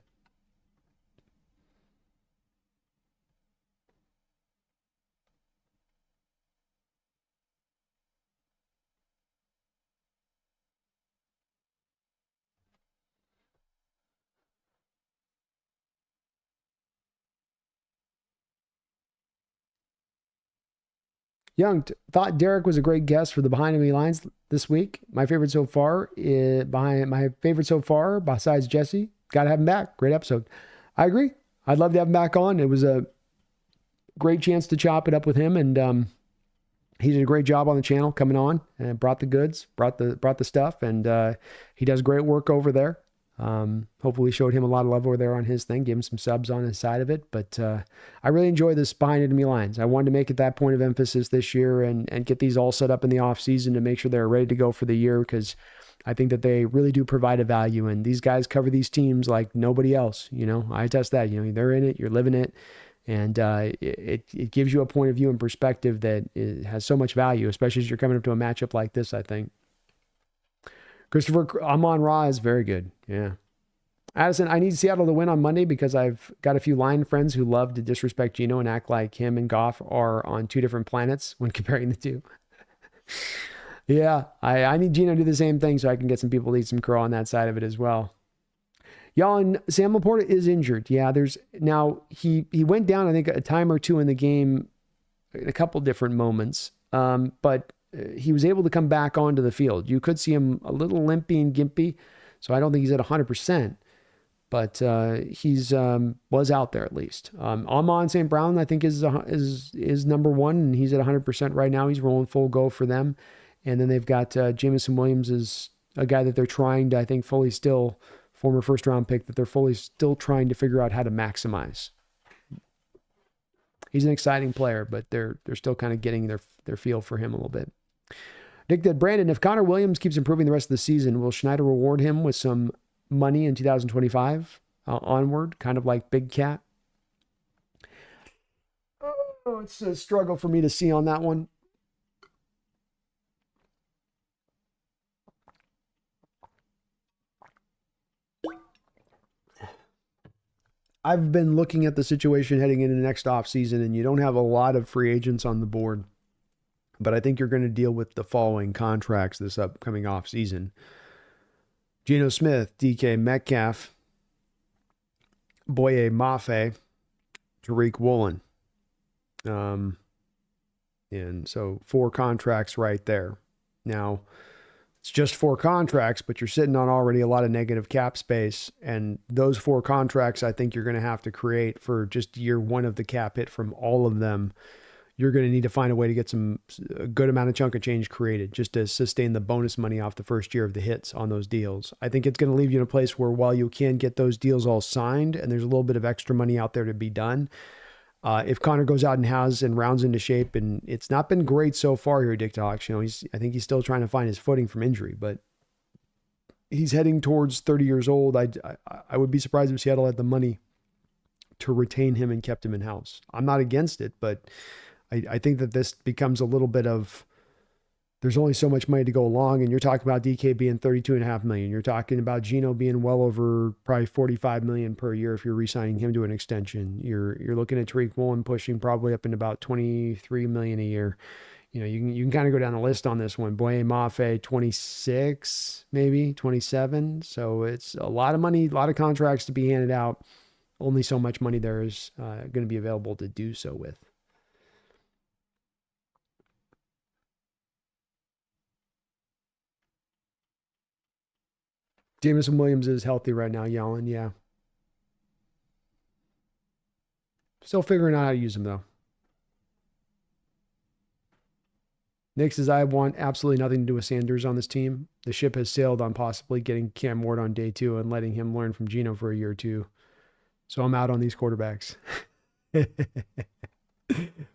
Young thought Derek was a great guest for the Behind Enemy Lines this week. My favorite so far, besides Jesse, got to have him back. Great episode. I agree. I'd love to have him back on. It was a great chance to chop it up with him, and he did a great job on the channel coming on and brought the goods, brought the stuff, and he does great work over there. Hopefully showed him a lot of love over there on his thing, gave him some subs on his side of it. But I really enjoy this behind enemy lines. I wanted to make it that point of emphasis this year and get these all set up in the offseason to make sure they're ready to go for the year, because I think that they really do provide a value. And these guys cover these teams like nobody else. I attest that. They're in it, you're living it. And it gives you a point of view and perspective that has so much value, especially as you're coming up to a matchup like this, I think. Christopher Amon-Ra is very good. Yeah. Addison, I need Seattle to win on Monday because I've got a few Lion friends who love to disrespect Geno and act like him and Goff are on two different planets when comparing the two. Yeah, I need Geno to do the same thing so I can get some people to eat some crow on that side of it as well. Y'all, and Sam Laporta is injured. Yeah, he went down, I think, a time or two in the game, in a couple different moments, but he was able to come back onto the field. You could see him a little limpy and gimpy, so I don't think he's at 100%, but he's was out there at least. Amon St. Brown, I think, is number one, and he's at 100% right now. He's rolling full go for them. And then they've got Jameson Williams is a guy that they're trying to, I think, fully still, former first-round pick, that they're fully still trying to figure out how to maximize. He's an exciting player, but they're still kind of getting their feel for him a little bit. Nick did, Brandon, if Connor Williams keeps improving the rest of the season, will Schneider reward him with some money in 2025 onward, kind of like Big Cat? Oh, it's a struggle for me to see on that one. I've been looking at the situation heading into next offseason, and you don't have a lot of free agents on the board, but I think you're going to deal with the following contracts this upcoming offseason. Geno Smith, DK Metcalf, Boye Mafe, Tariq Woolen. And so 4 contracts right there. Now, it's just 4 contracts, but you're sitting on already a lot of negative cap space. And those 4 contracts, I think you're going to have to create for just year one of the cap hit from all of them. You're going to need to find a way to get a good amount of chunk of change created just to sustain the bonus money off the first year of the hits on those deals. I think it's going to leave you in a place where while you can get those deals all signed and there's a little bit of extra money out there to be done, if Connor goes out and rounds into shape, and it's not been great so far here at Dick Talks, I think he's still trying to find his footing from injury, but he's heading towards 30 years old. I would be surprised if Seattle had the money to retain him and kept him in house. I'm not against it, but I think that this becomes a little bit of, there's only so much money to go along, and you're talking about DK being $32.5 million. You're talking about Geno being well over probably $45 million per year if you're re-signing him to an extension. You're looking at Tariq Woolen pushing probably up in about $23 million a year. You can kind of go down the list on this one. Boye Mafe, 26, maybe 27. So it's a lot of money, a lot of contracts to be handed out. Only so much money there is going to be available to do so with. Jameson Williams is healthy right now, Yellen. Yeah. Still figuring out how to use him, though. Nick says, I want absolutely nothing to do with Sanders on this team. The ship has sailed on possibly getting Cam Ward on day 2 and letting him learn from Geno for a year or two. So I'm out on these quarterbacks.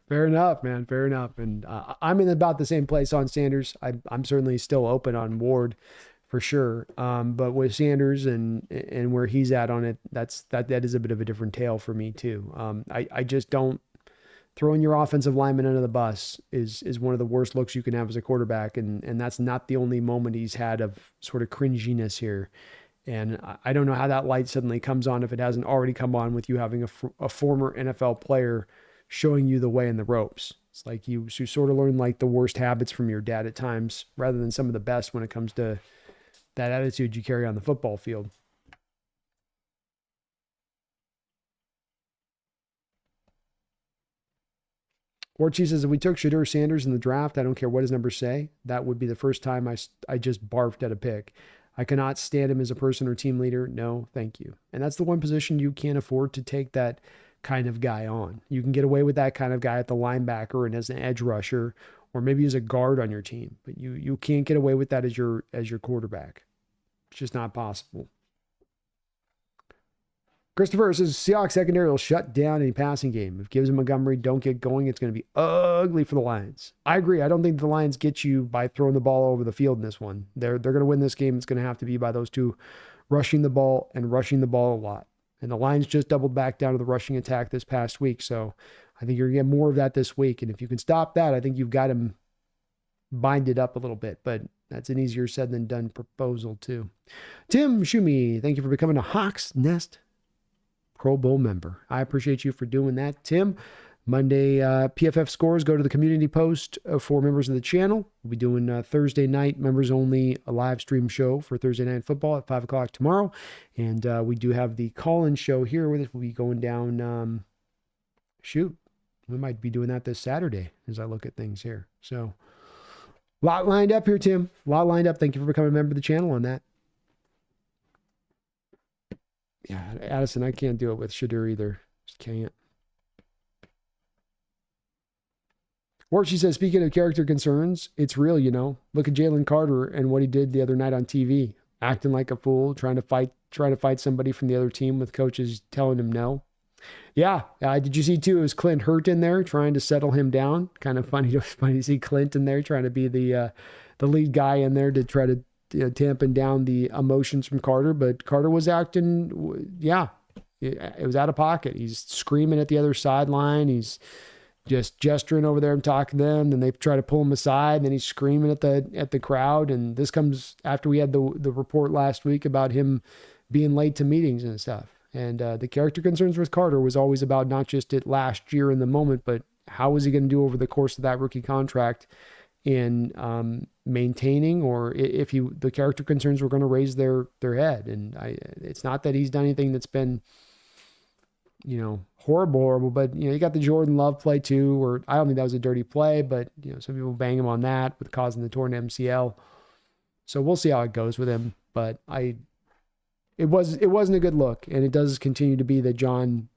Fair enough, man. Fair enough. And I'm in about the same place on Sanders. I'm certainly still open on Ward, for sure. But with Sanders and where he's at on it, that is a bit of a different tale for me too. I just don't, throwing your offensive lineman under the bus is one of the worst looks you can have as a quarterback. And that's not the only moment he's had of sort of cringiness here. And I don't know how that light suddenly comes on if it hasn't already come on with you having a former NFL player showing you the way in the ropes. It's like you sort of learn like the worst habits from your dad at times rather than some of the best when it comes to that attitude you carry on the football field. Orchie says, if we took Shadur Sanders in the draft, I don't care what his numbers say, that would be the first time I just barfed at a pick. I cannot stand him as a person or team leader. No, thank you. And that's the one position you can't afford to take that kind of guy on. You can get away with that kind of guy at the linebacker and as an edge rusher, or maybe as a guard on your team, but you can't get away with that as your quarterback. It's just not possible. Christopher says Seahawks secondary will shut down any passing game. If Gibbs and Montgomery don't get going, it's going to be ugly for the Lions. I agree. I don't think the Lions get you by throwing the ball over the field in this one. They're going to win this game. It's going to have to be by those two rushing the ball and rushing the ball a lot. And the Lions just doubled back down to the rushing attack this past week. So I think you're going to get more of that this week. And if you can stop that, I think you've got him binded up a little bit. But that's an easier said than done proposal too. Tim Shumi, thank you for becoming a Hawks Nest Pro Bowl member. I appreciate you for doing that, Tim. Monday PFF scores go to the community post for members of the channel. We'll be doing Thursday night members only a live stream show for Thursday Night Football at 5 o'clock tomorrow. And we do have the call-in show here with it. We'll be going down, we might be doing that this Saturday as I look at things here. So a lot lined up here, Tim. A lot lined up. Thank you for becoming a member of the channel on that. Yeah, Addison, I can't do it with Shadur either. Just can't. Or she says, speaking of character concerns, it's real, you know. Look at Jalen Carter and what he did the other night on TV, acting like a fool, trying to fight somebody from the other team with coaches telling him no. Yeah, did you see too? It was Clint Hurt in there trying to settle him down. Kind of funny to see Clint in there trying to be the lead guy in there to try to tamping down the emotions from Carter. But Carter was acting, it was out of pocket. He's screaming at the other sideline. He's just gesturing over there and talking to them. Then they try to pull him aside. And then he's screaming at the crowd. And this comes after we had the report last week about him being late to meetings and stuff. And the character concerns with Carter was always about not just it last year in the moment, but how was he going to do over the course of that rookie contract in maintaining, or if the character concerns were going to raise their head. And it's not that he's done anything that's been, horrible, but you got the Jordan Love play too, or I don't think that was a dirty play, but some people bang him on that with causing the torn MCL. So we'll see how it goes with him, but it wasn't a good look, and it does continue to be that John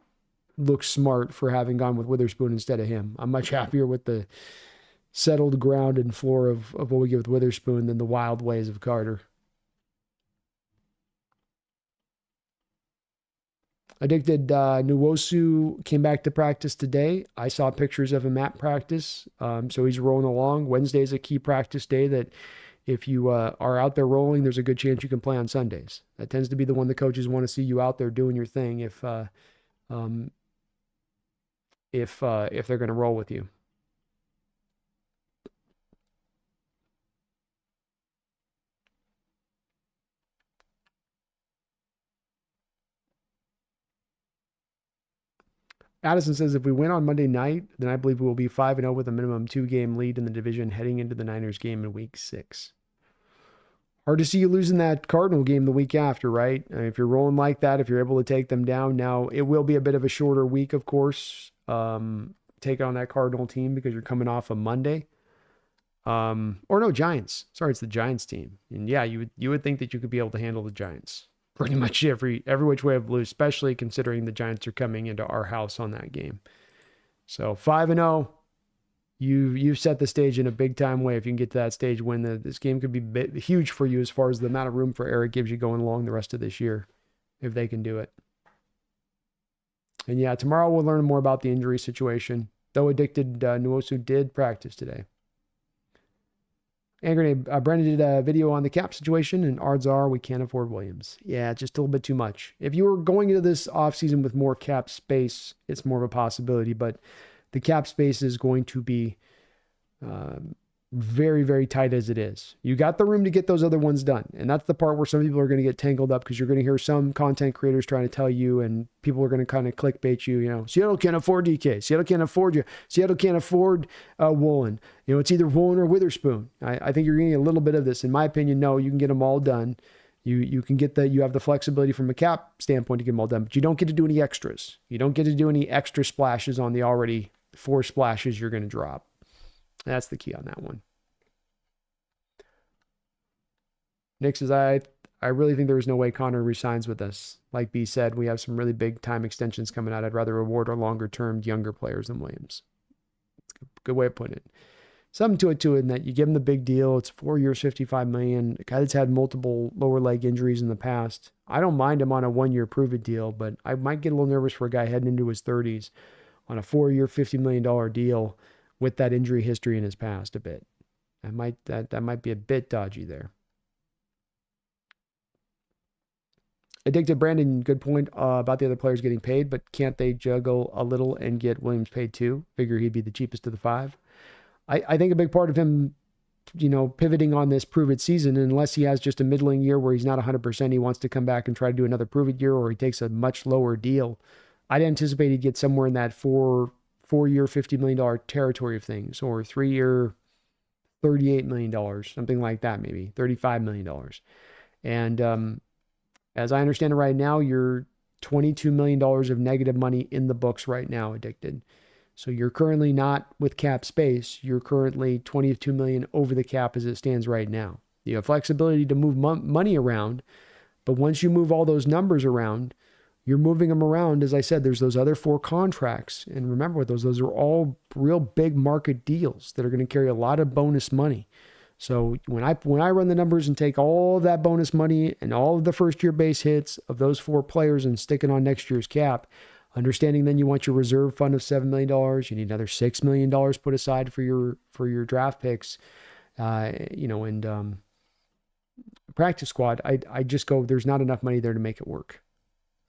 looks smart for having gone with Witherspoon instead of him. I'm much happier with the settled ground and floor of what we get with Witherspoon than the wild ways of Carter. Addicted Nwosu came back to practice today. I saw pictures of him at practice, so he's rolling along. Wednesday is a key practice day that if you are out there rolling, there's a good chance you can play on Sundays. That tends to be the one the coaches want to see you out there doing your thing if they're going to roll with you. Addison says, if we win on Monday night, then I believe we will be 5-0 with a minimum 2-game lead in the division heading into the Niners game in week 6. Hard to see you losing that Cardinal game the week after, right? If you're rolling like that, if you're able to take them down. Now, it will be a bit of a shorter week, of course, take on that Cardinal team because you're coming off a Monday. Giants. Sorry, it's the Giants team. And yeah, you would think that you could be able to handle the Giants. Pretty much every which way of blue, especially considering the Giants are coming into our house on that game. So 5-0, you've set the stage in a big time way. If you can get to that stage, win this game could be huge for you as far as the amount of room for error it gives you going along the rest of this year, if they can do it. And yeah, tomorrow we'll learn more about the injury situation. Though addicted, Nwosu did practice today. And Brandon did a video on the cap situation, and odds are we can't afford Williams. Yeah, just a little bit too much. If you were going into this offseason with more cap space, it's more of a possibility, but the cap space is going to be very, very tight as it is. You got the room to get those other ones done, and that's the part where some people are going to get tangled up because you're going to hear some content creators trying to tell you, and people are going to kind of clickbait you, Seattle can't afford DK. Seattle can't afford you. Seattle can't afford Woolen. It's either Woolen or Witherspoon. I think you're getting a little bit of this. In my opinion, no, you can get them all done. You can get you have the flexibility from a cap standpoint to get them all done, but you don't get to do any extras. You don't get to do any extra splashes on the already 4 splashes you're going to drop. That's the key on that one. Nick says, I really think there is no way Connor resigns with us. Like B said, we have some really big time extensions coming out. I'd rather reward our longer term younger players than Williams. It's a good way of putting it. something to it in that you give him the big deal. It's 4 years, $55 million. A guy that's had multiple lower leg injuries in the past. I don't mind him on a 1-year prove-it deal, but I might get a little nervous for a guy heading into his 30s on a 4-year, $50 million deal with that injury history in his past a bit. That might be a bit dodgy there. Addicted Brandon, good point about the other players getting paid, but can't they juggle a little and get Williams paid too? Figure he'd be the cheapest of the 5. I think a big part of him, pivoting on this prove-it season, unless he has just a middling year where he's not 100%, he wants to come back and try to do another prove-it year, or he takes a much lower deal. I'd anticipate he'd get somewhere in that four-year, $50 million territory of things, or 3-year, $38 million, something like that, maybe $35 million. And as I understand it right now, you're $22 million of negative money in the books right now, Addicted. So you're currently not with cap space. You're currently $22 million over the cap as it stands right now. You have flexibility to move money around, but once you move all those numbers around, you're moving them around. As I said, there's those other 4 contracts. And remember what those are all real big market deals that are going to carry a lot of bonus money. So when I run the numbers and take all of that bonus money and all of the first-year base hits of those 4 players and stick it on next year's cap, understanding then you want your reserve fund of $7 million, you need another $6 million put aside for your draft picks, and practice squad, I just go, there's not enough money there to make it work.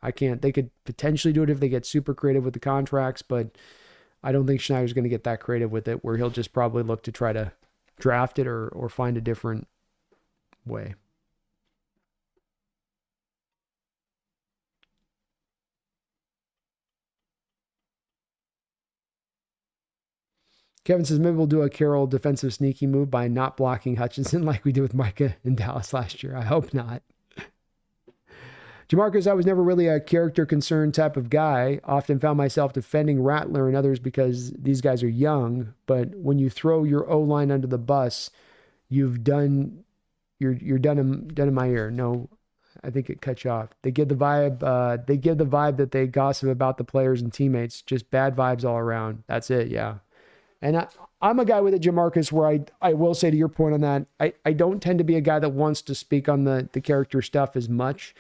They could potentially do it if they get super creative with the contracts, but I don't think Schneider's going to get that creative with it, where he'll just probably look to try to draft it or find a different way. Kevin says, maybe we'll do a Carroll defensive sneaky move by not blocking Hutchinson like we did with Micah in Dallas last year. I hope not. Jamarcus, I was never really a character concern type of guy. Often found myself defending Rattler and others because these guys are young. But when you throw your O-line under the bus, you're done in my ear. No, I think it cut you off. They give the vibe that they gossip about the players and teammates. Just bad vibes all around. That's it. Yeah. And I'm a guy with a Jamarcus where I will say, to your point on that, I don't tend to be a guy that wants to speak on the character stuff as much.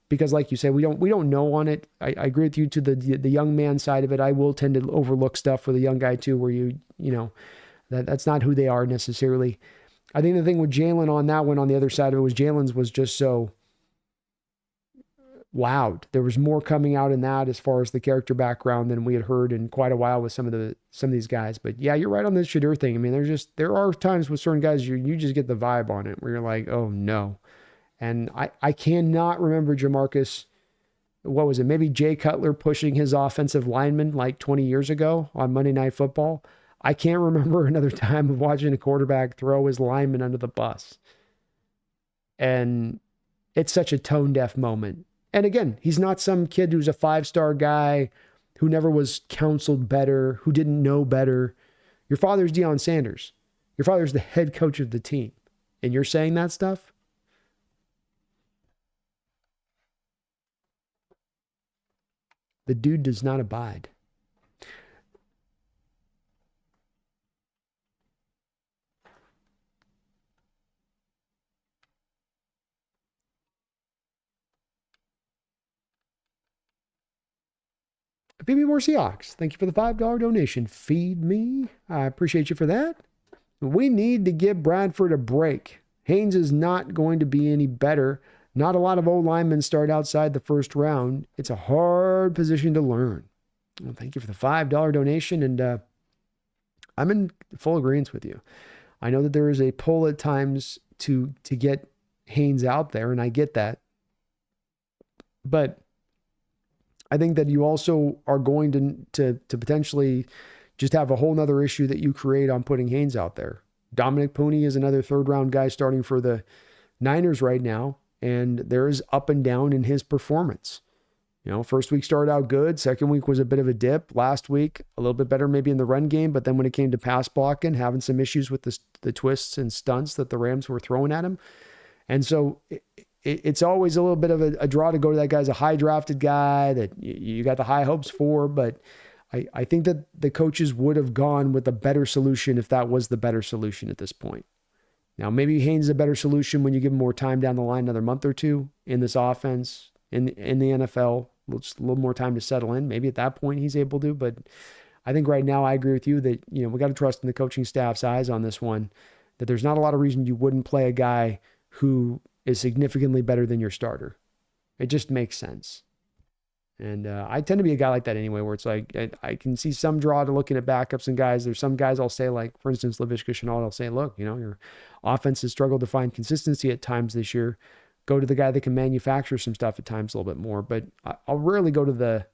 Because like you said, we don't know on it. I agree with you to the young man side of it. I will tend to overlook stuff for the young guy too, where that's not who they are necessarily. I think the thing with Jalen on that one, on the other side of it, was Jalen's was just so loud. There was more coming out in that as far as the character background than we had heard in quite a while with some of these guys. But yeah, you're right on this Shadur thing. I mean, there are times with certain guys you just get the vibe on it where you're like, oh no. And I cannot remember Jamarcus, what was it? Maybe Jay Cutler pushing his offensive lineman like 20 years ago on Monday Night Football. I can't remember another time of watching a quarterback throw his lineman under the bus. And it's such a tone-deaf moment. And again, he's not some kid who's a 5-star guy who never was counseled better, who didn't know better. Your father's Deion Sanders. Your father's the head coach of the team. And you're saying that stuff? The dude does not abide. Feed me more Seahawks. Thank you for the $5 donation. Feed me. I appreciate you for that. We need to give Bradford a break. Haynes is not going to be any better. Not a lot of old linemen start outside the first round. It's a hard position to learn. Well, thank you for the $5 donation. And I'm in full agreement with you. I know that there is a pull at times to get Haynes out there, and I get that. But I think that you also are going to potentially just have a whole nother issue that you create on putting Haynes out there. Dominic Pooney is another 3rd-round guy starting for the Niners right now, and there's up and down in his performance. First week started out good. Second week was a bit of a dip. Last week, a little bit better maybe in the run game, but then when it came to pass blocking, having some issues with the twists and stunts that the Rams were throwing at him. And so it's always a little bit of a draw to go to that guy's a high drafted guy that you got the high hopes for, but I think that the coaches would have gone with a better solution if that was the better solution at this point. Now, maybe Haynes is a better solution when you give him more time down the line, another month or two in this offense, in the NFL, just a little more time to settle in. Maybe at that point he's able to, but I think right now I agree with you that, we got to trust in the coaching staff's eyes on this one, that there's not a lot of reason you wouldn't play a guy who is significantly better than your starter. It just makes sense. And I tend to be a guy like that anyway, where it's like, I can see some draw to looking at backups and guys. There's some guys I'll say, like, for instance, Laviska Shenault, I'll say, look, your offense has struggled to find consistency at times this year. Go to the guy that can manufacture some stuff at times a little bit more. But I'll rarely go to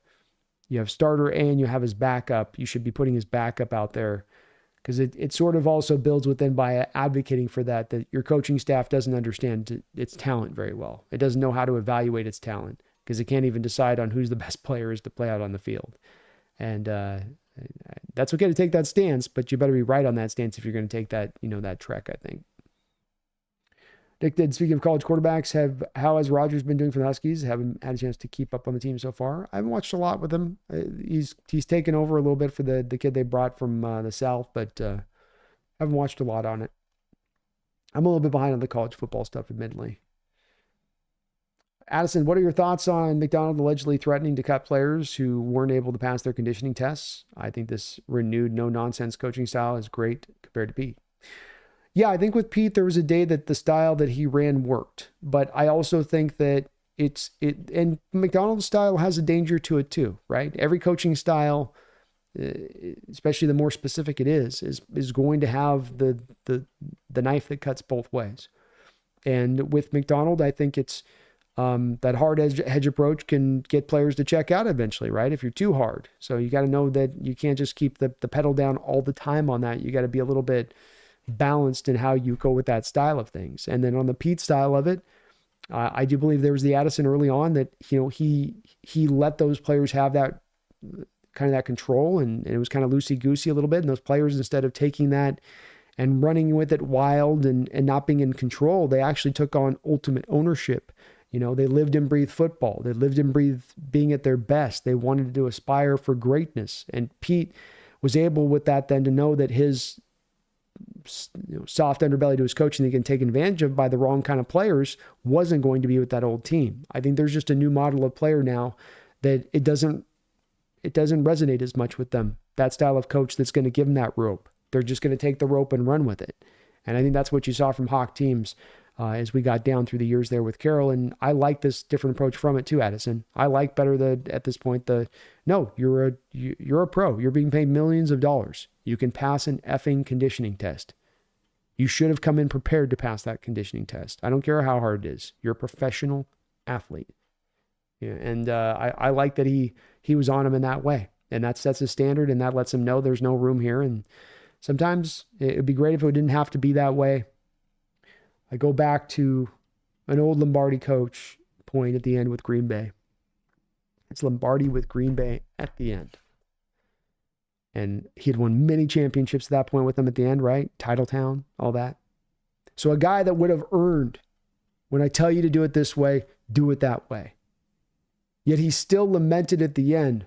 you have starter and you have his backup. You should be putting his backup out there, because it sort of also builds within by advocating for that your coaching staff doesn't understand its talent very well. It doesn't know how to evaluate its talent, because it can't even decide on who's the best player is to play out on the field. And that's okay to take that stance, but you better be right on that stance if you're going to take that, that trek, I think. Dick did, speaking of college quarterbacks, how has Rodgers been doing for the Huskies? Haven't had a chance to keep up on the team so far. I haven't watched a lot with him. He's taken over a little bit for the kid they brought from the South, but haven't watched a lot on it. I'm a little bit behind on the college football stuff, admittedly. Addison, what are your thoughts on McDonald allegedly threatening to cut players who weren't able to pass their conditioning tests? I think this renewed no-nonsense coaching style is great compared to Pete. Yeah, I think with Pete, there was a day that the style that he ran worked. But I also think that and McDonald's style has a danger to it too, right? Every coaching style, especially the more specific it is going to have the knife that cuts both ways. And with McDonald, I think it's that hard hedge approach can get players to check out eventually, right? If you're too hard. So you got to know that you can't just keep the pedal down all the time on that. You got to be a little bit balanced in how you go with that style of things. And then on the Pete style of it, I do believe there was the Addison early on that, he let those players have that kind of that control, and it was kind of loosey-goosey a little bit. And those players, instead of taking that and running with it wild and not being in control, they actually took on ultimate ownership. They lived and breathed football. They lived and breathed being at their best. They wanted to aspire for greatness. And Pete was able with that then to know that his soft underbelly to his coaching that can take advantage of by the wrong kind of players wasn't going to be with that old team. I think there's just a new model of player now that it doesn't resonate as much with them. That style of coach that's going to give them that rope. They're just going to take the rope and run with it. And I think that's what you saw from Hawk teams as we got down through the years there with Carroll. And I like this different approach from it too, Addison. I like better at this point, no, you're a pro. You're being paid millions of dollars. You can pass an effing conditioning test. You should have come in prepared to pass that conditioning test. I don't care how hard it is. You're a professional athlete. Yeah, and I like that he was on him in that way. And that sets a standard, and that lets him know there's no room here. And sometimes it would be great if it didn't have to be that way. I go back to an old Lombardi coach point at the end with Green Bay. It's Lombardi with Green Bay at the end. And he had won many championships at that point with them at the end, right? Titletown, all that. So a guy that would have earned, when I tell you to do it this way, do it that way. Yet he still lamented at the end,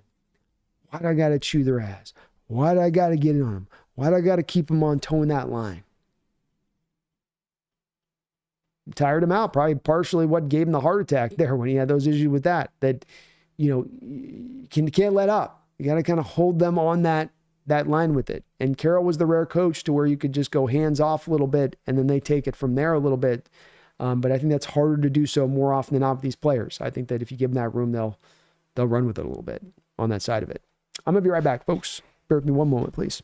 why'd I got to chew their ass? Why'd I got to get in on them? Why'd I got to keep them on towing that line? Tired him out, probably partially what gave him the heart attack there when he had those issues with that you can't let up. You got to kind of hold them on that line with it. And Carroll was the rare coach to where you could just go hands off a little bit and then they take it from there a little bit. But I think that's harder to do so more often than not with these players. I think that if you give them that room, they'll run with it a little bit on that side of it. I'm going to be right back, folks. Bear with me one moment, please.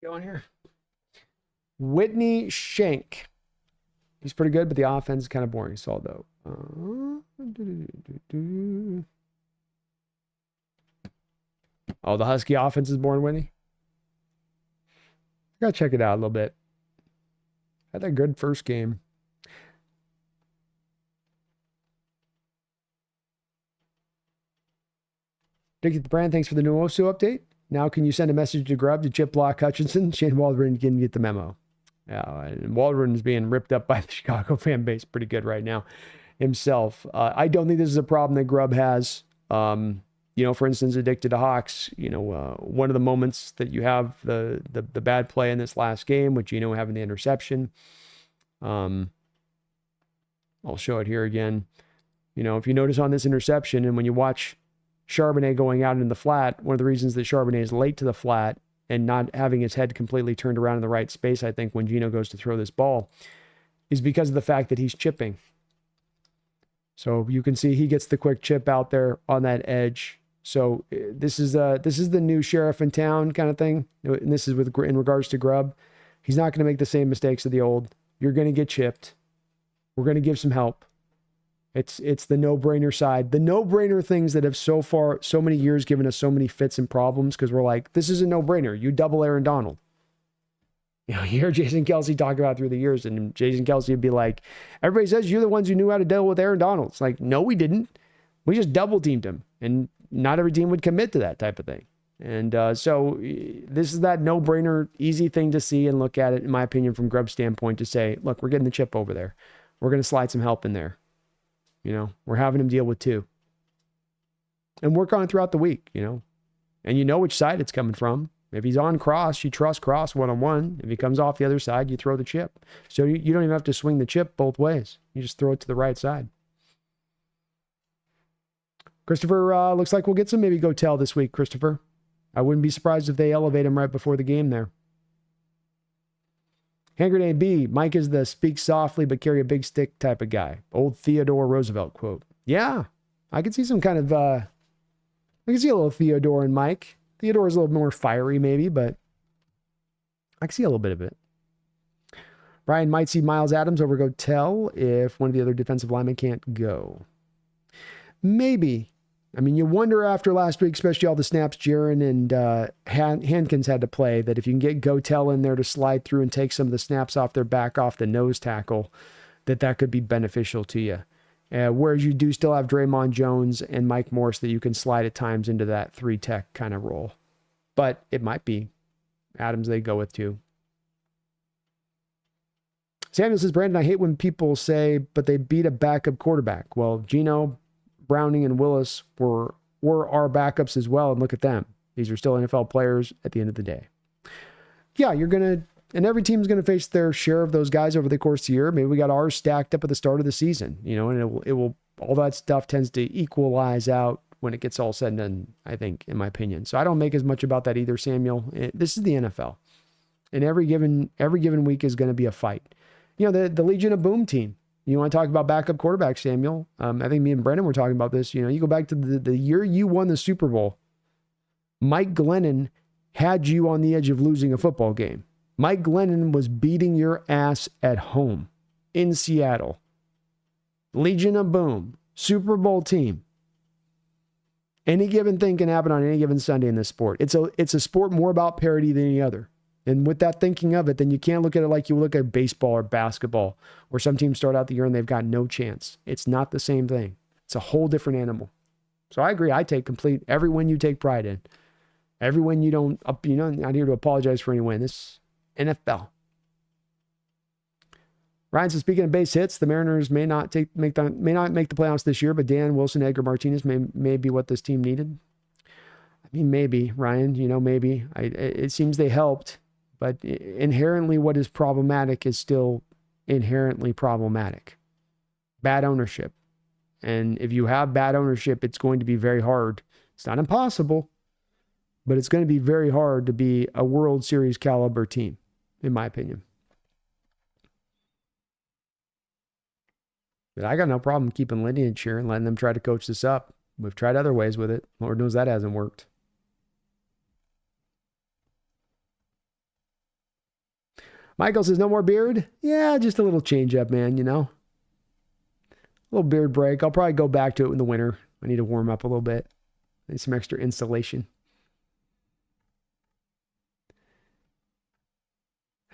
Going here. Whitney Schenk He's pretty good, but the offense is kind of boring. So though. Oh, the Husky offense is boring, Whitney. Gotta check it out a little bit. Had a good first game. Dickie the Brand, thanks for the new OSU update. Now can you send a message to Grubb to chip block Hutchinson? Shane Waldron didn't get the memo. Yeah, and Waldron is being ripped up by the Chicago fan base pretty good right now himself. I don't think this is a problem that Grubb has. For instance, addicted to Hawks, one of the moments that you have the bad play in this last game with Geno having the interception. I'll show it here again. If you notice on this interception and when you watch Charbonnet going out in the flat, one of the reasons that Charbonnet is late to the flat and not having his head completely turned around in the right space, I think, when Geno goes to throw this ball, is because of the fact that he's chipping. So you can see he gets the quick chip out there on that edge. So this is the new sheriff in town kind of thing. And this is in regards to Grubb. He's not going to make the same mistakes of the old. You're going to get chipped. We're going to give some help. It's the no-brainer side. The no-brainer things that have so many years given us so many fits and problems because we're like, this is a no-brainer. You double Aaron Donald. You hear Jason Kelce talk about through the years, and Jason Kelce would be like, everybody says you're the ones who knew how to deal with Aaron Donald. It's like, no, we didn't. We just double-teamed him, and not every team would commit to that type of thing. And so this is that no-brainer, easy thing to see and look at it, in my opinion, from Grubb's standpoint, to say, look, we're getting the chip over there. We're going to slide some help in there. We're having him deal with two. And work on it throughout the week, And you know which side it's coming from. If he's on cross, you trust cross one-on-one. If he comes off the other side, you throw the chip. So you don't even have to swing the chip both ways. You just throw it to the right side. Christopher, looks like we'll get some maybe go tell this week, Christopher. I wouldn't be surprised if they elevate him right before the game there. Hand grenade B, Mike is the speak softly but carry a big stick type of guy. Old Theodore Roosevelt quote. Yeah, I could see some kind of, I can see a little Theodore in Mike. Theodore's a little more fiery maybe, but I can see a little bit of it. Brian might see Miles Adams over go tell if one of the other defensive linemen can't go. Maybe. I mean, you wonder after last week, especially all the snaps Jaron and Hankins had to play, that if you can get Gotel in there to slide through and take some of the snaps off their back off the nose tackle, that could be beneficial to you. Whereas you do still have Draymond Jones and Mike Morse that you can slide at times into that 3-tech kind of role. But it might be Adams they go with too. Samuel says, Brandon, I hate when people say, but they beat a backup quarterback. Well, Geno, Browning, and Willis were our backups as well, and look at them. These are still NFL players at the end of the day. Yeah, and every team's going to face their share of those guys over the course of the year. Maybe we got ours stacked up at the start of the season, and it will all that stuff tends to equalize out when it gets all said and done, I think, in my opinion. So I don't make as much about that either, Samuel. This is the NFL, and every given week is going to be a fight. The Legion of Boom team. You want to talk about backup quarterback, Samuel? I think me and Brendan were talking about this. You go back to the year you won the Super Bowl. Mike Glennon had you on the edge of losing a football game. Mike Glennon was beating your ass at home in Seattle. Legion of Boom, Super Bowl team. Any given thing can happen on any given Sunday in this sport. It's a sport more about parity than any other. And with that thinking of it, then you can't look at it like you look at baseball or basketball, where some teams start out the year and they've got no chance. It's not the same thing. It's a whole different animal. So I agree. I take complete every win you take pride in. Every win you don't, not here to apologize for any win. This NFL. Ryan says, speaking of base hits, the Mariners may not make the playoffs this year, but Dan Wilson, Edgar Martinez may be what this team needed. I mean, maybe, Ryan, maybe. It seems they helped. But inherently what is problematic is still inherently problematic. Bad ownership. And if you have bad ownership, it's going to be very hard. It's not impossible, but it's going to be very hard to be a World Series caliber team, in my opinion. But I got no problem keeping lineage here and letting them try to coach this up. We've tried other ways with it. Lord knows that hasn't worked. Michael says, no more beard? Yeah, just a little change up, man, you know? A little beard break. I'll probably go back to it in the winter. I need to warm up a little bit. Need some extra insulation.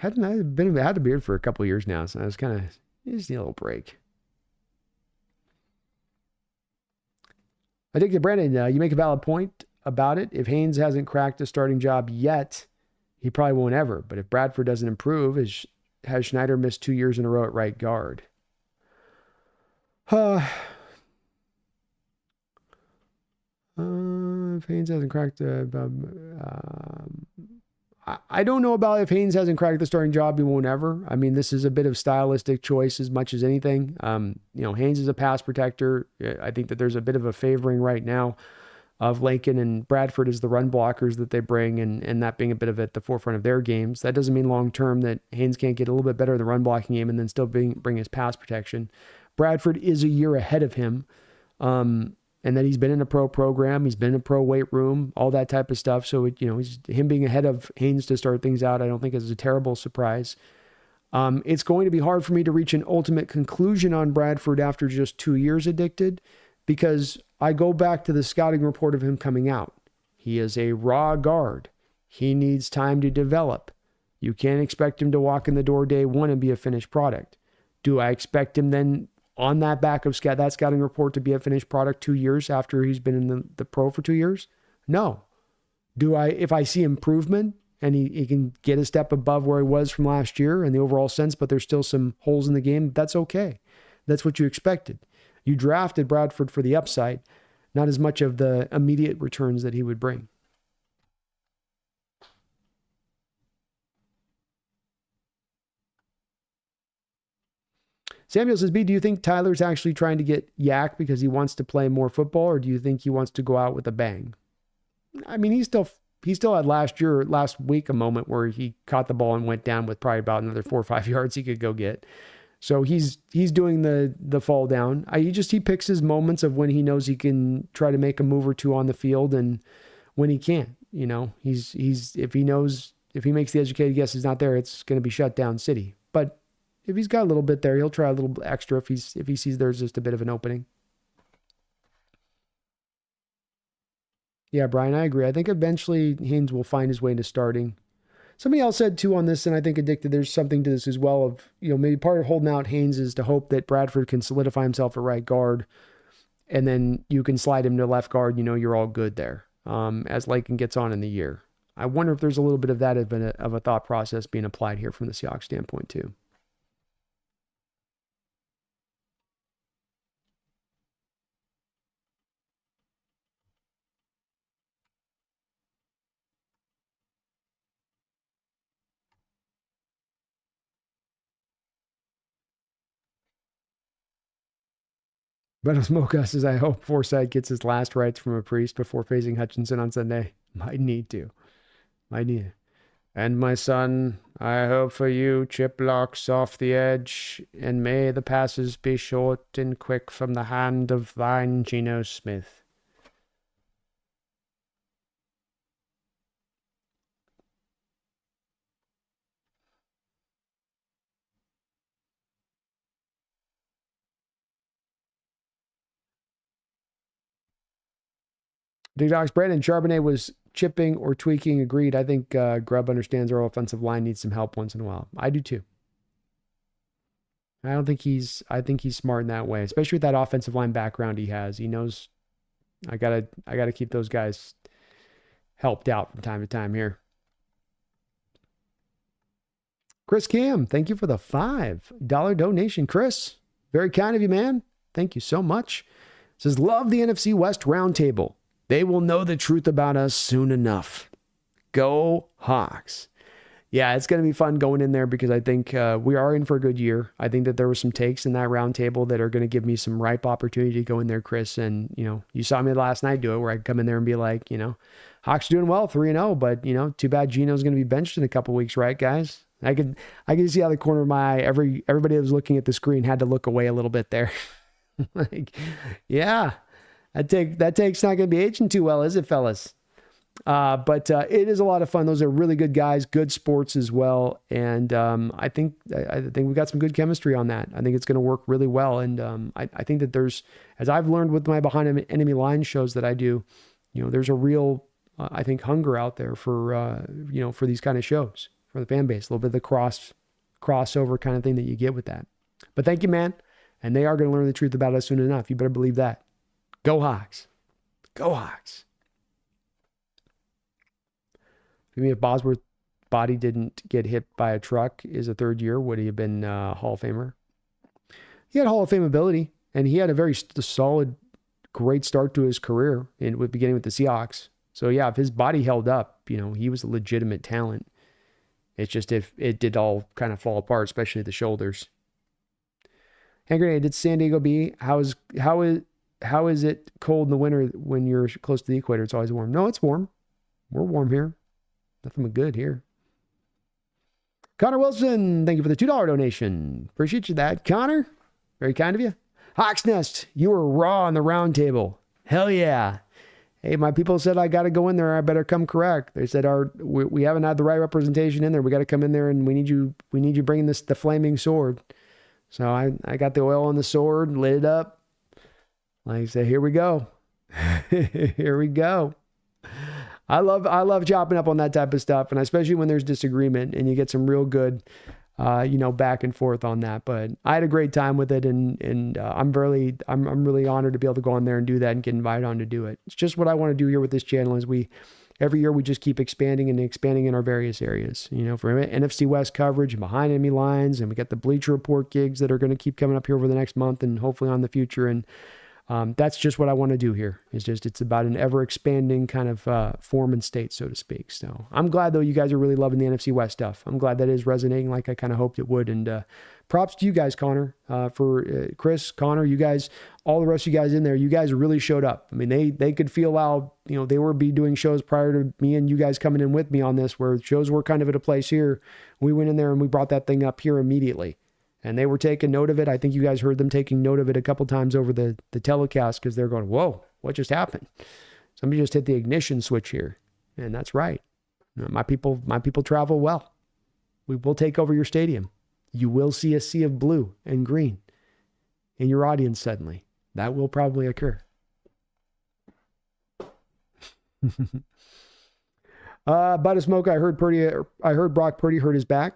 I've had a beard for a couple of years now, so I was kind of just need a little break. Addicted Brandon, you make a valid point about it. If Haynes hasn't cracked a starting job yet, he probably won't ever. But if Bradford doesn't improve, has Schneider missed 2 years in a row at right guard? If Haynes hasn't cracked I don't know about if Haynes hasn't cracked the starting job, he won't ever. I mean, this is a bit of stylistic choice as much as anything. Haynes is a pass protector. I think that there's a bit of a favoring right now of Lincoln and Bradford as the run blockers that they bring, and that being a bit of at the forefront of their games. That doesn't mean long-term that Haynes can't get a little bit better in the run blocking game and then still bring his pass protection. Bradford is a year ahead of him. And that he's been in a pro program, he's been in a pro weight room, all that type of stuff. So, him being ahead of Haynes to start things out, I don't think is a terrible surprise. It's going to be hard for me to reach an ultimate conclusion on Bradford after just 2 years addicted, because I go back to the scouting report of him coming out. He is a raw guard. He needs time to develop. You can't expect him to walk in the door day one and be a finished product. Do I expect him then on that back of that scouting report to be a finished product 2 years after he's been in the pro for 2 years? No. If I see improvement and he can get a step above where he was from last year in the overall sense, but there's still some holes in the game, that's okay. That's what you expected. You drafted Bradford for the upside, not as much of the immediate returns that he would bring. Samuel says, B, do you think Tyler's actually trying to get Yak because he wants to play more football, or do you think he wants to go out with a bang? I mean, he still had last week, a moment where he caught the ball and went down with probably about another 4 or 5 yards he could go get. So he's doing the fall down. He picks his moments of when he knows he can try to make a move or two on the field and when he can't. If he makes the educated guess he's not there, it's going to be shut down city. But if he's got a little bit there, he'll try a little extra if he sees there's just a bit of an opening. Yeah, Brian, I agree. I think eventually Haynes will find his way into starting. Somebody else said too on this, and I think addicted, there's something to this as well of, maybe part of holding out Haynes is to hope that Bradford can solidify himself at right guard, and then you can slide him to left guard, you're all good there as Lakin gets on in the year. I wonder if there's a little bit of that of a thought process being applied here from the Seahawks standpoint too. But Smoka says, I hope Forsythe gets his last rites from a priest before facing Hutchinson on Sunday. Might need to. And my son, I hope for you chip blocks off the edge, and may the passes be short and quick from the hand of thine Geno Smith. Big Docs, Brandon Charbonnet was chipping or tweaking. Agreed. I think Grubb understands our offensive line needs some help once in a while. I do too. I think he's smart in that way, especially with that offensive line background he has. He knows I gotta keep those guys helped out from time to time here. Chris Cam, thank you for the $5 donation. Chris, very kind of you, man. Thank you so much. Says, love the NFC West roundtable. They will know the truth about us soon enough. Go Hawks. Yeah, it's going to be fun going in there because I think we are in for a good year. I think that there were some takes in that roundtable that are going to give me some ripe opportunity to go in there, Chris. And, you saw me last night do it where I could come in there and be like, Hawks doing well, 3-0, but, too bad Geno's going to be benched in a couple weeks, right, guys? I could see out of the corner of my eye, everybody that was looking at the screen had to look away a little bit there. Yeah. That take's not going to be aging too well, is it, fellas? But it is a lot of fun. Those are really good guys, good sports as well. And I think we've got some good chemistry on that. I think it's going to work really well. And I think that there's, as I've learned with my Behind Enemy Lines shows that I do, there's a real, I think, hunger out there for, for these kind of shows, for the fan base, a little bit of the crossover kind of thing that you get with that. But thank you, man. And they are going to learn the truth about us soon enough. You better believe that. Go Hawks. Go Hawks. If Bosworth's body didn't get hit by a truck is a third year, would he have been Hall of Famer? He had Hall of Fame ability, and he had a very solid, great start to his career beginning with the Seahawks. So yeah, if his body held up, he was a legitimate talent. It's just if it did all kind of fall apart, especially the shoulders. Hand grenade, did San Diego be? How is it cold in the winter when you're close to the equator? It's always warm. No, it's warm. We're warm here. Nothing but good here. Connor Wilson, thank you for the $2 donation. Appreciate you that. Connor, very kind of you. Hawks Nest, you were raw on the round table. Hell yeah. Hey, my people said I got to go in there. I better come correct. They said we haven't had the right representation in there. We got to come in there and we need you bringing the flaming sword. So I got the oil on the sword, lit it up. Like I said, here we go. Here we go. I love chopping up on that type of stuff, and especially when there's disagreement and you get some real good, back and forth on that. But I had a great time with it, and I'm really honored to be able to go on there and do that and get invited on to do it. It's just what I want to do here with this channel. Is every year we just keep expanding in our various areas. For NFC West coverage and Behind Enemy Lines, and we got the Bleacher Report gigs that are going to keep coming up here over the next month and hopefully on the future. And that's just what I want to do here. It's about an ever expanding kind of form and state, so to speak. So I'm glad though you guys are really loving the NFC West stuff. I'm glad that is resonating like I kind of hoped it would. And props to you guys, Connor, for Chris, Connor, you guys, all the rest of you guys in there. You guys really showed up. I mean, they could feel how they were doing shows prior to me and you guys coming in with me on this, where shows were kind of at a place here. We went in there and we brought that thing up here immediately. And they were taking note of it. I think you guys heard them taking note of it a couple times over the telecast, because they're going, whoa, what just happened? Somebody just hit the ignition switch here. And that's right. My people travel well. We will take over your stadium. You will see a sea of blue and green in your audience suddenly. That will probably occur. But a smoke, I heard Brock Purdy hurt his back.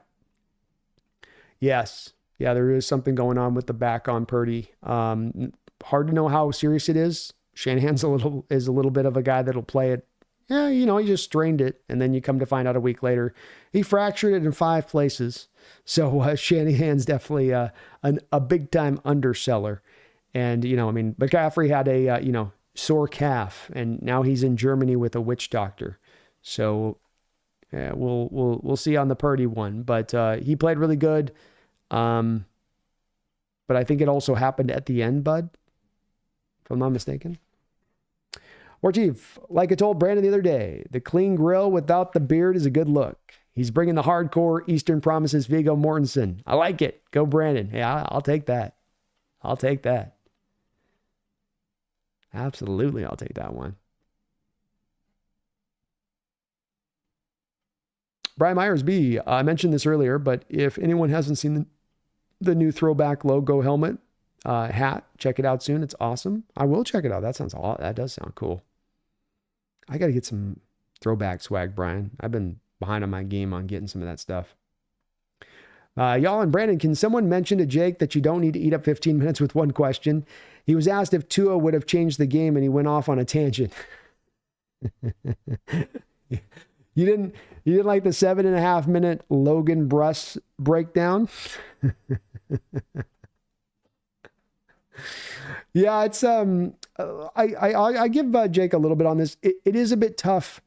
Yes. Yeah, there is something going on with the back on Purdy. Hard to know how serious it is. Shanahan's is a little bit of a guy that'll play it. Yeah, he just strained it, and then you come to find out a week later he fractured it in 5 places. So Shanahan's definitely a big time underseller. And McCaffrey had a sore calf, and now he's in Germany with a witch doctor. So yeah, we'll see on the Purdy one, but he played really good. But I think it also happened at the end, bud, if I'm not mistaken. War Chief, like I told Brandon the other day, the clean grill without the beard is a good look. He's bringing the hardcore Eastern Promises Viggo Mortensen. I like it. Go Brandon. Yeah, I'll take that. I'll take that. Absolutely, I'll take that one. Brian Myers B, I mentioned this earlier, but if anyone hasn't seen the new throwback logo helmet hat, check it out soon. It's awesome. I will check it out. That does sound cool. I got to get some throwback swag, Brian. I've been behind on my game on getting some of that stuff. Y'all and Brandon, can someone mention to Jake that you don't need to eat up 15 minutes with one question? He was asked if Tua would have changed the game, and he went off on a tangent. You didn't like the 7.5 minute Logan Bruss breakdown? Yeah, it's I give Jake a little bit on this. It is a bit tough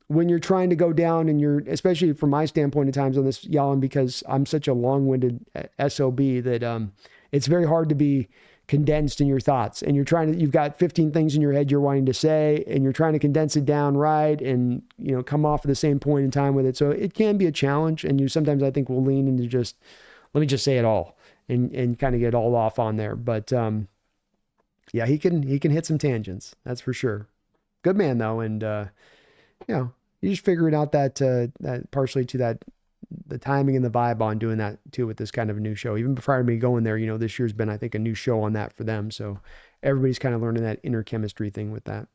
when you're trying to go down, and especially from my standpoint at times on this, Yalin, because I'm such a long-winded SOB that it's very hard to be condensed in your thoughts, and you've got 15 things in your head you're wanting to say, and you're trying to condense it down right, and come off at the same point in time with it. So it can be a challenge, and sometimes I think we'll lean into just, let me just say it all and kind of get all off on there. But yeah, he can hit some tangents, that's for sure. Good man though, and you're just figuring out that partially to the timing and the vibe on doing that too with this kind of a new show. Even prior to me going there, this year's been, I think, a new show on that for them. So everybody's kind of learning that inner chemistry thing with that.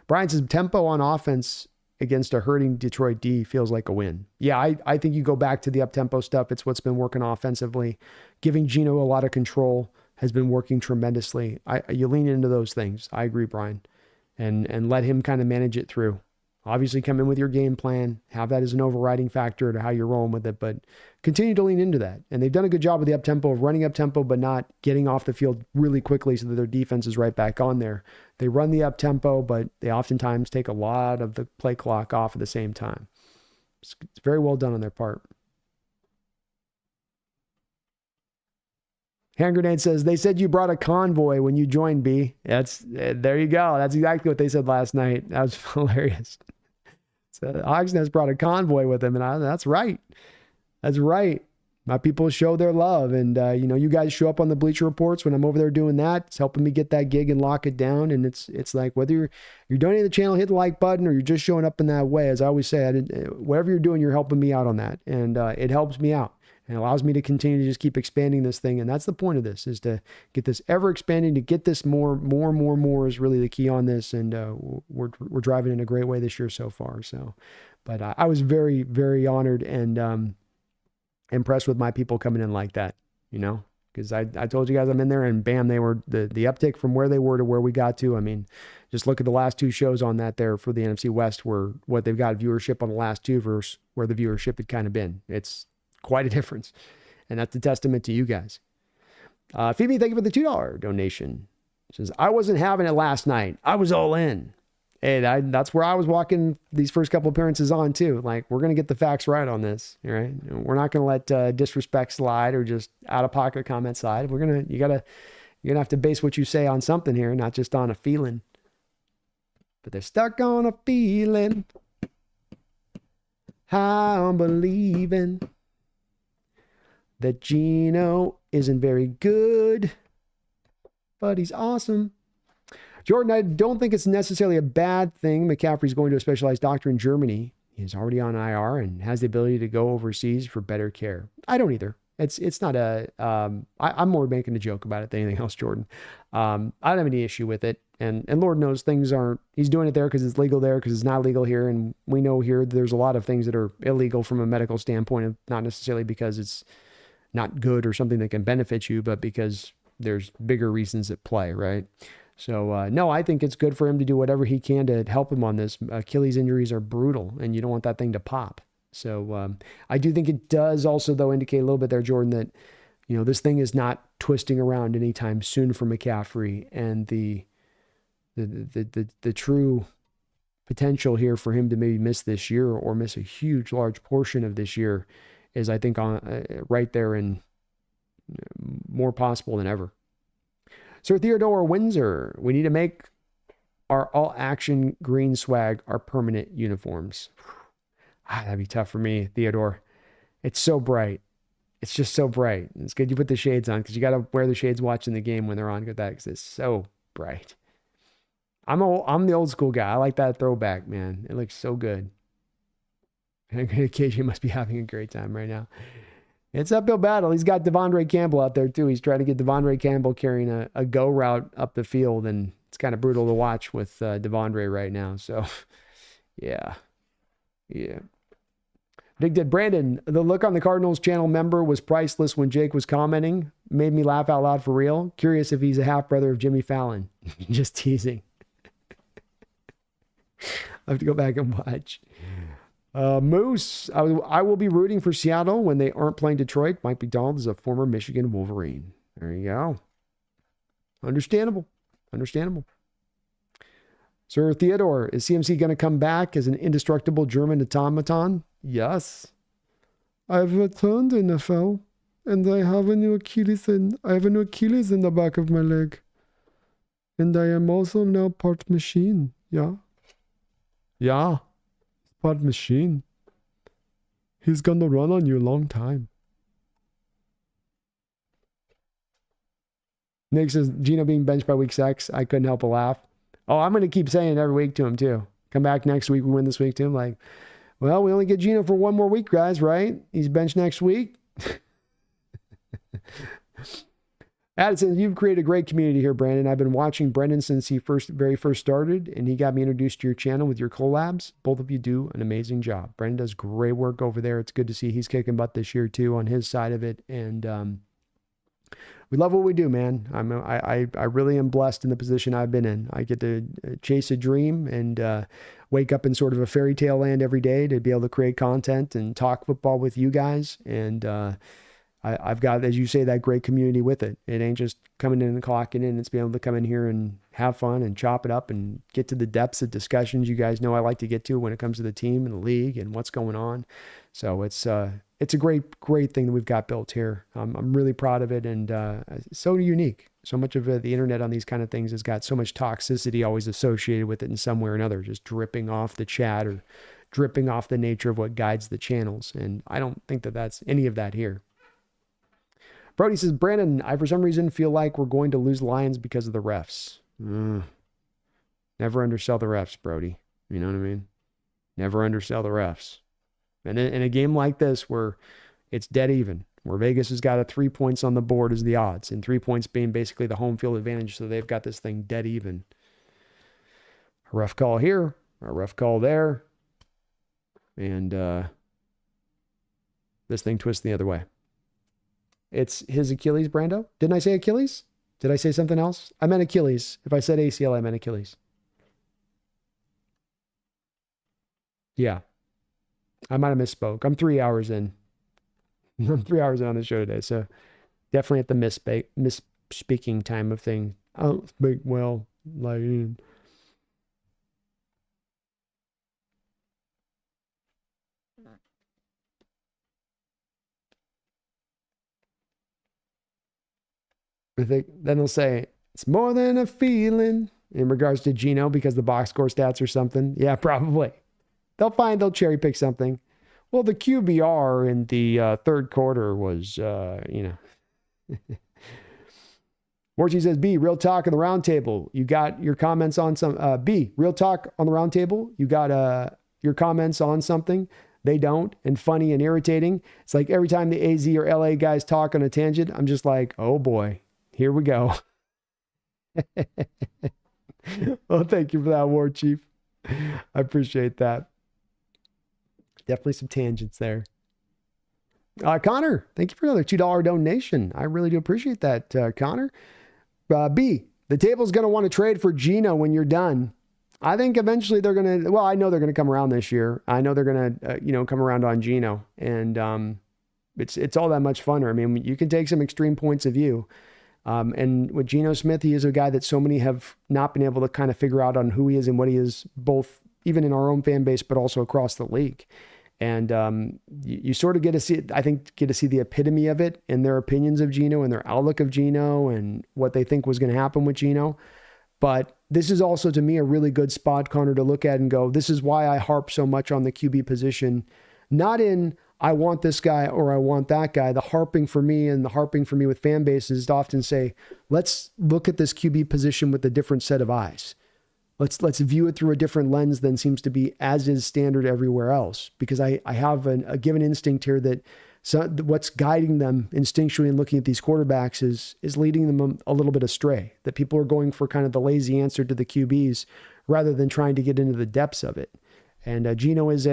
Brian says tempo on offense against a hurting Detroit D feels like a win. Yeah, I think you go back to the up-tempo stuff. It's what's been working offensively. Giving Geno a lot of control has been working tremendously. You lean into those things. I agree, Brian. And let him kind of manage it through. Obviously, come in with your game plan, have that as an overriding factor to how you're rolling with it, but continue to lean into that. And they've done a good job with the up-tempo of running up-tempo, but not getting off the field really quickly so that their defense is right back on there. They run the up-tempo, but they oftentimes take a lot of the play clock off at the same time. It's very well done on their part. Hand Grenade says, they said you brought a convoy when you joined, B. There you go. That's exactly what they said last night. That was hilarious. So TheSeahawksNest brought a convoy with them, and that's right. That's right. My people show their love, and you guys show up on the Bleacher Reports when I'm over there doing that. It's helping me get that gig and lock it down. And it's like whether you're donating to the channel, hit the like button, or you're just showing up in that way. As I always say, whatever you're doing, you're helping me out on that, and it helps me out. And allows me to continue to just keep expanding this thing. And that's the point of this, is to get this ever expanding, to get this more is really the key on this. And we're driving in a great way this year so far. So, but I was very, very honored and impressed with my people coming in like that, because I told you guys I'm in there, and bam, they were the uptick from where they were to where we got to. I mean, just look at the last two shows on that there for the NFC West, where what they've got viewership on the last two versus where the viewership had kind of been. It's quite a difference. And that's a testament to you guys. Phoebe, thank you for the $2 donation. She says, I wasn't having it last night. I was all in. Hey, that's where I was walking these first couple appearances on too. Like, we're going to get the facts right on this. Right? We're not going to let disrespect slide or just out of pocket comment slide. You're going to have to base what you say on something here, not just on a feeling. But they're stuck on a feeling. How I'm believing that Geno isn't very good, but he's awesome. Jordan, I don't think it's necessarily a bad thing McCaffrey's going to a specialized doctor in Germany. He's already on IR and has the ability to go overseas for better care. I don't either. It's not I'm more making a joke about it than anything else, Jordan. I don't have any issue with it. And Lord knows things aren't, he's doing it there because it's legal there, because it's not legal here. And we know here there's a lot of things that are illegal from a medical standpoint, of not necessarily because it's not good or something that can benefit you, but because there's bigger reasons at play, right? So, no, I think it's good for him to do whatever he can to help him on this. Achilles injuries are brutal, and you don't want that thing to pop. So, I do think it does also, though, indicate a little bit there, Jordan, that, this thing is not twisting around anytime soon for McCaffrey, and the true potential here for him to maybe miss this year or miss a huge, large portion of this year is, I think, on right there and more possible than ever. Sir Theodore Windsor, we need to make our all-action green swag our permanent uniforms. That'd be tough for me, Theodore. It's so bright. It's just so bright. It's good you put the shades on, because you got to wear the shades watching the game when they're on, because it's so bright. I'm the old school guy. I like that throwback, man. It looks so good. KJ must be having a great time right now. It's uphill battle. He's got Devondre Campbell out there too. He's trying to get Devondre Campbell carrying a go route up the field, and it's kind of brutal to watch with Devondre right now. So, yeah. Big Did Brandon, the look on the Cardinals channel member was priceless when Jake was commenting. Made me laugh out loud for real. Curious if he's a half brother of Jimmy Fallon. Just teasing. I have to go back and watch. Moose, I will be rooting for Seattle when they aren't playing Detroit. Mike McDonald is a former Michigan Wolverine. There you go. Understandable. Sir Theodore, is CMC going to come back as an indestructible German automaton? Yes. I've returned, NFL, and I have a new Achilles in the back of my leg. And I am also now part machine. Yeah. Part machine. He's gonna run on you a long time. Nick says, Geno being benched by week 6, I couldn't help but laugh. Oh, I'm gonna keep saying it every week to him too. Come back next week, we win this week too. I'm like, well, we only get Geno for one more week, guys, right? He's benched next week. Addison, you've created a great community here, Brandon. I've been watching Brendan since he very first started, and he got me introduced to your channel with your collabs. Both of you do an amazing job. Brendan does great work over there. It's good to see he's kicking butt this year too on his side of it, and we love what we do, man. I really am blessed in the position I've been in. I get to chase a dream and wake up in sort of a fairy tale land every day to be able to create content and talk football with you guys, and I've got, as you say, that great community with it. It ain't just coming in and clocking in. It's being able to come in here and have fun and chop it up and get to the depths of discussions you guys know I like to get to when it comes to the team and the league and what's going on. So it's a great thing that we've got built here. I'm really proud of it, and so unique. So much of the internet on these kind of things has got so much toxicity always associated with it in some way or another, just dripping off the chat or dripping off the nature of what guides the channels. And I don't think that that's any of that here. Brody says, Brandon, I for some reason feel like we're going to lose Lions because of the refs. Never undersell the refs, Brody. You know what I mean? Never undersell the refs. And in a game like this where it's dead even, where Vegas has got 3 points on the board as the odds, and 3 points being basically the home field advantage, so they've got this thing dead even. A ref call here, a ref call there, and this thing twists the other way. It's his Achilles, Brando. Didn't I say Achilles? Did I say something else? I meant Achilles. If I said ACL, I meant Achilles. Yeah. I might have misspoke. I'm 3 hours in. I'm 3 hours in on the show today, so definitely at the misspeaking time of thing. I don't speak well, like... I think then they'll say it's more than a feeling in regards to Geno because the box score stats or something. Yeah, probably. They'll cherry pick something. Well, the QBR in the third quarter was, Morty says, B, real talk on the round table. You got your comments on some, B, real talk on the round table. You got your comments on something. They don't, and funny and irritating. It's like every time the AZ or LA guys talk on a tangent, I'm just like, oh boy. Here we go. Well, thank you for that, War Chief. I appreciate that. Definitely some tangents there. Connor, thank you for another $2 donation. I really do appreciate that, Connor. B, the table's going to want to trade for Geno when you're done. I think eventually they're going to, well, I know they're going to come around this year. I know they're going to, come around on Geno. And it's all that much funner. I mean, you can take some extreme points of view. And with Geno Smith, he is a guy that so many have not been able to kind of figure out on who he is and what he is, both even in our own fan base, but also across the league. And you sort of get to see, the epitome of it in their opinions of Geno and their outlook of Geno and what they think was going to happen with Geno. But this is also, to me, a really good spot, Connor, to look at and go, this is why I harp so much on the QB position, not in I want this guy or I want that guy. The harping for me with fan bases is to often say, let's look at this QB position with a different set of eyes. Let's view it through a different lens than seems to be as is standard everywhere else. Because I have a given instinct here that what's guiding them instinctually in looking at these quarterbacks is leading them a little bit astray. That people are going for kind of the lazy answer to the QBs rather than trying to get into the depths of it. And Geno is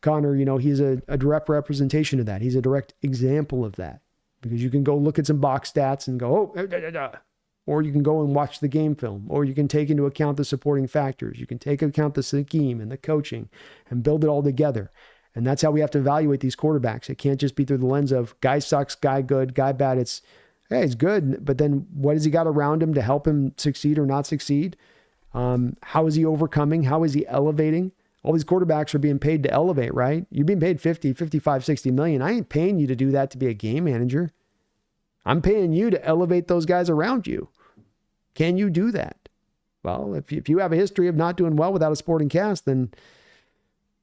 Connor, he's a direct representation of that. He's a direct example of that. Because you can go look at some box stats and go, or you can go and watch the game film, or you can take into account the supporting factors. You can take into account the scheme and the coaching and build it all together. And that's how we have to evaluate these quarterbacks. It can't just be through the lens of guy sucks, guy good, guy bad. It's, hey, he's good, but then what has he got around him to help him succeed or not succeed? How is he overcoming? How is he elevating? All these quarterbacks are being paid to elevate, right? You're being paid 50, 55, 60 million. I ain't paying you to do that to be a game manager. I'm paying you to elevate those guys around you. Can you do that? Well, if you have a history of not doing well without a supporting cast, then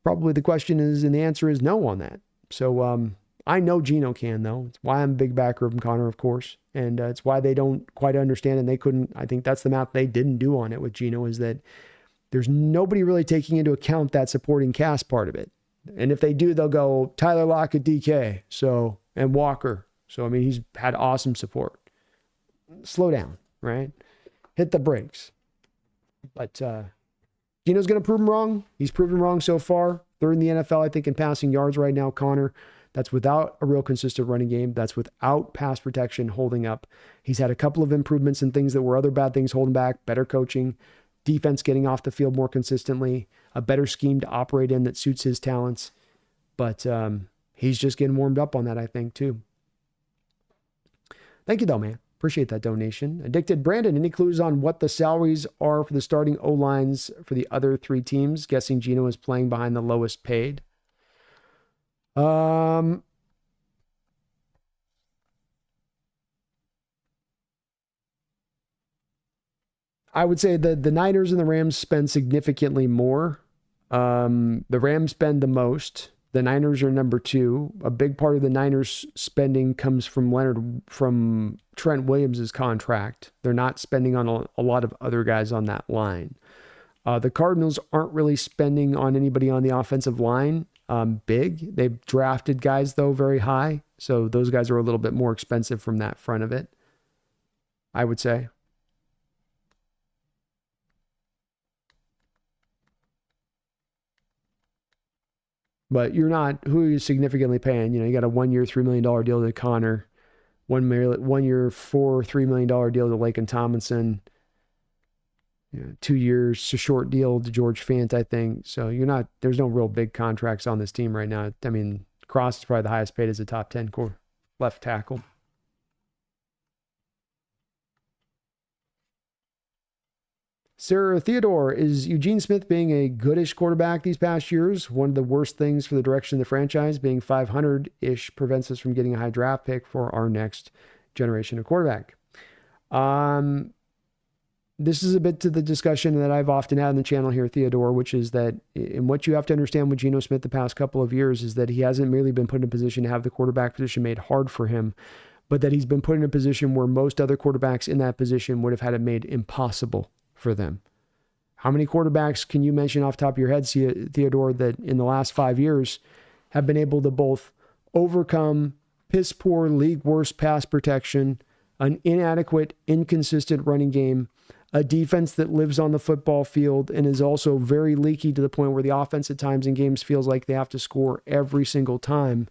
probably the question is, and the answer is no on that. So I know Geno can, though. It's why I'm a big backer of him, Connor, of course. And it's why they don't quite understand, and they couldn't. I think that's the math they didn't do on it with Geno, is that there's nobody really taking into account that supporting cast part of it. And if they do, they'll go Tyler Lockett, DK, and Walker. So, I mean, he's had awesome support. Slow down, right? Hit the brakes. But Gino's going to prove him wrong. He's proven wrong so far. Third in the NFL, I think, in passing yards right now, Connor. That's without a real consistent running game. That's without pass protection holding up. He's had a couple of improvements in things that were other bad things holding back, better coaching, defense getting off the field more consistently, a better scheme to operate in that suits his talents. But he's just getting warmed up on that, I think, too. Thank you, though, man. Appreciate that donation. Addicted Brandon, any clues on what the salaries are for the starting O-lines for the other three teams? Guessing Gino is playing behind the lowest paid. I would say that the Niners and the Rams spend significantly more. The Rams spend the most. The Niners are number 2. A big part of the Niners spending comes from Trent Williams' contract. They're not spending on a lot of other guys on that line. The Cardinals aren't really spending on anybody on the offensive line big. They've drafted guys, though, very high. So those guys are a little bit more expensive from that front of it, I would say. But you're not, who are you significantly paying? You know, you got a 1 year, $3 million deal to Connor, 1 year, $3 million deal to Laken Tomlinson, 2 years, a short deal to George Fant, I think. So there's no real big contracts on this team right now. I mean, Cross is probably the highest paid as a top 10 core left tackle. Sir Theodore, is Eugene Smith being a goodish quarterback these past years? One of the worst things for the direction of the franchise, being 500-ish, prevents us from getting a high draft pick for our next generation of quarterback. This is a bit to the discussion that I've often had on the channel here, Theodore, which is that, and what you have to understand with Geno Smith the past couple of years is that he hasn't merely been put in a position to have the quarterback position made hard for him, but that he's been put in a position where most other quarterbacks in that position would have had it made impossible for them. How many quarterbacks can you mention off the top of your head, Theodore, that in the last 5 years have been able to both overcome piss poor, league worst pass protection, an inadequate, inconsistent running game, a defense that lives on the football field and is also very leaky to the point where the offense at times in games feels like they have to score every single time?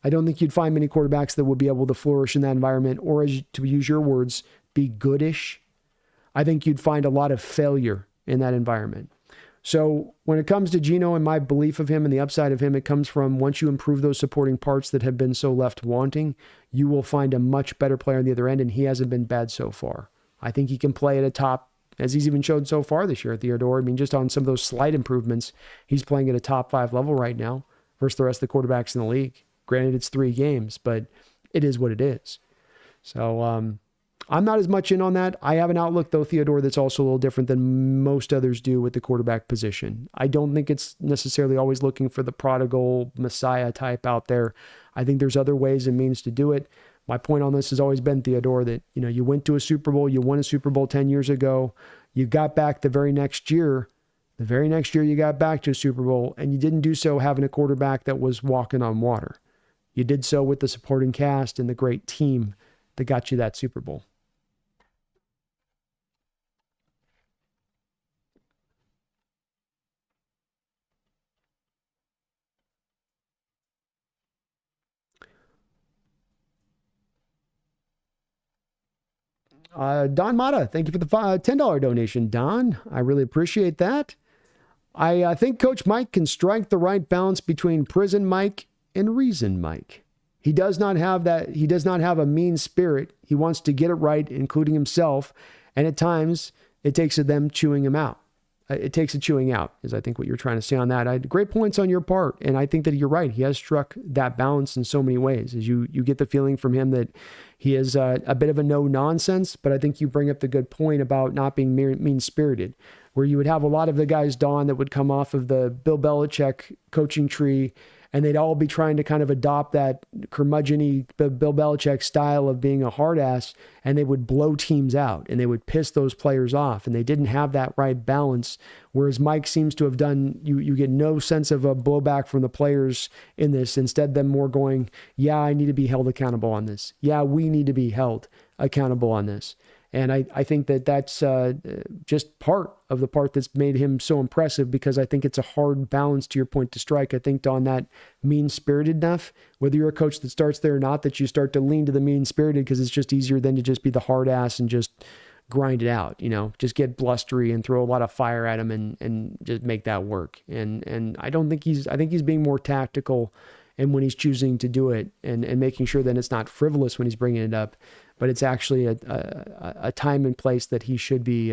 I don't think you'd find many quarterbacks that would be able to flourish in that environment, or, as to use your words, be goodish. I think you'd find a lot of failure in that environment. So when it comes to Geno and my belief of him and the upside of him, it comes from, once you improve those supporting parts that have been so left wanting, you will find a much better player on the other end, and he hasn't been bad so far. I think he can play at a top, as he's even showed so far this year at Theodore. I mean, just on some of those slight improvements, he's playing at a top 5 level right now versus the rest of the quarterbacks in the league. Granted, it's 3 games, but it is what it is. So, I'm not as much in on that. I have an outlook, though, Theodore, that's also a little different than most others do with the quarterback position. I don't think it's necessarily always looking for the prodigal Messiah type out there. I think there's other ways and means to do it. My point on this has always been, Theodore, that, you went to a Super Bowl, you won a Super Bowl 10 years ago, you got back the very next year you got back to a Super Bowl, and you didn't do so having a quarterback that was walking on water. You did so with the supporting cast and the great team that got you that Super Bowl. Don Mata, thank you for the $10 donation, Don. I really appreciate that. I think Coach Mike can strike the right balance between prison Mike and reason Mike. He does not have that. He does not have a mean spirit. He wants to get it right, including himself. And at times it takes them chewing him out. It takes a chewing out, is I think what you're trying to say on that. I had great points on your part, and I think that you're right. He has struck that balance in so many ways. As you get the feeling from him that he is a bit of a no-nonsense, but I think you bring up the good point about not being mean-spirited, where you would have a lot of the guys, Don, that would come off of the Bill Belichick coaching tree and they'd all be trying to kind of adopt that curmudgeon-y Bill Belichick style of being a hard ass, and they would blow teams out and they would piss those players off, and they didn't have that right balance. Whereas Mike seems to have done, you get no sense of a blowback from the players in this. Instead, them more going, yeah, I need to be held accountable on this. Yeah, we need to be held accountable on this. And I think that that's just part of the part that's made him so impressive, because I think it's a hard balance, to your point, to strike. I think on that mean-spirited enough, whether you're a coach that starts there or not, that you start to lean to the mean-spirited, because it's just easier than to just be the hard ass and just grind it out, just get blustery and throw a lot of fire at him and just make that work. And I think he's being more tactical, and when he's choosing to do it and making sure that it's not frivolous when he's bringing it up, but it's actually a time and place that he should be,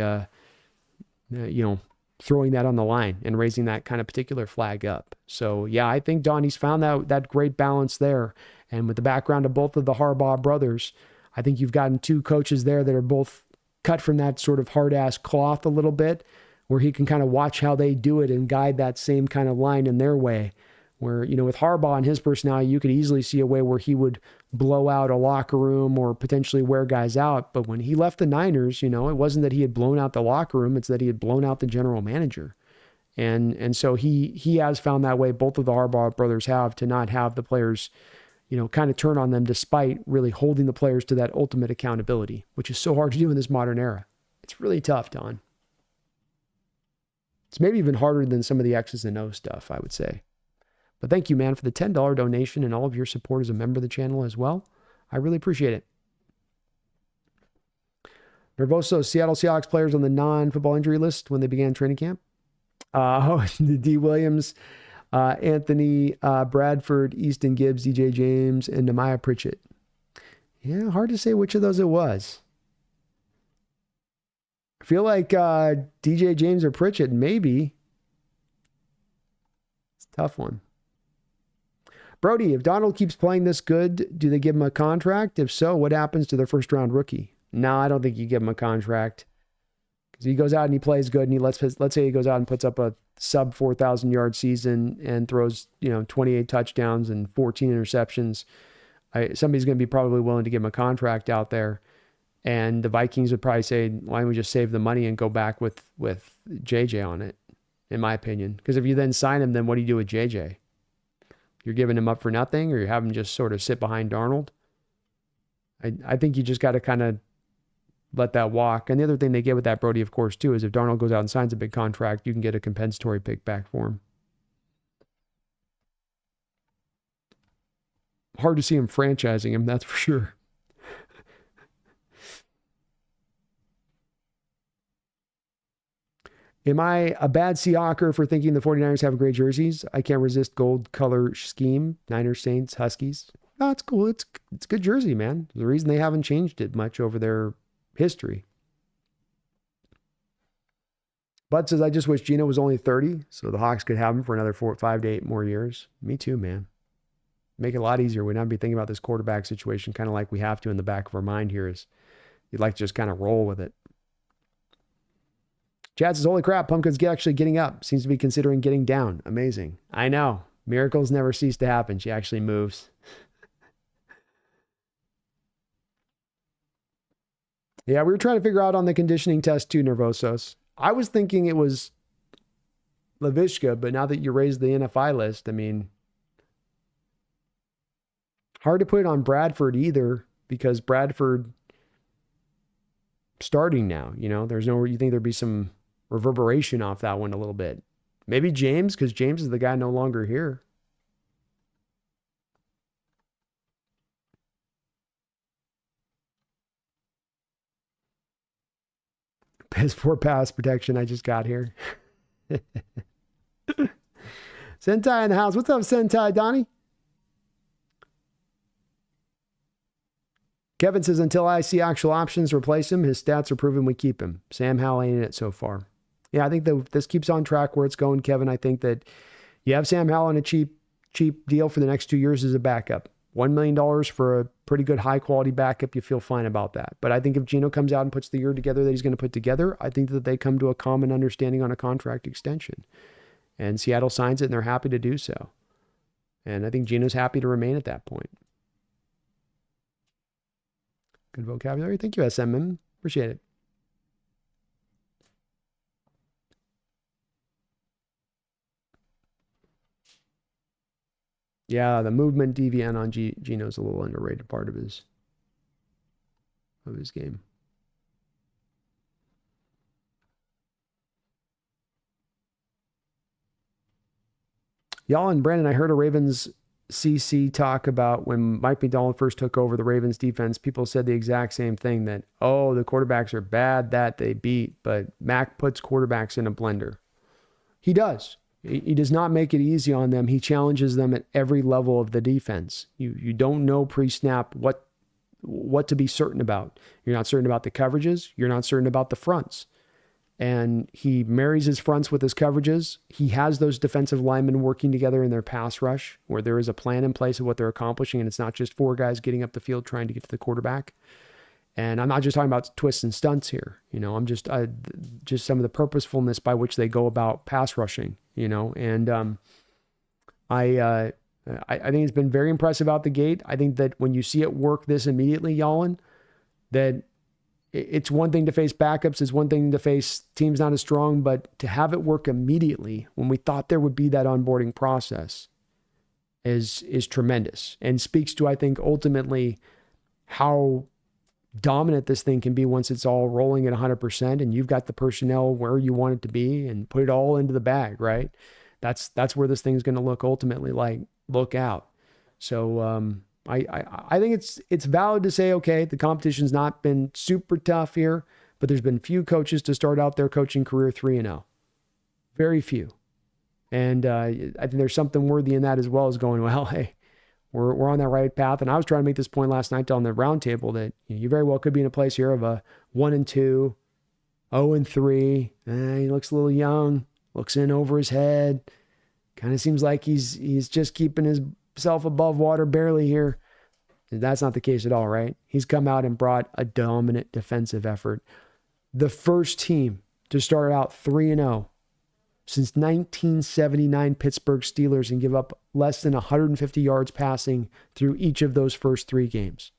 throwing that on the line and raising that kind of particular flag up. So yeah, I think Donnie's found that great balance there. And with the background of both of the Harbaugh brothers, I think you've gotten two coaches there that are both cut from that sort of hard ass cloth a little bit, where he can kind of watch how they do it and guide that same kind of line in their way. Where, with Harbaugh and his personality, you could easily see a way where he would blow out a locker room or potentially wear guys out. But when he left the Niners, it wasn't that he had blown out the locker room, it's that he had blown out the general manager. And so he has found that way, both of the Harbaugh brothers have, to not have the players, kind of turn on them, despite really holding the players to that ultimate accountability, which is so hard to do in this modern era. It's really tough, Don. It's maybe even harder than some of the X's and O's stuff, I would say. But thank you, man, for the $10 donation and all of your support as a member of the channel as well. I really appreciate it. Nervoso, Seattle Seahawks players on the non-football injury list when they began training camp. D. Williams, Anthony Bradford, Easton Gibbs, DJ James, and Nehemiah Pritchett. Yeah, hard to say which of those it was. I feel like DJ James or Pritchett, maybe. It's a tough one. Brody, if Donald keeps playing this good, do they give him a contract? If so, what happens to their first-round rookie? No, I don't think you give him a contract. Because he goes out and he plays good, and let's say he goes out and puts up a sub 4,000-yard season and throws 28 touchdowns and 14 interceptions. Somebody's going to be probably willing to give him a contract out there. And the Vikings would probably say, why don't we just save the money and go back with JJ on it, in my opinion. Because if you then sign him, then what do you do with JJ? You're giving him up for nothing, or you have him just sort of sit behind Darnold? I think you just got to kind of let that walk. And the other thing they get with that, Brody, of course, too, is if Darnold goes out and signs a big contract, you can get a compensatory pick back for him. Hard to see him franchising him, that's for sure. Am I a bad Seahawker for thinking the 49ers have great jerseys? I can't resist gold color scheme. Niners, Saints, Huskies. No, it's cool. It's a good jersey, man. There's a reason they haven't changed it much over their history. Bud says, I just wish Geno was only 30 so the Hawks could have him for another 5 to 8 more years. Me too, man. Make it a lot easier. We'd not be thinking about this quarterback situation kind of like we have to in the back of our mind here. Is you'd like to just kind of roll with it. Chad says, holy crap, Pumpkin's actually getting up. Seems to be considering getting down. Amazing. I know. Miracles never cease to happen. She actually moves. Yeah, we were trying to figure out on the conditioning test too, Nervosos. I was thinking it was Laviska, but now that you raised the NFI list, I mean, hard to put it on Bradford either, because Bradford starting now, there's no, you think there'd be some reverberation off that one a little bit. Maybe James, because James is the guy no longer here. Piss poor pass protection I just got here. Sentai in the house. What's up, Sentai, Donnie? Kevin says, until I see actual options to replace him, his stats are proving we keep him. Sam Howell ain't in it so far. Yeah, I think that this keeps on track where it's going, Kevin. I think that you have Sam Howell on a cheap deal for the next 2 years as a backup. $1 million for a pretty good high-quality backup, you feel fine about that. But I think if Geno comes out and puts the year together that he's going to put together, I think that they come to a common understanding on a contract extension. And Seattle signs it, and they're happy to do so. And I think Gino's happy to remain at that point. Good vocabulary. Thank you, SMM. Appreciate it. Yeah, the movement DVN on Gino's a little underrated part of his game. Y'all and Brandon, I heard a Ravens CC talk about when Mike McDonald first took over the Ravens defense. People said the exact same thing, that, oh, the quarterbacks are bad that they beat, but Mac puts quarterbacks in a blender. He does. He does not make it easy on them. He challenges them at every level of the defense. You don't know pre-snap what to be certain about. You're not certain about the coverages. You're not certain about the fronts. And he marries his fronts with his coverages. He has those defensive linemen working together in their pass rush, where there is a plan in place of what they're accomplishing, and it's not just four guys getting up the field trying to get to the quarterback. And I'm not just talking about twists and stunts here. I'm just some of the purposefulness by which they go about pass rushing. And I think it's been very impressive out the gate. I think that when you see it work this immediately, Yalin, that it's one thing to face backups, it's one thing to face teams not as strong, but to have it work immediately when we thought there would be that onboarding process is tremendous, and speaks to, I think, ultimately how dominant this thing can be once it's all rolling at 100% and you've got the personnel where you want it to be and put it all into the bag, right? That's where this thing's going to look ultimately like. Look out. So I think it's valid to say, okay, the competition's not been super tough here, but there's been few coaches to start out their coaching career 3-0. Very few. And I think there's something worthy in that as well, as going, well, hey, we're on that right path. And I was trying to make this point last night on the round table that you very well could be in a place here of a 1-2, 0-3. He looks a little young, looks in over his head. Kind of seems like he's just keeping himself above water barely here. That's not the case at all, right? He's come out and brought a dominant defensive effort. The first team to start out 3-0 since 1979 Pittsburgh Steelers and give up less than 150 yards passing through each of those first three games.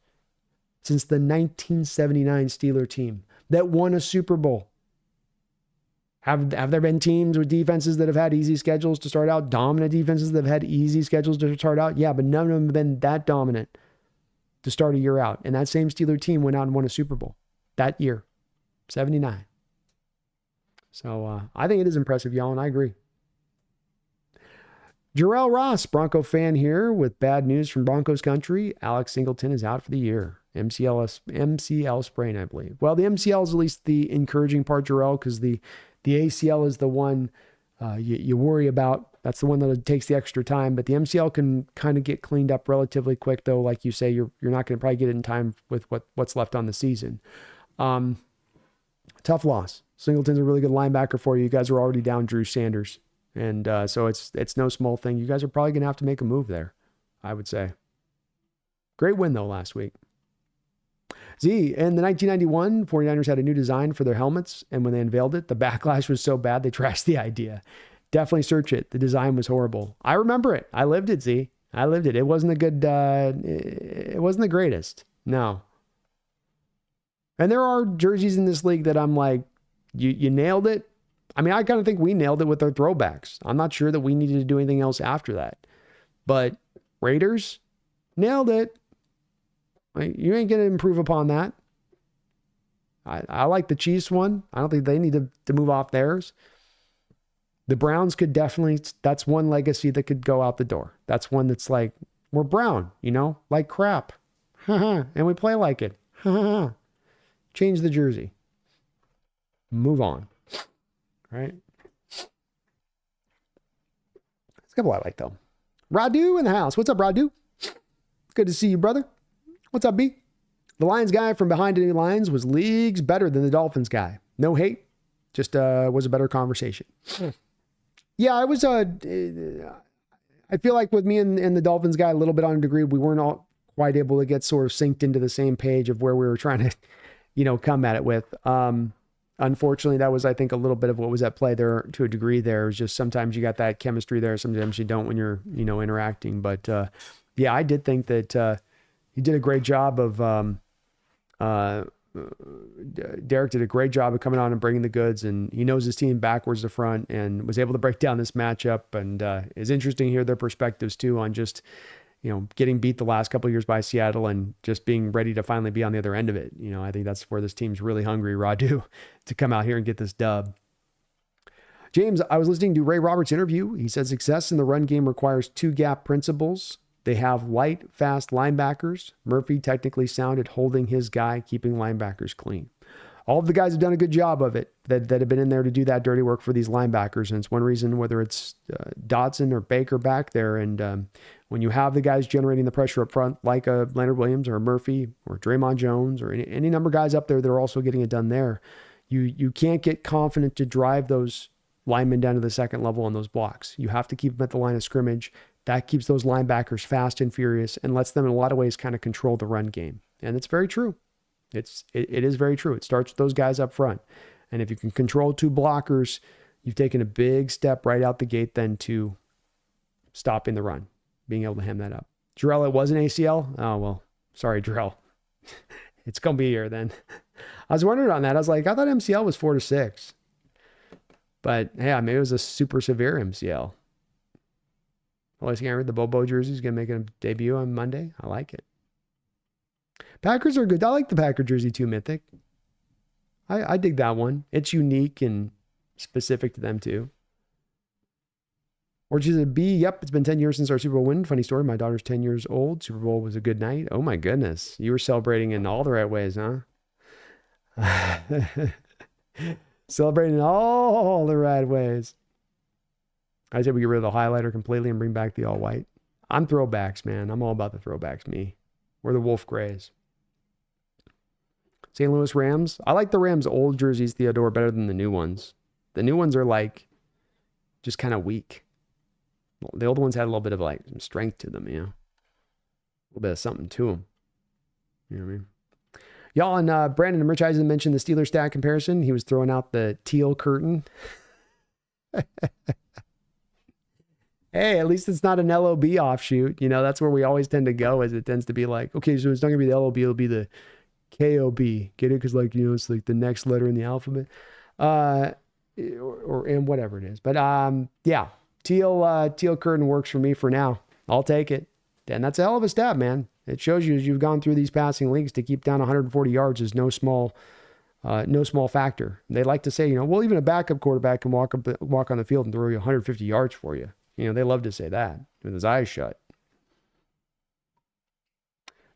Since the 1979 Steeler team that won a Super Bowl. Have there been teams with defenses that have had easy schedules to start out? Dominant defenses that have had easy schedules to start out? Yeah, but none of them have been that dominant to start a year out. And that same Steeler team went out and won a Super Bowl that year, 79. So I think it is impressive, y'all, and I agree. Jarrell Ross, Bronco fan here with bad news from Broncos country. Alex Singleton is out for the year. MCL sprain, I believe. Well, the MCL is at least the encouraging part, Jarrell, because the ACL is the one you worry about. That's the one that takes the extra time. But the MCL can kind of get cleaned up relatively quick, though. Like you say, you're not going to probably get it in time with what's left on the season. Tough loss. Singleton's a really good linebacker for you. You guys are already down Drew Sanders. And so it's no small thing. You guys are probably going to have to make a move there, I would say. Great win, though, last week. Z, in the 1991, 49ers had a new design for their helmets, and when they unveiled it, the backlash was so bad they trashed the idea. Definitely search it. The design was horrible. I remember it. I lived it, Z. I lived it. It wasn't a good, it wasn't the greatest. No. And there are jerseys in this league that I'm like, you nailed it. I mean, I kind of think we nailed it with our throwbacks. I'm not sure that we needed to do anything else after that. But Raiders, nailed it. You ain't going to improve upon that. I like the Chiefs one. I don't think they need to move off theirs. The Browns could definitely, that's one legacy that could go out the door. That's one that's like, we're brown, like crap. And we play like it. Change the jersey. Move on. Right? It's a couple I like, though. Radu in the house. What's up, Radu? Good to see you, brother. What's up, B? The Lions guy from behind any lines was leagues better than the Dolphins guy. No hate, just was a better conversation. Yeah, I was. I feel like with me and the Dolphins guy, a little bit on a degree, we weren't all quite able to get sort of synced into the same page of where we were trying to, come at it with. unfortunately, that was, I think, a little bit of what was at play there to a degree. There was just sometimes you got that chemistry there. Sometimes you don't when you're, interacting. But yeah, I did think that he did a great job of, Derek did a great job of coming on and bringing the goods, and he knows his team backwards to front and was able to break down this matchup. And it's interesting to hear their perspectives too on just, getting beat the last couple of years by Seattle and just being ready to finally be on the other end of it. I think that's where this team's really hungry, Radu, to come out here and get this dub. James, I was listening to Ray Roberts' interview. He said success in the run game requires 2 gap principles. They have light, fast linebackers. Murphy technically sound at holding his guy, keeping linebackers clean. All of the guys have done a good job of it that have been in there to do that dirty work for these linebackers. And it's one reason, whether it's Dotson or Baker back there. And when you have the guys generating the pressure up front, like a Leonard Williams or a Murphy or Draymond Jones or any number of guys up there that are also getting it done there, you can't get confident to drive those linemen down to the second level on those blocks. You have to keep them at the line of scrimmage. That keeps those linebackers fast and furious and lets them in a lot of ways kind of control the run game. And it's very true. It is very true. It starts with those guys up front. And if you can control 2 blockers, you've taken a big step right out the gate then to stopping the run, being able to hem that up. Jarrell, it was an ACL? Oh, well, sorry, Jarrell. It's going to be here then. I was wondering on that. I was like, I thought MCL was 4 to 6. But yeah, maybe it was a super severe MCL. Well, the Bobo jersey is going to make a debut on Monday. I like it. Packers are good. I like the Packer jersey too, Mythic. I dig that one. It's unique and specific to them too. Or she's a B. Yep, it's been 10 years since our Super Bowl win. Funny story. My daughter's 10 years old. Super Bowl was a good night. Oh my goodness. You were celebrating in all the right ways, huh? Celebrating in all the right ways. I said we get rid of the highlighter completely and bring back the all white. I'm throwbacks, man. I'm all about the throwbacks, me. We're the Wolf Grays. St. Louis Rams. I like the Rams old jerseys, Theodore, better than the new ones. The new ones are like just kind of weak. The old ones had a little bit of like some strength to them, a little bit of something to them. You know what I mean? Y'all, and Brandon and Rich Eisen mentioned the Steelers stat comparison. He was throwing out the teal curtain. Hey, at least it's not an LOB offshoot. That's where we always tend to go, as it tends to be like, okay, so it's not going to be the LOB, it'll be the KOB. Get it? Because it's like the next letter in the alphabet. And whatever it is. But yeah, teal curtain works for me for now. I'll take it. And that's a hell of a stat, man. It shows you as you've gone through these passing leagues to keep down 140 yards is no small factor. They like to say, even a backup quarterback can walk on the field and throw you 150 yards for you. They love to say that with his eyes shut.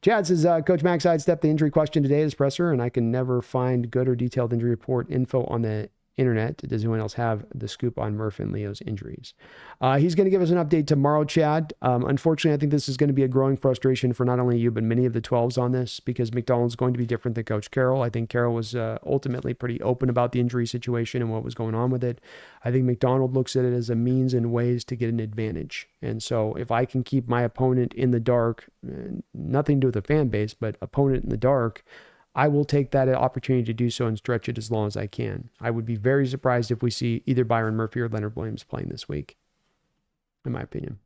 Chad says, Coach Max sidestepped the injury question today at his presser, and I can never find good or detailed injury report info on the internet. Does anyone else have the scoop on Murph and Leo's injuries? He's going to give us an update tomorrow, Chad. Unfortunately, I think this is going to be a growing frustration for not only you, but many of the 12s on this, because McDonald's going to be different than Coach Carroll. I think Carroll was ultimately pretty open about the injury situation and what was going on with it. I think McDonald looks at it as a means and ways to get an advantage. And so if I can keep my opponent in the dark, nothing to do with the fan base, but opponent in the dark, I will take that opportunity to do so and stretch it as long as I can. I would be very surprised if we see either Byron Murphy or Leonard Williams playing this week, in my opinion.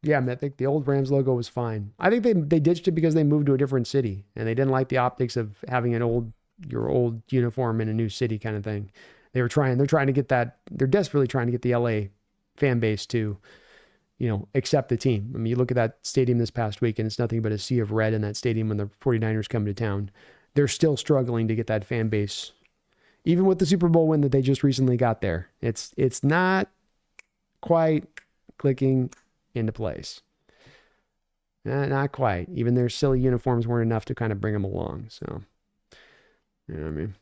Yeah, Mythic, the old Rams logo was fine. I think they ditched it because they moved to a different city, and they didn't like the optics of having your old uniform in a new city kind of thing. They're trying to get that. They're desperately trying to get the LA fan base to accept the team. I mean, you look at that stadium this past week, and it's nothing but a sea of red in that stadium when the 49ers come to town. They're still struggling to get that fan base, even with the Super Bowl win that they just recently got there. It's not quite clicking into place. Not quite. Even their silly uniforms weren't enough to kind of bring them along. So, you know what I mean?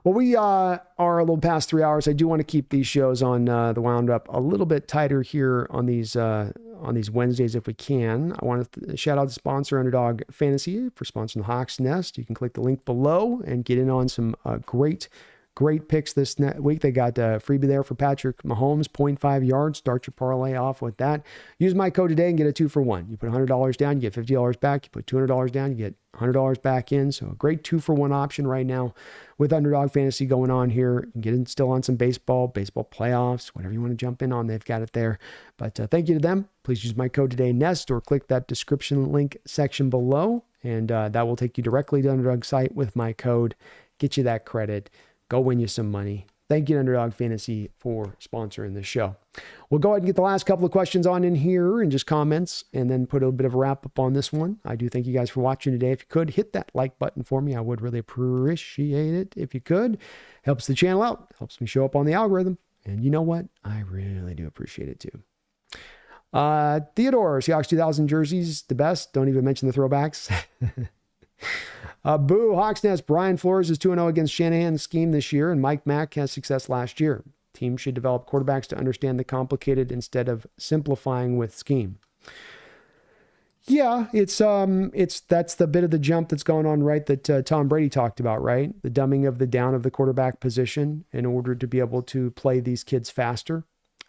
Well, we are a little past 3 hours. I do want to keep these shows on the Roundup a little bit tighter here on these Wednesdays if we can. I want to shout out the sponsor, Underdog Fantasy, for sponsoring the Hawks Nest. You can click the link below and get in on some great great picks this week. They got a freebie there for Patrick Mahomes, 0.5 yards. Start your parlay off with that. Use my code today and get a 2-for-1. You put $100 down, you get $50 back. You put $200 down, you get $100 back in. So a great 2-for-1 option right now with Underdog Fantasy going on here. You can get in still on some baseball playoffs, whatever you want to jump in on. They've got it there. But thank you to them. Please use my code today, Nest, or click that description link section below. And that will take you directly to Underdog site with my code. Get you that credit. Go win you some money. Thank you to Underdog Fantasy for sponsoring this show. We'll go ahead and get the last couple of questions on in here and just comments, and then put a bit of a wrap up on this one. I do thank you guys for watching today. If you could, hit that like button for me. I would really appreciate it if you could. Helps the channel out. Helps me show up on the algorithm. And you know what? I really do appreciate it too. Theodore, Seahawks 2000 jerseys, the best. Don't even mention the throwbacks. Boo, Hawks Nest. Brian Flores is 2-0 against Shanahan's scheme this year, and Mike Mack has success last year. Teams should develop quarterbacks to understand the complicated instead of simplifying with scheme. Yeah, that's the bit of the jump that's going on, right? That Tom Brady talked about, right? The dumbing of the down of the quarterback position in order to be able to play these kids faster.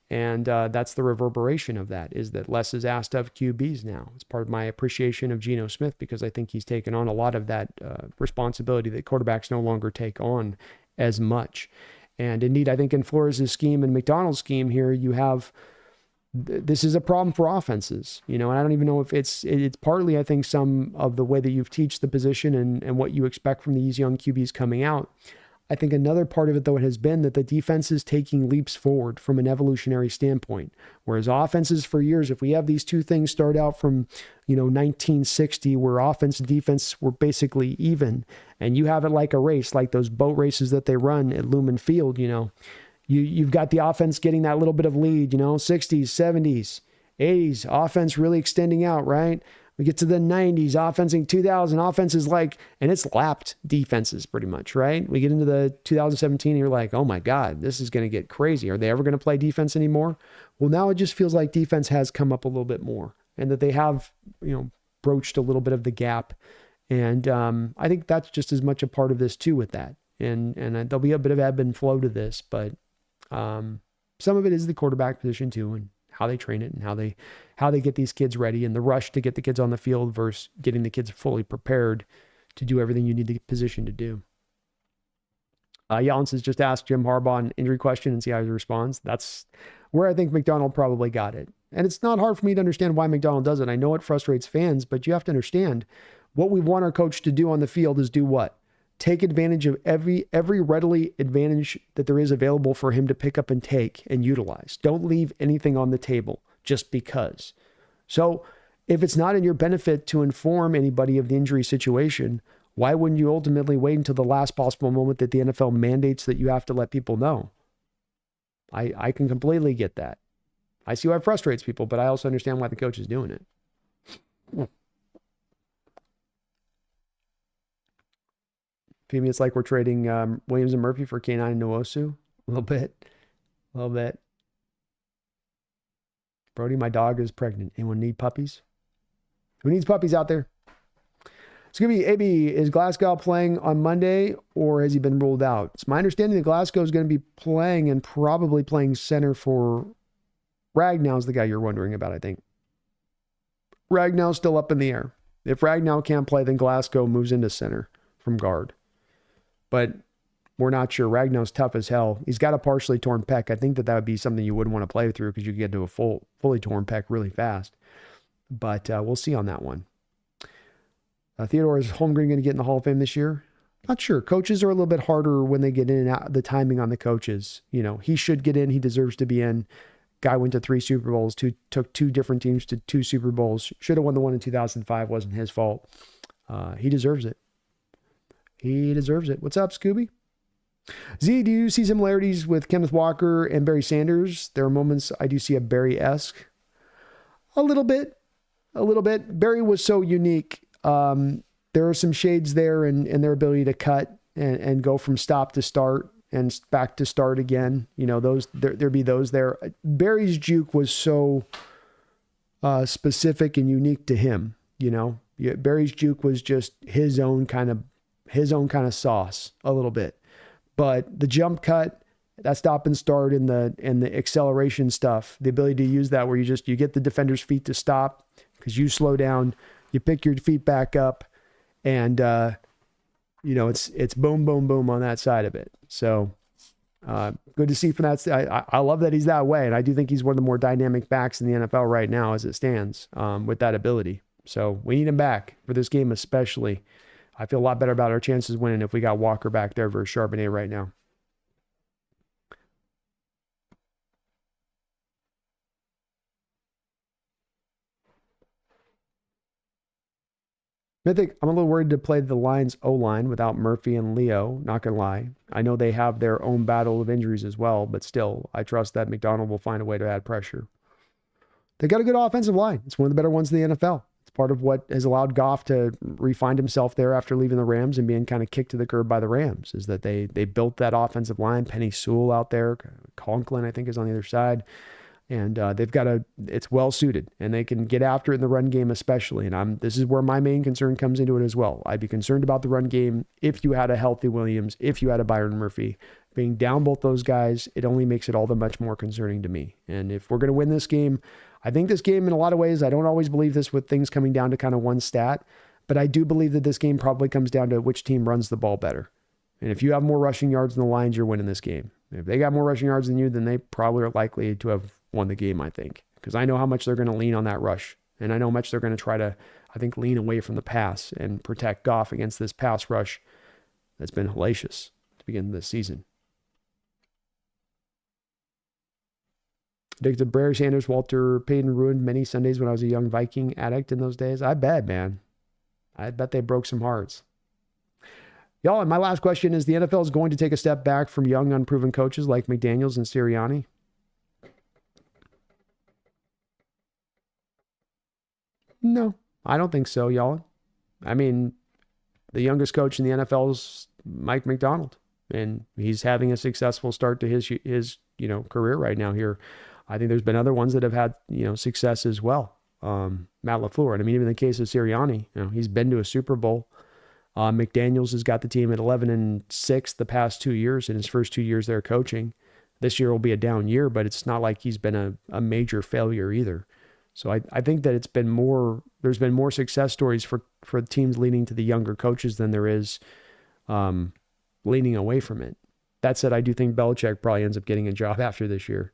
And that's the reverberation of that, is that less is asked of QBs now. It's part of my appreciation of Geno Smith, because I think he's taken on a lot of that responsibility that quarterbacks no longer take on as much. And indeed, I think in Flores' scheme and McDonald's scheme here, you have, this is a problem for offenses, and I don't even know if it's partly, I think, some of the way that you teach the position and what you expect from these young QBs coming out. I think another part of it, though, it has been that the defense is taking leaps forward from an evolutionary standpoint. Whereas offenses for years, if we have these two things start out from, 1960, where offense and defense were basically even, and you have it like a race, like those boat races that they run at Lumen Field, you've got the offense getting that little bit of lead, 60s, 70s, 80s, offense really extending out, right? We get to the 90s, offense in 2000, offense is like, and it's lapped defenses pretty much, right? We get into the 2017 and you're like, oh my God, this is going to get crazy. Are they ever going to play defense anymore? Well, now it just feels like defense has come up a little bit more, and that they have, broached a little bit of the gap. And I think that's just as much a part of this too with that. And there'll be a bit of ebb and flow to this, but some of it is the quarterback position too, and how they train it and how they get these kids ready, and the rush to get the kids on the field versus getting the kids fully prepared to do everything you need the position to do. Yellen says, just ask Jim Harbaugh an injury question and see how he responds. That's where I think McDonald probably got it. And it's not hard for me to understand why McDonald does it. I know it frustrates fans, but you have to understand what we want our coach to do on the field is do what? Take advantage of every readily advantage that there is available for him to pick up and take and utilize. Don't leave anything on the table just because. So if it's not in your benefit to inform anybody of the injury situation, why wouldn't you ultimately wait until the last possible moment that the NFL mandates that you have to let people know? I can completely get that. I see why it frustrates people, but I also understand why the coach is doing it. Maybe it's like we're trading Williams and Murphy for K9 and Nwosu. A little bit. Brody, my dog is pregnant. Anyone need puppies? Who needs puppies out there? It's going to be AB. Is Glasgow playing on Monday, or has he been ruled out? It's my understanding that Glasgow is going to be playing, and probably playing center for Ragnow's the guy you're wondering about, I think. Ragnow's still up in the air. If Ragnow can't play, then Glasgow moves into center from guard. But we're not sure. Ragnow's tough as hell. He's got a partially torn pec. I think that would be something you wouldn't want to play through, because you get to a fully torn pec really fast. But we'll see on that one. Theodore, is Holmgren going to get in the Hall of Fame this year? Not sure. Coaches are a little bit harder when they get in and out. The timing on the coaches. He should get in. He deserves to be in. Guy went to 3 Super Bowls, took 2 different teams to 2 Super Bowls. Should have won the one in 2005. Wasn't his fault. He deserves it. He deserves it. What's up, Scooby? Z, do you see similarities with Kenneth Walker and Barry Sanders? There are moments I do see a Barry-esque. A little bit. Barry was so unique. There are some shades there in their ability to cut and go from stop to start and back to start again. There'd be those there. Barry's juke was so specific and unique to him. Barry's juke was just his own kind of sauce a little bit. But the jump cut, that stop and start and the acceleration stuff, the ability to use that where you get the defender's feet to stop because you slow down, you pick your feet back up, and it's boom, boom, boom on that side of it. So good to see from that. I love that he's that way, and I do think he's one of the more dynamic backs in the NFL right now as it stands with that ability. So we need him back for this game especially. I feel a lot better about our chances winning if we got Walker back there versus Charbonnet right now. Mythic, I'm a little worried to play the Lions O-line without Murphy and Leo, not going to lie. I know they have their own battle of injuries as well, but still, I trust that McDonald will find a way to add pressure. They got a good offensive line. It's one of the better ones in the NFL. It's part of what has allowed Goff to refine himself there after leaving the Rams and being kind of kicked to the curb by the Rams, is that they built that offensive line. Penny Sewell out there, Conklin, I think, is on the other side. And it's well suited, and they can get after it in the run game, especially. And this is where my main concern comes into it as well. I'd be concerned about the run game if you had a healthy Williams, if you had a Byron Murphy. Being down both those guys, it only makes it all the much more concerning to me. And if we're going to win this game, I think this game in a lot of ways, I don't always believe this with things coming down to kind of one stat, but I do believe that this game probably comes down to which team runs the ball better. And if you have more rushing yards than the Lions, you're winning this game. If they got more rushing yards than you, then they probably are likely to have won the game, I think, because I know how much they're going to lean on that rush. And I know how much they're going to try to, I think, lean away from the pass and protect Goff against this pass rush that's been hellacious to begin this season. Addicted Barry Sanders, Walter Payton ruined many Sundays when I was a young Viking addict in those days. I bet, man. I bet they broke some hearts. Y'all, and my last question is, the NFL is going to take a step back from young, unproven coaches like McDaniels and Sirianni. No, I don't think so, y'all. I mean, the youngest coach in the NFL is Mike McDonald, and he's having a successful start to his career right now here. I think there's been other ones that have had, success as well. Matt LaFleur. And I mean, even in the case of Sirianni, he's been to a Super Bowl. McDaniels has got the team at 11-6 the past 2 years in his first 2 years there coaching. This year will be a down year, but it's not like he's been a major failure either. So I think that there's been more success stories for teams leaning to the younger coaches than there is leaning away from it. That said, I do think Belichick probably ends up getting a job after this year.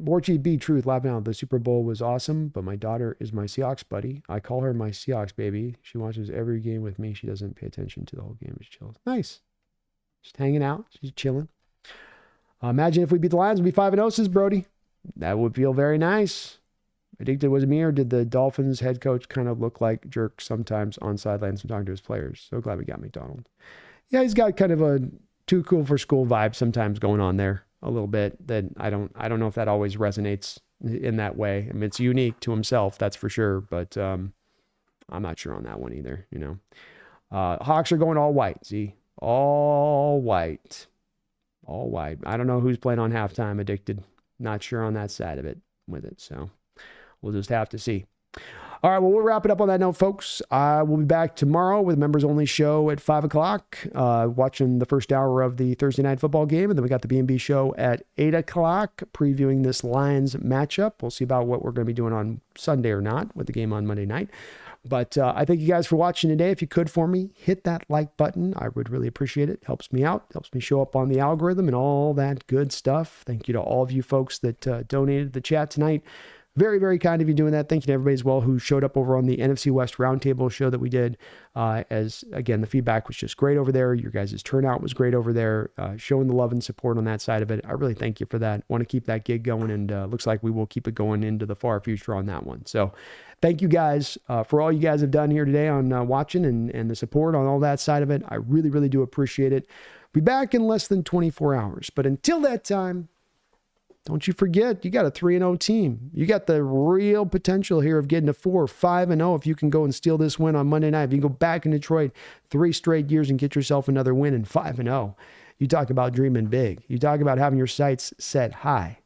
Borchi B Truth laughing out. The Super Bowl was awesome, but my daughter is my Seahawks buddy. I call her my Seahawks baby. She watches every game with me. She doesn't pay attention to the whole game. She chills. Nice. Just hanging out. She's chilling. Imagine if we beat the Lions, we'd be 5-0, says Brody. That would feel very nice. Addicted was me, or did the Dolphins head coach kind of look like jerk sometimes on sidelines and talking to his players? So glad we got McDonald. Yeah, he's got kind of a too cool for school vibe sometimes going on there a little bit. That I don't know if that always resonates in that way. I mean, it's unique to himself, that's for sure. But I'm not sure on that one either. Hawks are going all white. See. All white. I don't know who's playing on halftime. Addicted. Not sure on that side of it with it. So we'll just have to see. All right. Well, we'll wrap it up on that note, folks. We'll be back tomorrow with a members only show at 5:00, watching the first hour of the Thursday night football game. And then we got the B&B show at 8:00, previewing this Lions matchup. We'll see about what we're going to be doing on Sunday or not with the game on Monday night. But I thank you guys for watching today. If you could for me, hit that like button. I would really appreciate it. Helps me out. Helps me show up on the algorithm and all that good stuff. Thank you to all of you folks that donated the chat tonight. Very, very kind of you doing that. Thank you to everybody as well who showed up over on the NFC West Roundtable show that we did. As again, the feedback was just great over there. Your guys' turnout was great over there. Showing the love and support on that side of it. I really thank you for that. Want to keep that gig going, and looks like we will keep it going into the far future on that one. So thank you guys for all you guys have done here today on watching and the support on all that side of it. I really, really do appreciate it. Be back in less than 24 hours. But until that time, don't you forget, you got a 3-0 team. You got the real potential here of getting to 4 or 5-0 if you can go and steal this win on Monday night. If you can go back in Detroit 3 straight years and get yourself another win and 5-0. You talk about dreaming big. You talk about having your sights set high.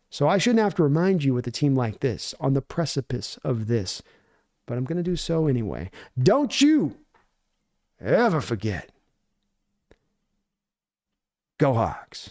So I shouldn't have to remind you with a team like this, on the precipice of this. but I'm going to do so anyway. Don't you ever forget. Go Hawks.